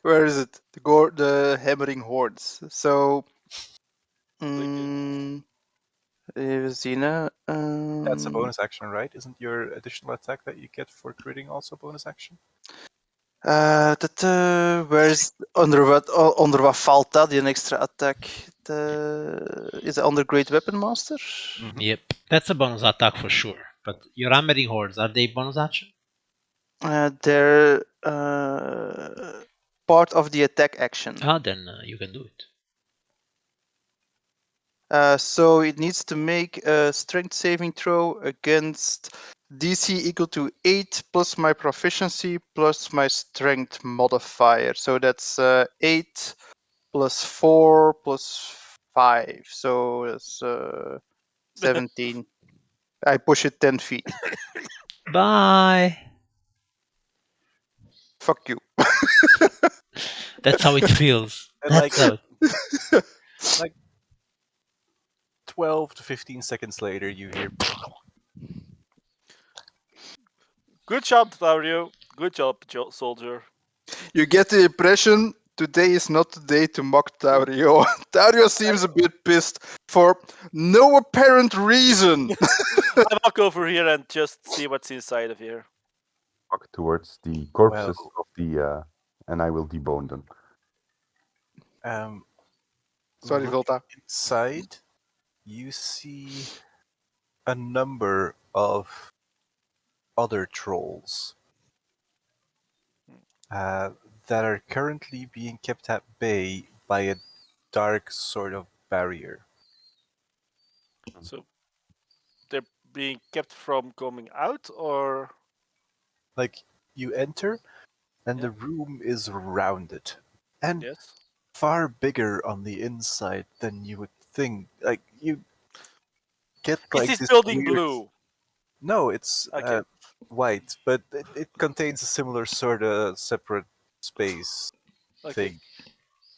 where is it? The hammering hordes. So, thank you. Zena. That's a bonus action, right? Isn't your additional attack that you get for critting also bonus action? Where is onder wat valt dat? Die extra attack. is it under Great Weapon Master? Mhm. Yep, that's a bonus attack for sure. But your hammering hordes, are they bonus action? They're part of the attack action. Ah, then you can do it. So it needs to make a strength saving throw against DC equal to 8 plus my proficiency plus my strength modifier. So that's 8 plus 4 plus 5. So that's 17. I push it 10 feet. Bye. Fuck you. That's how it feels. And That's how. like 12 to 15 seconds later, you hear Good job, Dario. Good job, soldier. You get the impression today is not the day to mock Dario. Dario seems a bit pissed for no apparent reason. I walk over here and just see what's inside of here. Walk towards the well, corpses of the, and I will debone them. Sorry, looking Volta. inside, you see a number of other trolls that are currently being kept at bay by a dark sort of barrier. So they're being kept from coming out, or Like, you enter, and Yeah. the room is rounded and yes? far bigger on the inside than you would think. Like, you get Is like this this building weird... blue? No, it's Okay. white, but it contains a similar sort of separate space Okay.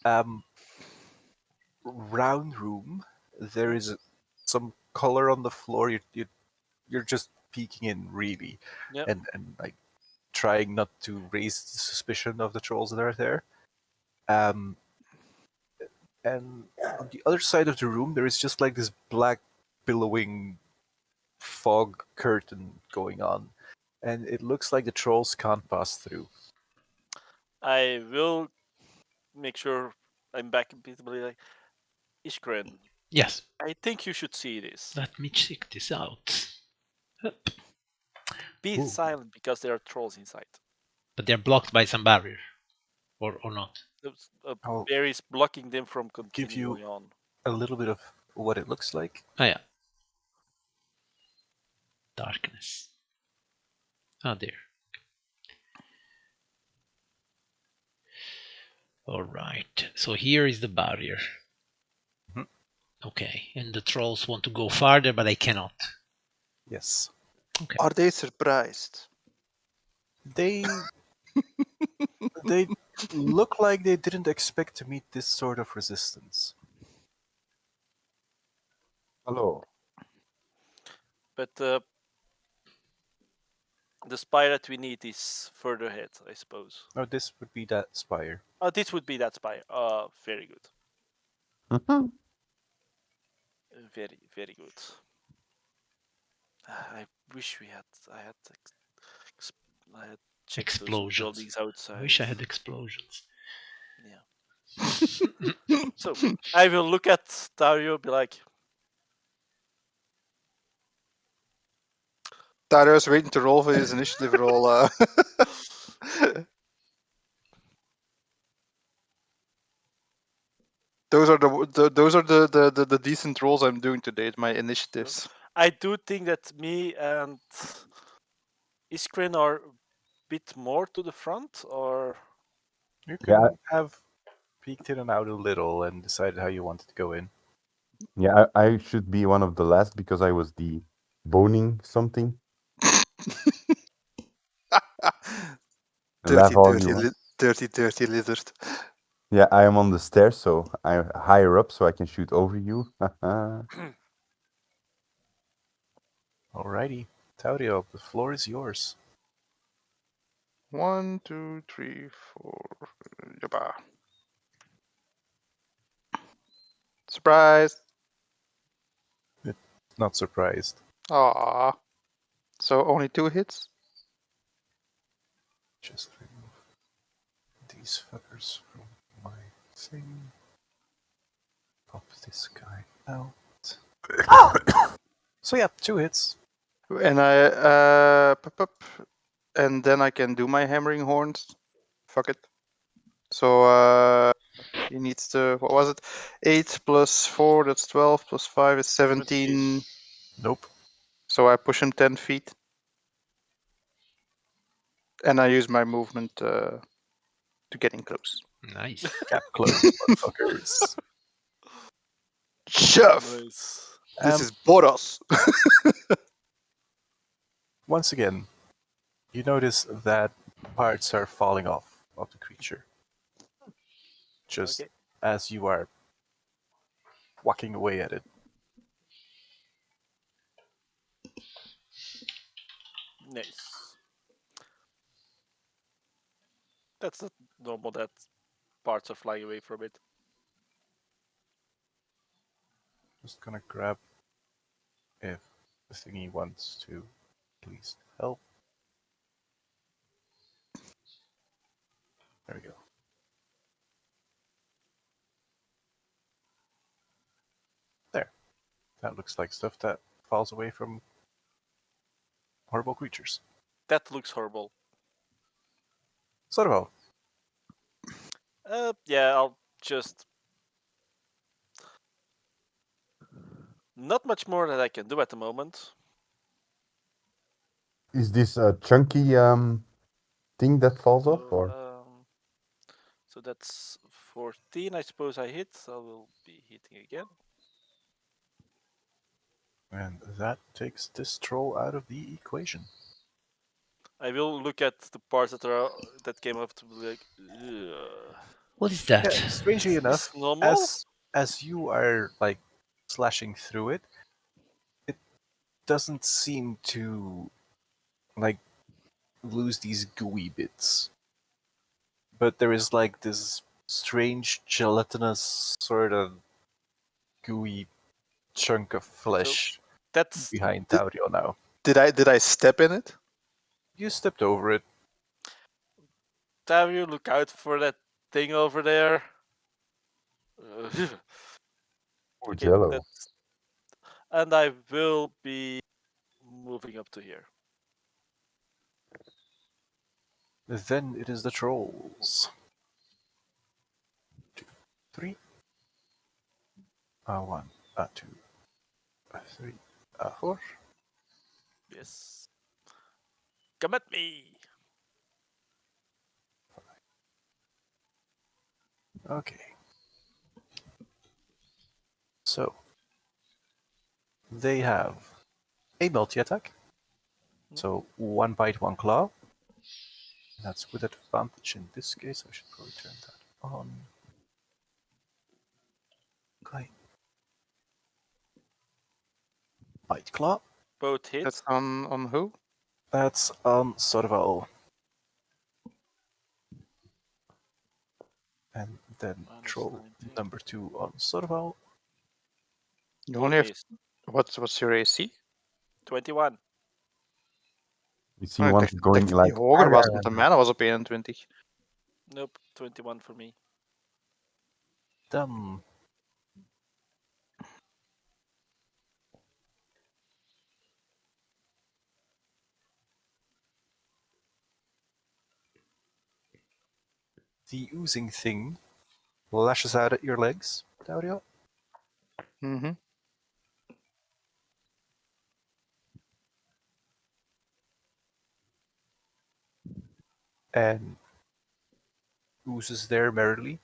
thing. Round room. There Yeah. is some color on the floor. You're just peeking in, really, Yeah. and like trying not to raise the suspicion of the trolls that are there. Um, and on the other side of the room, there is just like this black billowing fog curtain going on, and it looks like the trolls can't pass through. I will make sure I'm back visibly. Like Ishkren, Yes. I think you should see this. Let me check this out. Hup. Be Ooh. silent because there are trolls inside. But they're blocked by some barrier, or not. There's I'll berries blocking them from give continuing you on. a little bit of what it looks like. Oh yeah. Darkness. Oh there. All right. So here is the barrier. Mhm. Okay. And the trolls want to go farther, but they cannot. Yes. Okay. Are they surprised? They they look like they didn't expect to meet this sort of resistance. Hello. But the spy that we need is further ahead, I suppose. Oh, this would be that spire. Oh, this would be that spy. Very good. Mhm. Very, very good. I wish we had. I had checked those Explosions. buildings outside. I wish I had explosions. Yeah. So I will look at Dario, be like, Dario's waiting to roll for his initiative roll. Those are the decent rolls I'm doing today. My initiatives. I do think that me and Iskren are a bit more to the front, or You Yeah, can have peeked in and out a little and decided how you wanted to go in. yeah. I should be one of the last because I was the boning something. Laugh all you want. Dirty lizard. Yeah, I am on the stairs, so I'm higher up, so I can shoot over you. Alrighty, Taurio, the floor is yours. 1, 2, 3, 4. Yabba. Surprise! Not surprised. Ah. So only 2 hits. Just remove these fuckers from my thing. Help this guy out. So yeah, 2 hits. And and then I can do my hammering horns. Fuck it. So he needs to, what was it? 8 plus 4, that's 12, plus 5 is 17. Nope. So I push him 10 feet. And I use my movement to getting close. Nice. Cap close, motherfuckers. Shove! Nice. This is Boros. Once again, you notice that parts are falling off of the creature. Just Okay. as you are walking away at it. Nice. That's not normal that parts are flying away from it. Just gonna grab if the thingy wants to at least help. There we go. There. That looks like stuff that falls away from horrible creatures. That looks horrible. Sort of. Yeah, I'll just. Not much more that I can do at the moment. Is this a chunky thing that falls off, So, or so that's 14. I suppose I hit. I will be hitting again. And that takes this troll out of the equation. I will look at the parts that came up to be like, ugh. What is that? Yeah, strangely Is enough, this normal? as you are like slashing through it, it doesn't seem to like lose these gooey bits. But there is like this strange gelatinous sort of gooey chunk of flesh That's behind Taurio now. Did I step in it? You stepped over it. Have you look out for that thing over there? Okay, Jello? that's, and I will be moving up to here. Then it is the trolls. 2, 3. 1, 2, 3, 4. Yes. Come at me. Okay. So they have a multi attack. So 1 bite, 1 claw. That's with advantage in this case. I should probably turn that on. Okay. Bite claw. Both hit. That's on who? That's on Sorval. And then Minus troll 19. number 2 on Sorval. You Both only have, missed. what's your AC? 21. You see Oh, one going technically like hoger was, want de mijne was op 21. Nope, 21 for me. Done. The oozing thing lashes out at your legs, Daurio. Mm-hmm. And oozes there merrily.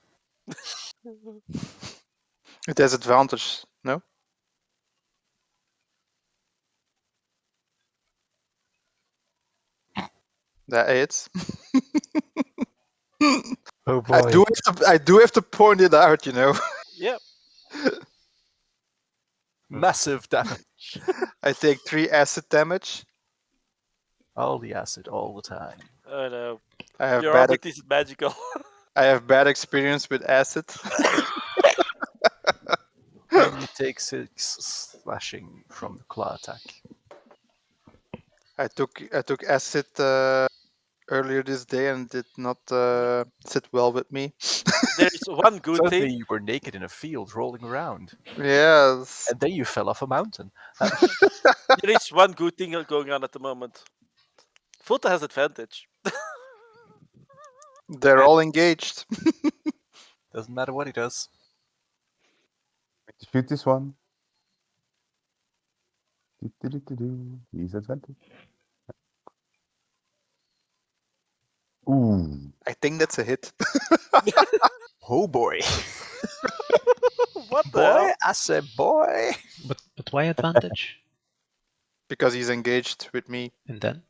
It has advantage, no? That hits. Oh boy. I do have to point it out, you know. Yep. Massive damage. I take 3 acid damage. All the acid, all the time. Oh no. I have Your bad ability is magical. I have bad experience with acid. And you take 6 slashing from the claw attack. I took acid earlier this day and did not sit well with me. There is one good Suddenly thing. you were naked in a field rolling around, Yes, and then you fell off a mountain. There is one good thing going on at the moment. Fulta has advantage. they're all engaged. Doesn't matter what he does. Shoot this one. He's advantage. Ooh. I think that's a hit. Oh boy. What the Boy, hell? I said boy. But why advantage? Because he's engaged with me. And then?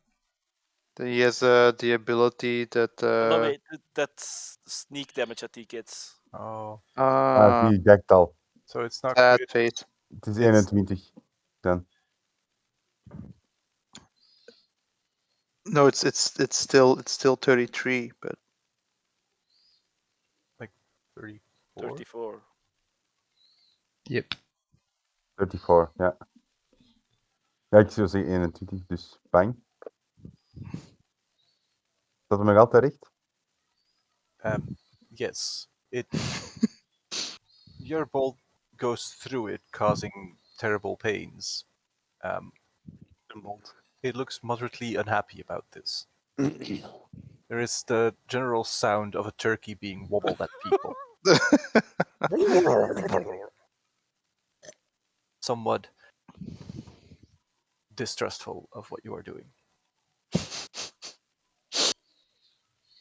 He has the ability that. Oh, no, wait. That's sneak damage that he gets. Oh, Die Gektal. so it's not Sad crit. face. Het is It's- 21. Dan. No, it's still 33, but 34. 34. Yep. 34, ja. Ja, ik zou zeggen 21, dus bang. Dat hem nog altijd recht? Yes, your bolt goes through it, causing terrible pains. It looks moderately unhappy about this. There is the general sound of a turkey being wobbled at people. Somewhat distrustful of what you are doing.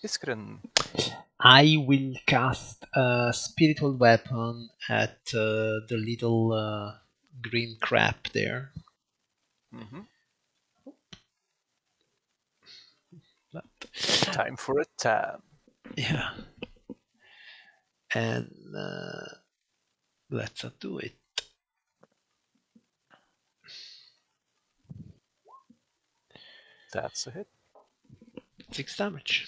Iskren, I will cast a spiritual weapon at the little green crab there. time for a tab. Yeah. And let's do it. 'That's a hit. 6 damage.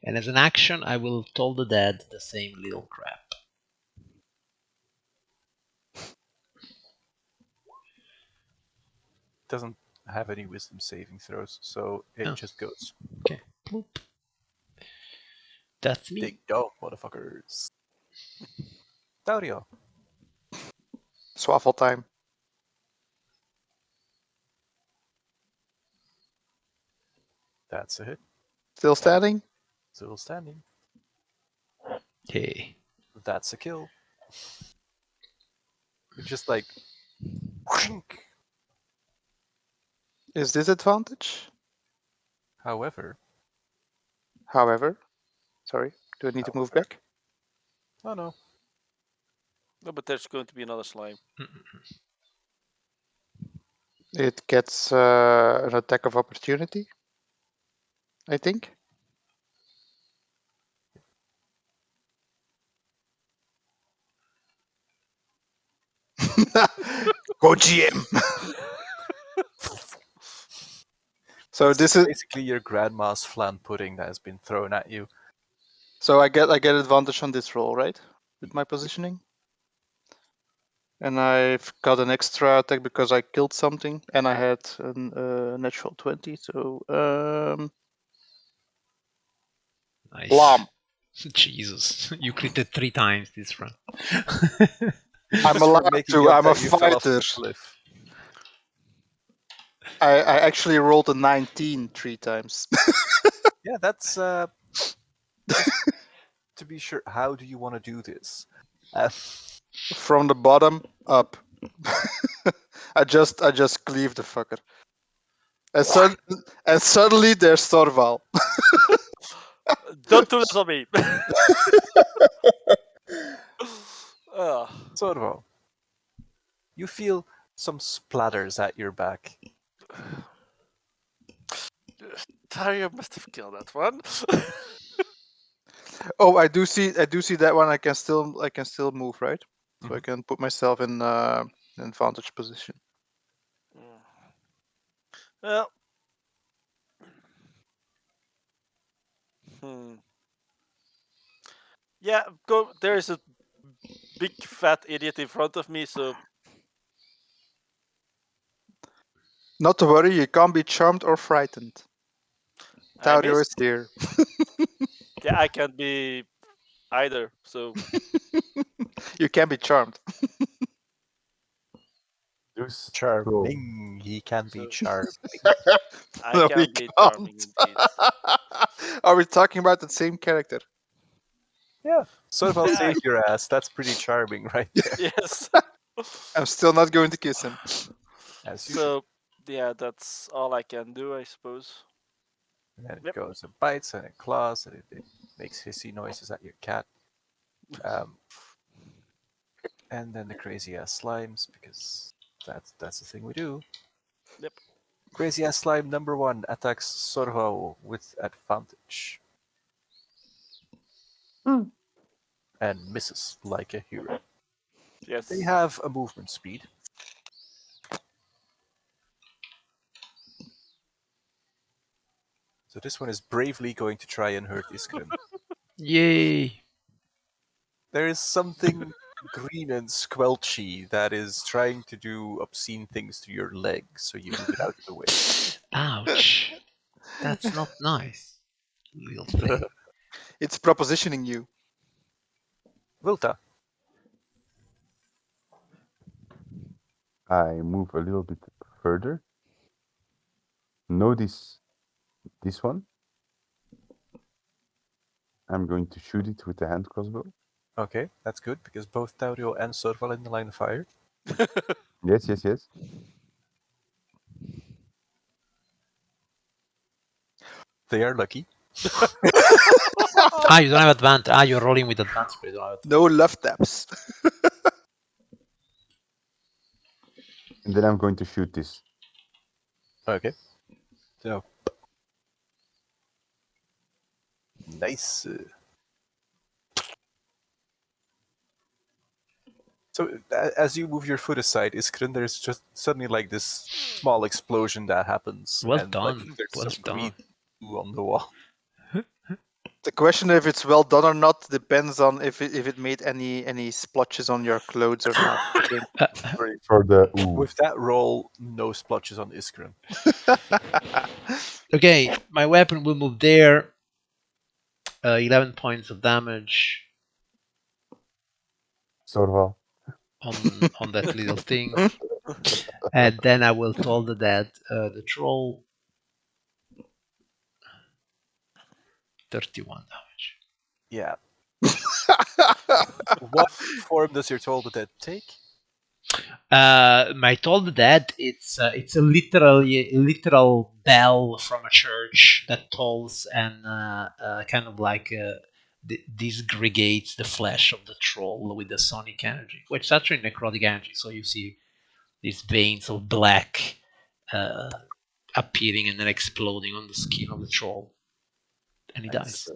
And as an action, I will toll the dead the same little crab. Doesn't have any wisdom saving throws, so it Oh. just goes. Okay. Bloop. That's me. Dig dog, motherfuckers. Daurio. Swaffle time. That's a hit. Still standing? Still standing. Okay. That's a kill. You're just like. Whink. Is disadvantage? However. However, sorry, do I need to move back? Oh no. No, but there's going to be another slime. It gets an attack of opportunity, I think. Go GM. So this is basically your grandma's flan pudding that has been thrown at you. so I get advantage on this roll, right? With my positioning. And I've got an extra attack because I killed something, and I had a natural 20. So Nice. Blam. Jesus. You critted 3 times this run. I'm Just for allowed making to. up I'm a that you fell off the fighter. cliff. I actually rolled a 19 3 times. Yeah, that's just to be sure. How do you want to do this? From the bottom up. I just cleave the fucker. And suddenly there's Thorval. Don't do this on me. Sorvo, you feel some splatters at your back. Dario must have killed that one. Oh, I do see that one. I can still move, right? So I can put myself in an advantage position. Well. Yeah, go. There is a big fat idiot in front of me, so Not to worry, you can't be charmed or frightened. I Taurio is missed. here. Yeah, I can't be either. So You can be charmed. Just go. Charming. He can be So- charming. I No, we can be can't. charming indeed. Are we talking about the same character? Yeah. Sort of I'll Yeah. save your ass. That's pretty charming right there. Yes. I'm still not going to kiss him. As you should. So yeah, that's all I can do, I suppose. And then it Yep. goes and bites and it claws and it makes hissy noises at your cat. And then the crazy ass slimes, because that's the thing we do. Yep. Crazy ass slime number 1 attacks Sorho with advantage. And misses like a hero. Yes. They have a movement speed. So this one is bravely going to try and hurt Iskren. Yay! There is something green and squelchy that is trying to do obscene things to your leg, so you move it out of the way. Ouch! That's not nice. Little thing. It's propositioning you. Wilta. I move a little bit further. Notice this one. I'm going to shoot it with the hand crossbow. Okay, that's good, because both Taurio and Sorval are in the line of fire. Yes, yes, yes. They are lucky. You don't have advantage. You're rolling with advantage, but you don't have advantage. No love taps. And then I'm going to shoot this. Okay. So. Nice. So as you move your foot aside, Iskren, there's just suddenly like this small explosion that happens, Well and done. like there's Well some done. green goo on the wall. The question if it's well done or not depends on if it made any splotches on your clothes or not. I think. For the ooh. With that roll, no splotches on Iskren. Okay, my weapon will move there. 11 points of damage Sorval. on that little thing. And then I will told that the troll 31 damage. Yeah. What form does your Toll the Dead take? My told that it's a literal bell from a church that tolls and kind of like disgregates the flesh of the troll with the sonic energy, which is actually necrotic energy. So you see these veins of black appearing and then exploding on the skin of the troll, and he Nice. dies.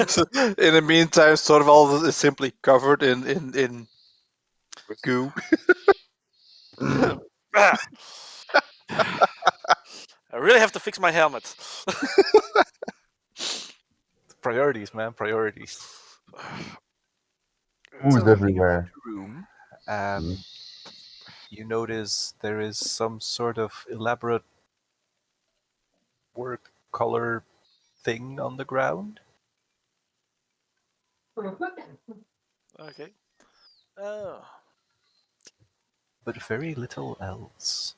So, in the meantime, Sorval is simply covered in goo. Ah. I really have to fix my helmet. Priorities, man, priorities. Ooze So looking around everywhere. the room, Mhm. you notice there is some sort of elaborate work color thing on the ground. Okay. Oh. But very little else.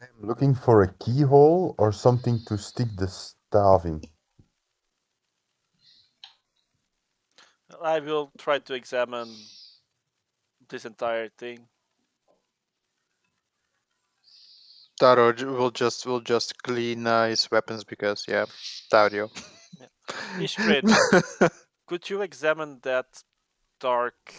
I'm looking for a keyhole or something to stick the staff in. I will try to examine this entire thing. Taro will just clean his weapons because Taurio. Ishkred, could you examine that dark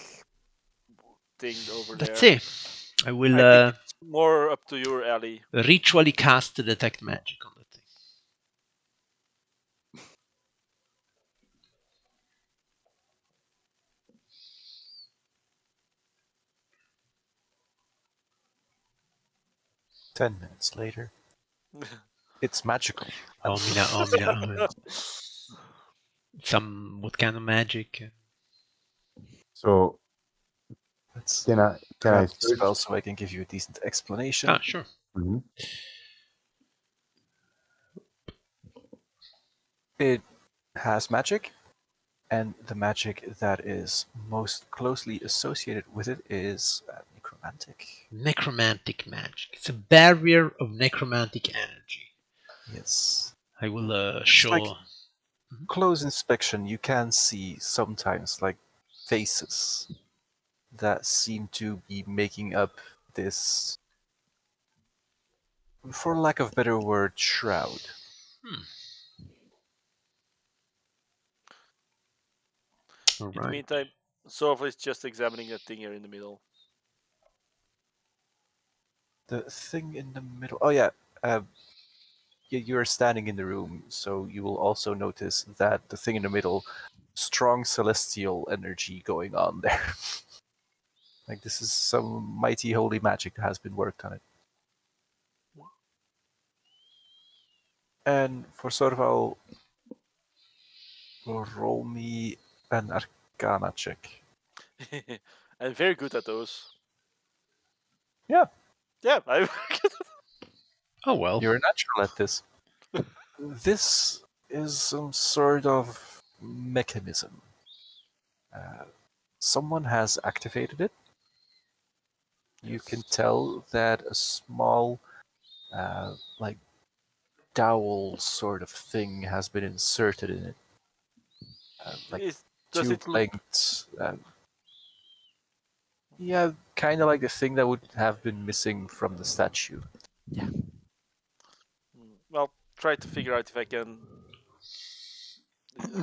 thing over Let's there? see. I will I think it's more up to your alley. ritually cast detect magic on that thing. "10 minutes later, it's magical." Some what kind of magic? So Let's Can I grab the search? spell so I can give you a decent explanation. Ah, sure. Mhm. It has magic, and the magic that is most closely associated with it is necromantic. Necromantic magic. It's a barrier of necromantic energy. Yes. I will Just like show. Mhm. close inspection, you can see sometimes like faces that seem to be making up this, for lack of better word, shroud. Hmm. All In the right. meantime, Sorval is just examining that thing here in the middle. The thing in the middle. Oh yeah, uh, you're standing in the room, so you will also notice that the thing in the middle, strong celestial energy going on there. Like this is some mighty holy magic that has been worked on it. And for Sorval, roll me an Arcana check. I'm very good at those. Yeah, Yeah, I'm Oh well. you're a natural at this. This is some sort of mechanism. Uh, Someone has activated it. You can Yes. tell that a small, like dowel sort of thing has been inserted in it, like Does tube it look? length. Yeah, kind of like the thing that would have been missing from the statue. Yeah. Well, try to figure out if I can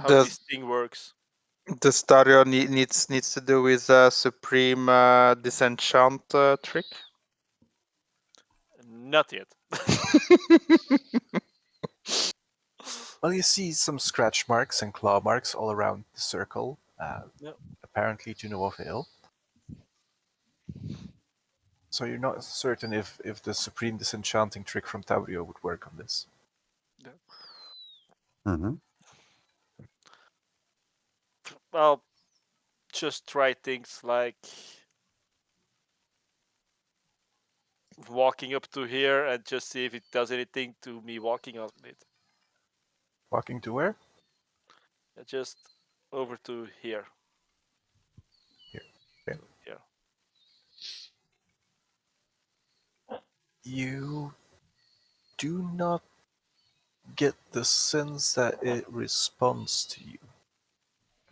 how Does this thing works. the stereo needs to do with supreme disenchant trick? Not yet. Well, you see some scratch marks and claw marks all around the circle, No. apparently to no avail. So you're not certain if the supreme disenchanting trick from Taurio would work on this. No. Mhm. Well, just try things like walking up to here and just see if it does anything to me walking on it. Walking to where? Just over to here. Here. Okay. Yeah. You do not get the sense that it responds to you.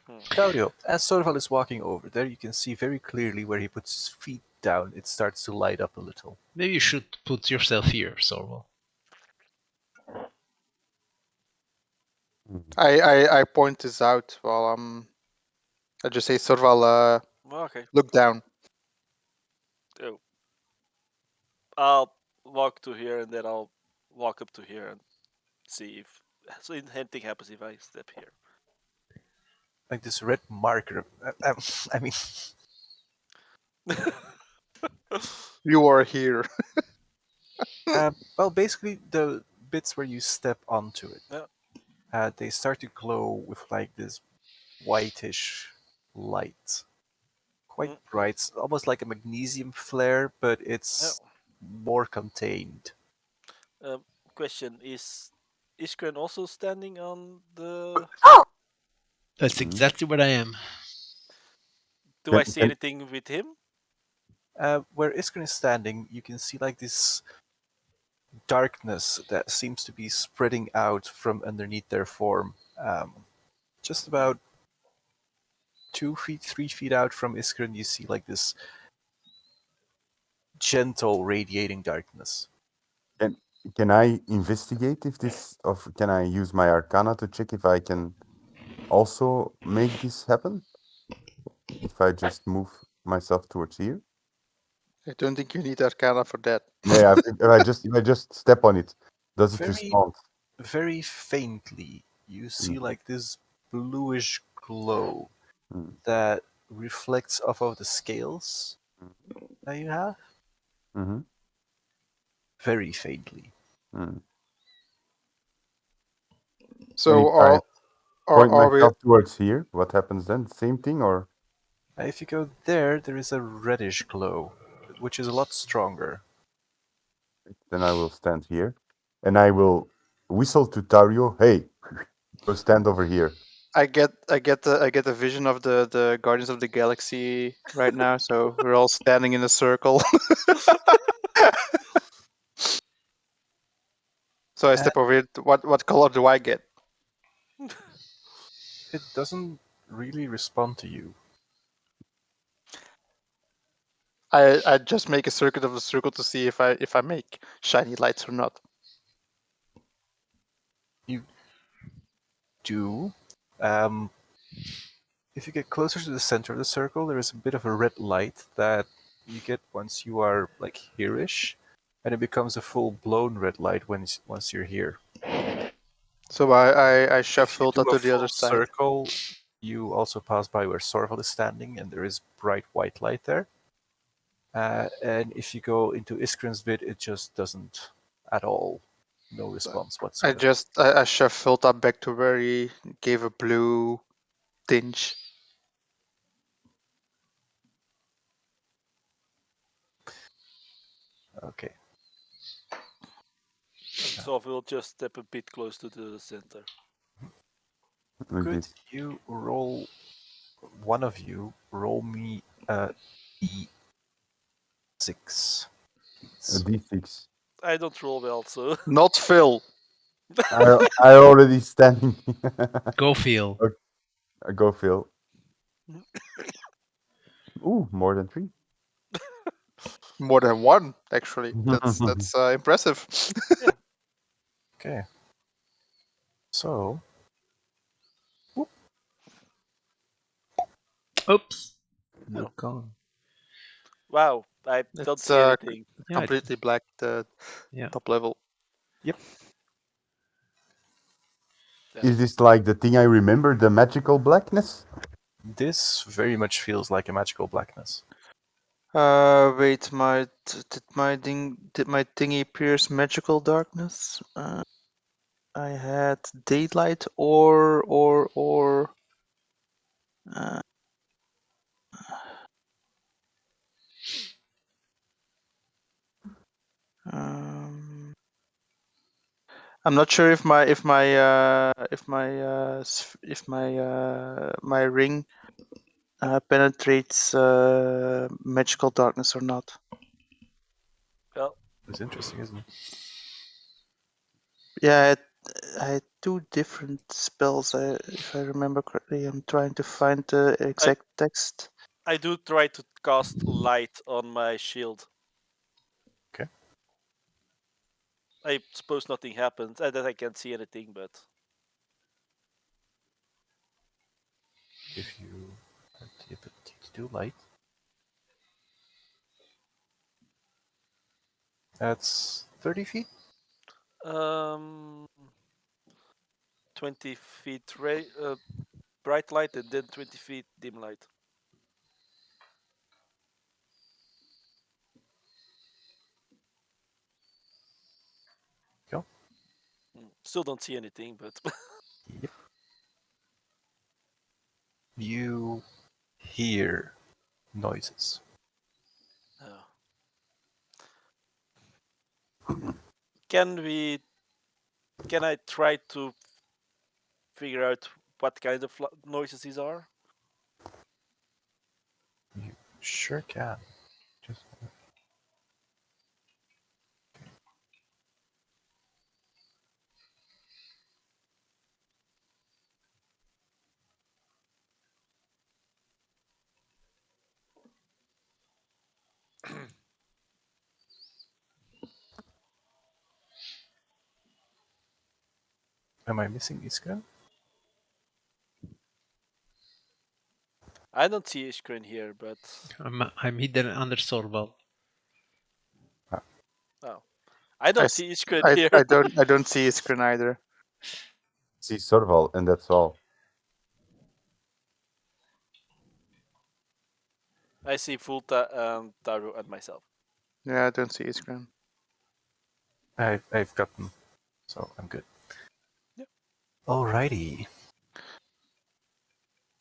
Hmm. Taurio, as Sorval is walking over there, you can see very clearly where he puts his feet down, it starts to light up a little. Maybe you should put yourself here, Sorwell. Mhm. I point this out while I just say Sorval, Okay. look down. Oh, I'll walk to here and then I'll walk up to here and see if so anything happens if I step here. Like this red marker. I mean, You are here. well, basically the bits where you step onto it, Yeah. they start to glow with like this whitish light. Quite Mm. bright, almost like a magnesium flare, but Yeah. it's more contained. Um, Question is Iskren also standing on the? That's Mhm. exactly what I am. Do I Can see can anything with him? Where Iskren is standing, you can see like this darkness that seems to be spreading out from underneath their form. Just about 2 feet, 3 feet out from Iskren, you see like this gentle radiating darkness. can can I investigate if this of can I use my Arcana to check if I can also make this happen? If I just move myself towards here? I don't think you need Arcana for that. Yeah, if I just step on it, does it Very, respond? very faintly, you see Mhm. like this bluish glow Mm, that reflects off of the scales mm, that you have, mhm, very faintly. mm. And So if I are point are we? myself towards here, what happens then? Same thing or? If you go there, there is a reddish glow, which is a lot stronger. Then I will stand here, and I will whistle to Tario. Hey, go stand over here. I get a vision of the Guardians of the Galaxy right now. So we're all standing in a circle. So I step over here. What color do I get? It doesn't really respond to you. I just make a circuit of the circle to see if I make shiny lights or not. Do if you get closer to the center of the circle, there is a bit of a red light that you get once you are like here-ish, and it becomes a full-blown red light once you're here. So I If you shuffle do that a to the other full side. circle, you also pass by where Sorval is standing, and there is bright white light there. And if you go into Iskrin's bit, it just doesn't at all. No response whatsoever. I shuffled that back to where he gave a blue tinge. Okay. So we'll just step a bit close to the center. Like Could this. you roll, one of you, roll me a D6, A please? D6. I don't roll well, so Not Phil. I already standing. Go Phil. Go, Phil. Ooh, more than 3. More than one, actually. That's impressive. Okay. So, Oops. No. Oh, gone. wow, I don't It's see anything. Yeah, completely black. The yeah. top level. Yeah. Is this like the thing I remember, the magical blackness? this very much feels like a magical blackness. Wait, did my thingy pierce magical darkness? I had daylight or uh, um, I'm not sure if my ring penetrates magical darkness or not. Well, It's interesting, isn't it? Yeah, I had two different spells. If I remember correctly, I'm trying to find the exact text. I do try to cast light on my shield. Okay. I suppose nothing happens, and that I can't see anything, but If you have the ability to do light, that's 30 feet. um, 20 feet bright light and then 20 feet dim light. Go. Still don't see anything, but Yep. You hear noises. oh. Can we? Can I try to figure out what kind of noises these are? You sure can. Just am I missing Iskra? I don't see a screen here, but I'm hidden under Sorval. oh, I I, don't s- see a screen I, here. I don't see a screen either. See Sorval, and that's all. I see Fulta and Taru and myself. Yeah, I don't see a screen. I've got them, so I'm good. Yep. Alrighty. You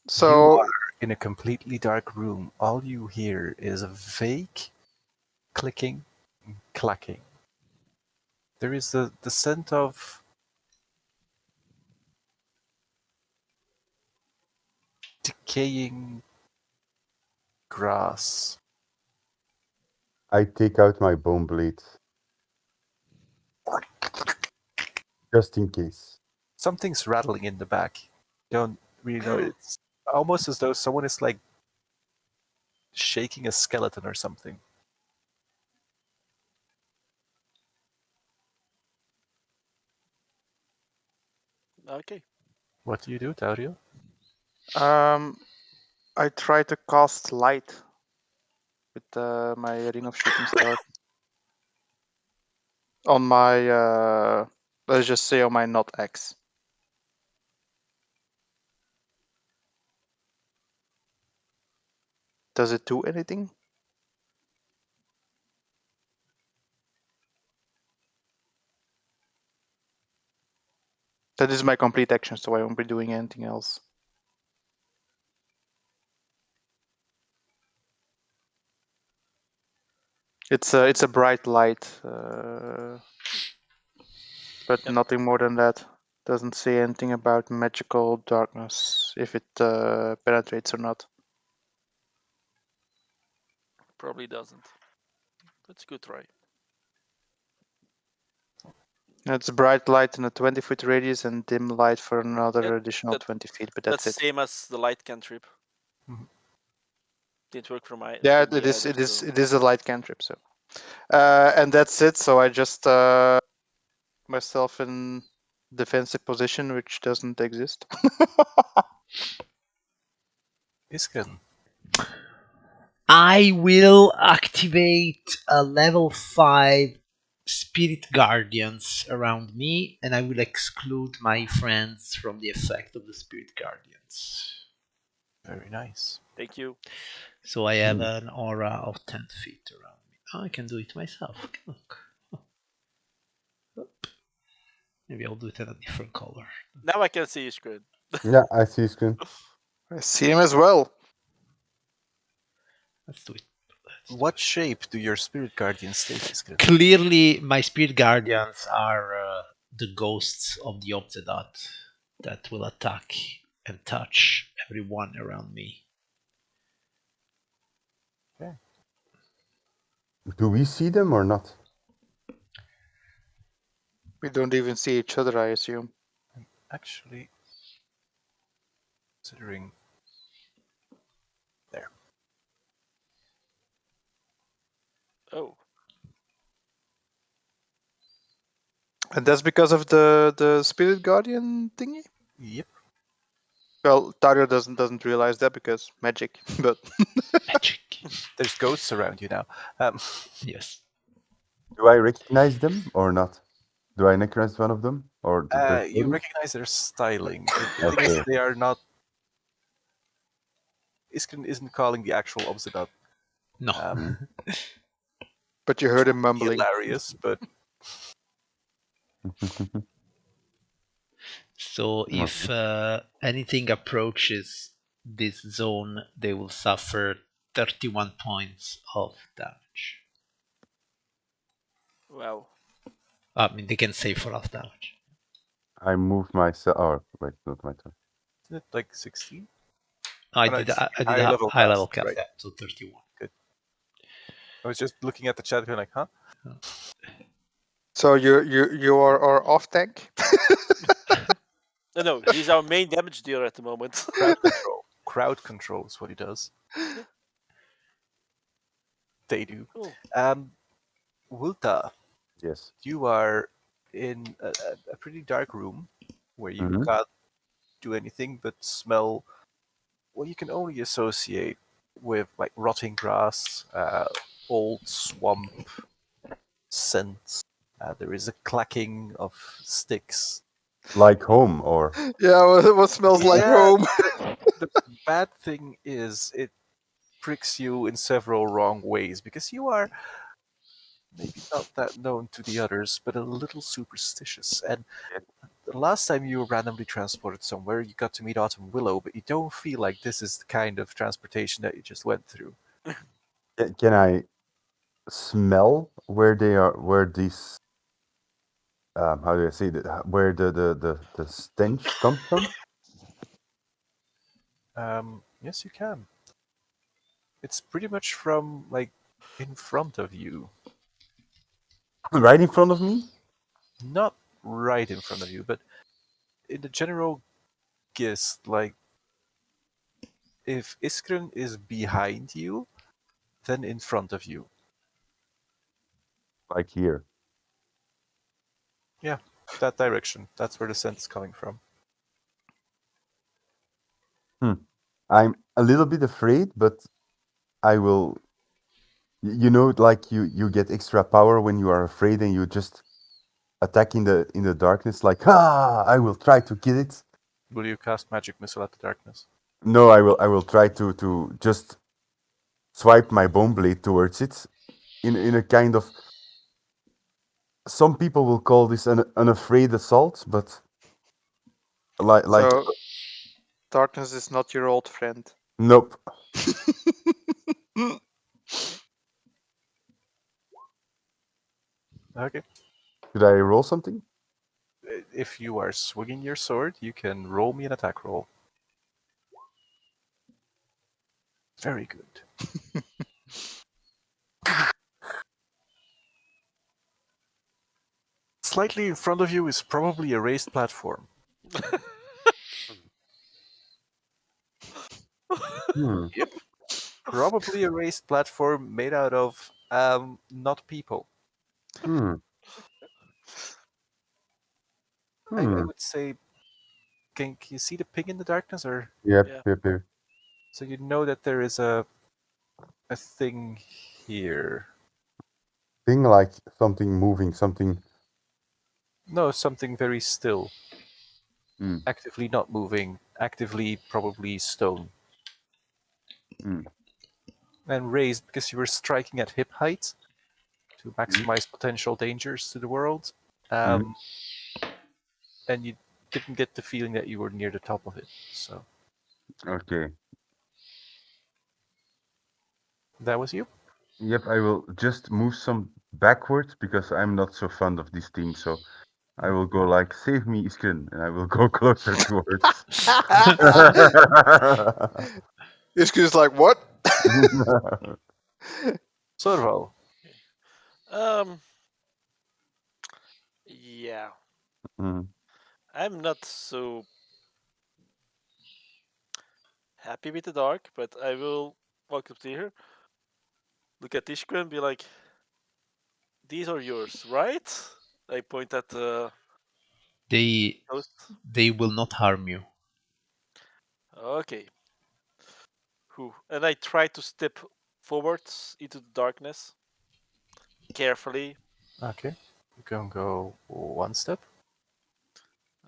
So are In a completely dark room, all you hear is a vague clicking and clacking. There is the scent of decaying grass. I take out my bone blade. Just in case. Something's rattling in the back. Don't really know. It's almost as though someone is like shaking a skeleton or something. Okay. What do you do, Dario? I try to cast light with my ring of shooting stars on my let's just say on my not X. Does it do anything? That is my complete action, so I won't be doing anything else. It's a bright light, but Yep. nothing more than that. Doesn't say anything about magical darkness, if it penetrates or not. Probably doesn't. That's a good try. It's bright light in a 20-foot radius and dim light for another additional that- 20 feet, but That's that's the it. same as the light cantrip. Mhm. Didn't work for my Yeah, for me it is. either, It is. so- It is a light cantrip. So, and that's it. So I just myself in defensive position, which doesn't exist. Isken. I will activate a level 5 spirit guardians around me, and I will exclude my friends from the effect of the spirit guardians. Very nice. Thank you. So I have an aura of 10 feet around me. Oh, I can do it myself. Look. Maybe I'll do it in a different color. Now I can see you screen. Yeah, I see screen. I see him as well. Let's do it. Let's do What it. shape do your spirit guardians take, Isken? Clearly, my spirit guardians are the ghosts of the Obzedat that will attack and touch everyone around me. Do we see them or not? We don't even see each other, I assume. Actually, considering there. Oh, And that's because of the spirit guardian thingy. Yep. Well, Dario doesn't realize that because magic, but Magic. There's ghosts around you now. Yes. Do I recognize them or not? Do I recognize one of them or their You bodies? recognize their styling. The thing is, Okay. they are not. Isken isn't calling the actual Obsidian. No. Mhm. but you heard him mumbling. Hilarious, but So if anything approaches this zone, they will suffer 31 points of damage. wow. I mean, they can save for half damage. I move myself. Oh, wait, not my turn. isn't it like 16? I Oh, no, did. it's I did higher a level high level cast, cast, right. yeah, so 31. I was just looking at the chat, going like, huh? So you are off tank. No, he's our main damage dealer at the moment. Crowd control. Crowd control is what he does. Yeah. They do. Cool. Wulta, Yes. you are in a pretty dark room where you Mhm. can't do anything but smell what you can only associate with like rotting grass, old swamp scents. There is a clacking of sticks. Like home or Yeah, what smells like Yeah, home? the bad thing is it pricks you in several wrong ways because you are maybe not that known to the others, but a little superstitious. And last time you were randomly transported somewhere, you got to meet Autumn Willow, but you don't feel like this is the kind of transportation that you just went through. Can I smell where they are? Where these? How do I say that? Where the stench comes from? Yes, you can. It's pretty much from like in front of you, Right in front of me? not right in front of you, but in the general gist. Like if Iskren is behind you, then in front of you. Like here. Yeah, that direction. That's where the scent is coming from. I'm a little bit afraid, but I will. You know, like you get extra power when you are afraid, and you just attack in the darkness. Like, I will try to kill it. Will you cast magic missile at the darkness? No, I will try to just swipe my bone blade towards it in a kind of. Some people will call this an unafraid assault, but like So darkness is not your old friend. nope. Okay. Should I roll something? If you are swinging your sword, you can roll me an attack roll. Very good. Slightly in front of you is probably a raised platform. Hmm. Yep. Probably a raised platform made out of not people. Hmm. I Hmm. would say, can you see the ping in the darkness, or Yep. Yeah. Yep. Yep. so you know that there is a thing here? Thing like something moving, something. No, something very still, Hmm. actively not moving, actively probably stone, Hmm. and raised because you were striking at hip height to Hmm. maximize potential dangers to the world. Hmm. And you didn't get the feeling that you were near the top of it. So Okay. that was you. Yep. I will just move some backwards because I'm not so fond of this thing. So I will go like, save me, Iskun, and I will go closer towards. Isku's like, what? Sorval, Um. Yeah. Mm. I'm not so happy with the dark, but I will walk up to here, look at Ishka, and be like, "These are yours, right?" I point at the They host. they will not harm you. Okay. Whew. And I try to step forwards into the darkness carefully. okay, you can go one step,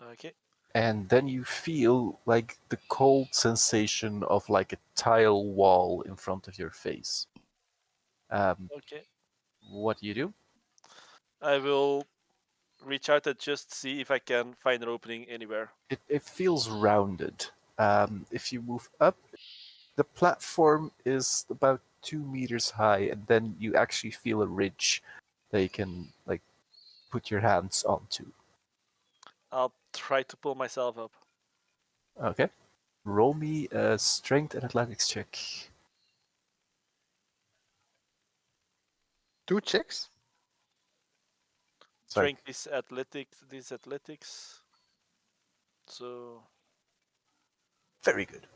Okay. and then you feel like the cold sensation of like a tile wall in front of your face. Um, Okay. what do you do? I will reach out and just see if I can find an opening anywhere. It feels rounded. If you move up, the platform is about 2 meters high, and then you actually feel a ridge that you can like put your hands onto. I'll try to pull myself up. Okay. Roll me a strength and athletics check. Two chicks? Sorry. Strength is athletics. This athletics. So Very good.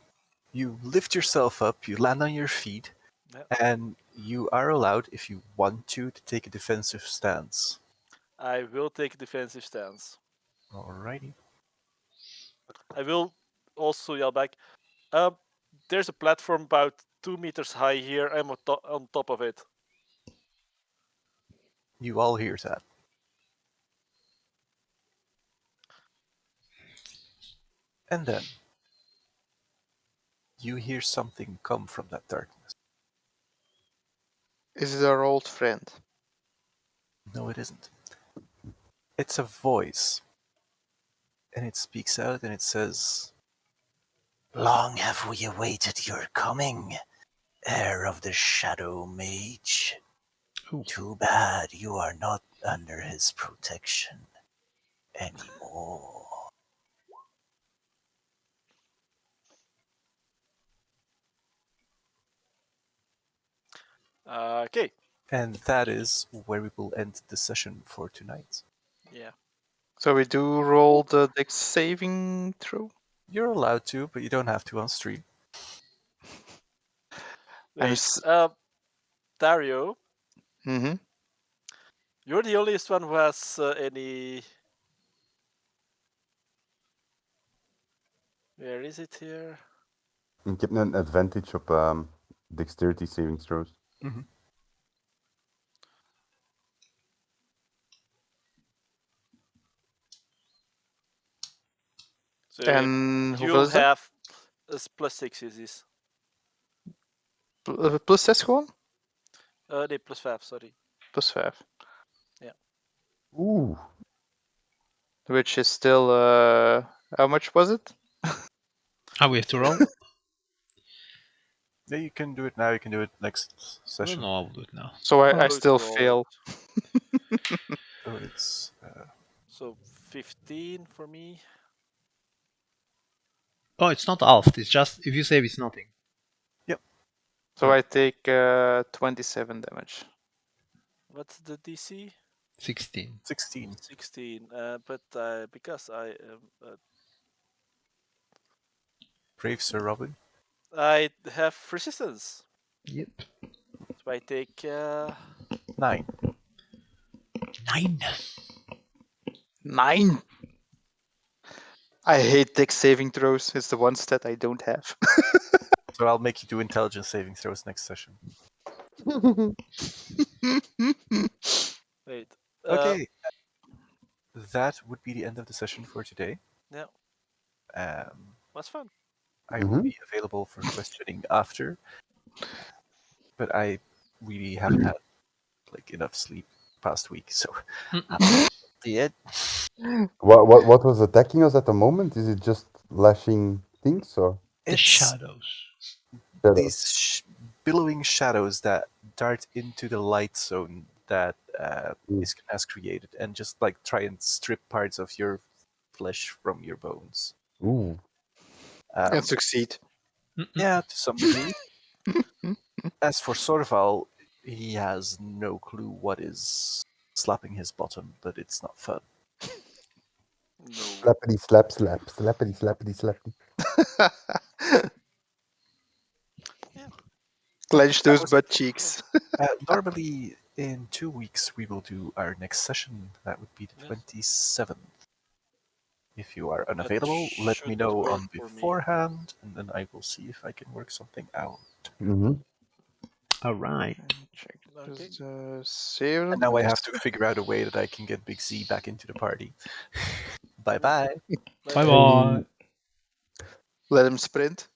You lift yourself up, you land on your feet, yeah, and you are allowed, if you want to take a defensive stance. I will take a defensive stance. Alrighty. I will also yell back. Um, there's a platform about 2 meters high here. I'm on top of it. You all hear that. And then you hear something come from that darkness. Is it our old friend? No, it isn't. It's a voice. and it speaks out and it says, "Long have we awaited your coming, heir of the Shadow Mage. Ooh. Too bad you are not under his protection anymore." Okay. And that is where we will end the session for tonight. Yeah. So we do roll the dex saving throw. You're allowed to, but you don't have to on stream. I'm Wait. Dario, Mm-hmm. you're the only one who has any. Where is it here? Ik heb een advantage op dexterity saving throws. Mhm. So En hoeveel you'll is dat? have +6 is this. Plus 6 gewoon? Nee, +5, sorry. Plus 5. Oeh. Which is still, how much was it? We have to roll? Yeah, you can do it now. You can do it next I session. don't know, I'll do it now. So I Oh, still it's fail. So it's So 15 for me. Oh, it's not halved. It's just, if you save, it's nothing. So I take 27 damage. What's the DC? 16. 16. 16. But because Brave Sir Robin. I have resistance, Yep. so I take 9. 9. 9! I hate dex saving throws. It's the one stat I don't have. So I'll make you do intelligence saving throws next session. wait. Okay. That would be the end of the session for today. Yeah, was fun. I will be available for questioning after, but I really haven't had like enough sleep past week, so be it. What was attacking us at the moment? Is it just lashing things or The It's shadows. shadows? these billowing shadows that dart into the light zone that has created, and just like try and strip parts of your flesh from your bones. Ooh. And succeed. Yeah, to some degree. As for Sorval, he has no clue what is slapping his bottom, but it's not fun. No. Slappity slap slap. Slappity slappity slappity. Clench That those was butt cheeks. normally in 2 weeks we will do our next session. That would be the Yes. 27th. If you are That unavailable, let me should know work on for me. beforehand, and then I will see if I can work something out. Mm-hmm. All right. Check Okay. save. And now I have to figure out a way that I can get Big Z back into the party. Bye bye. Bye bye. Let him sprint.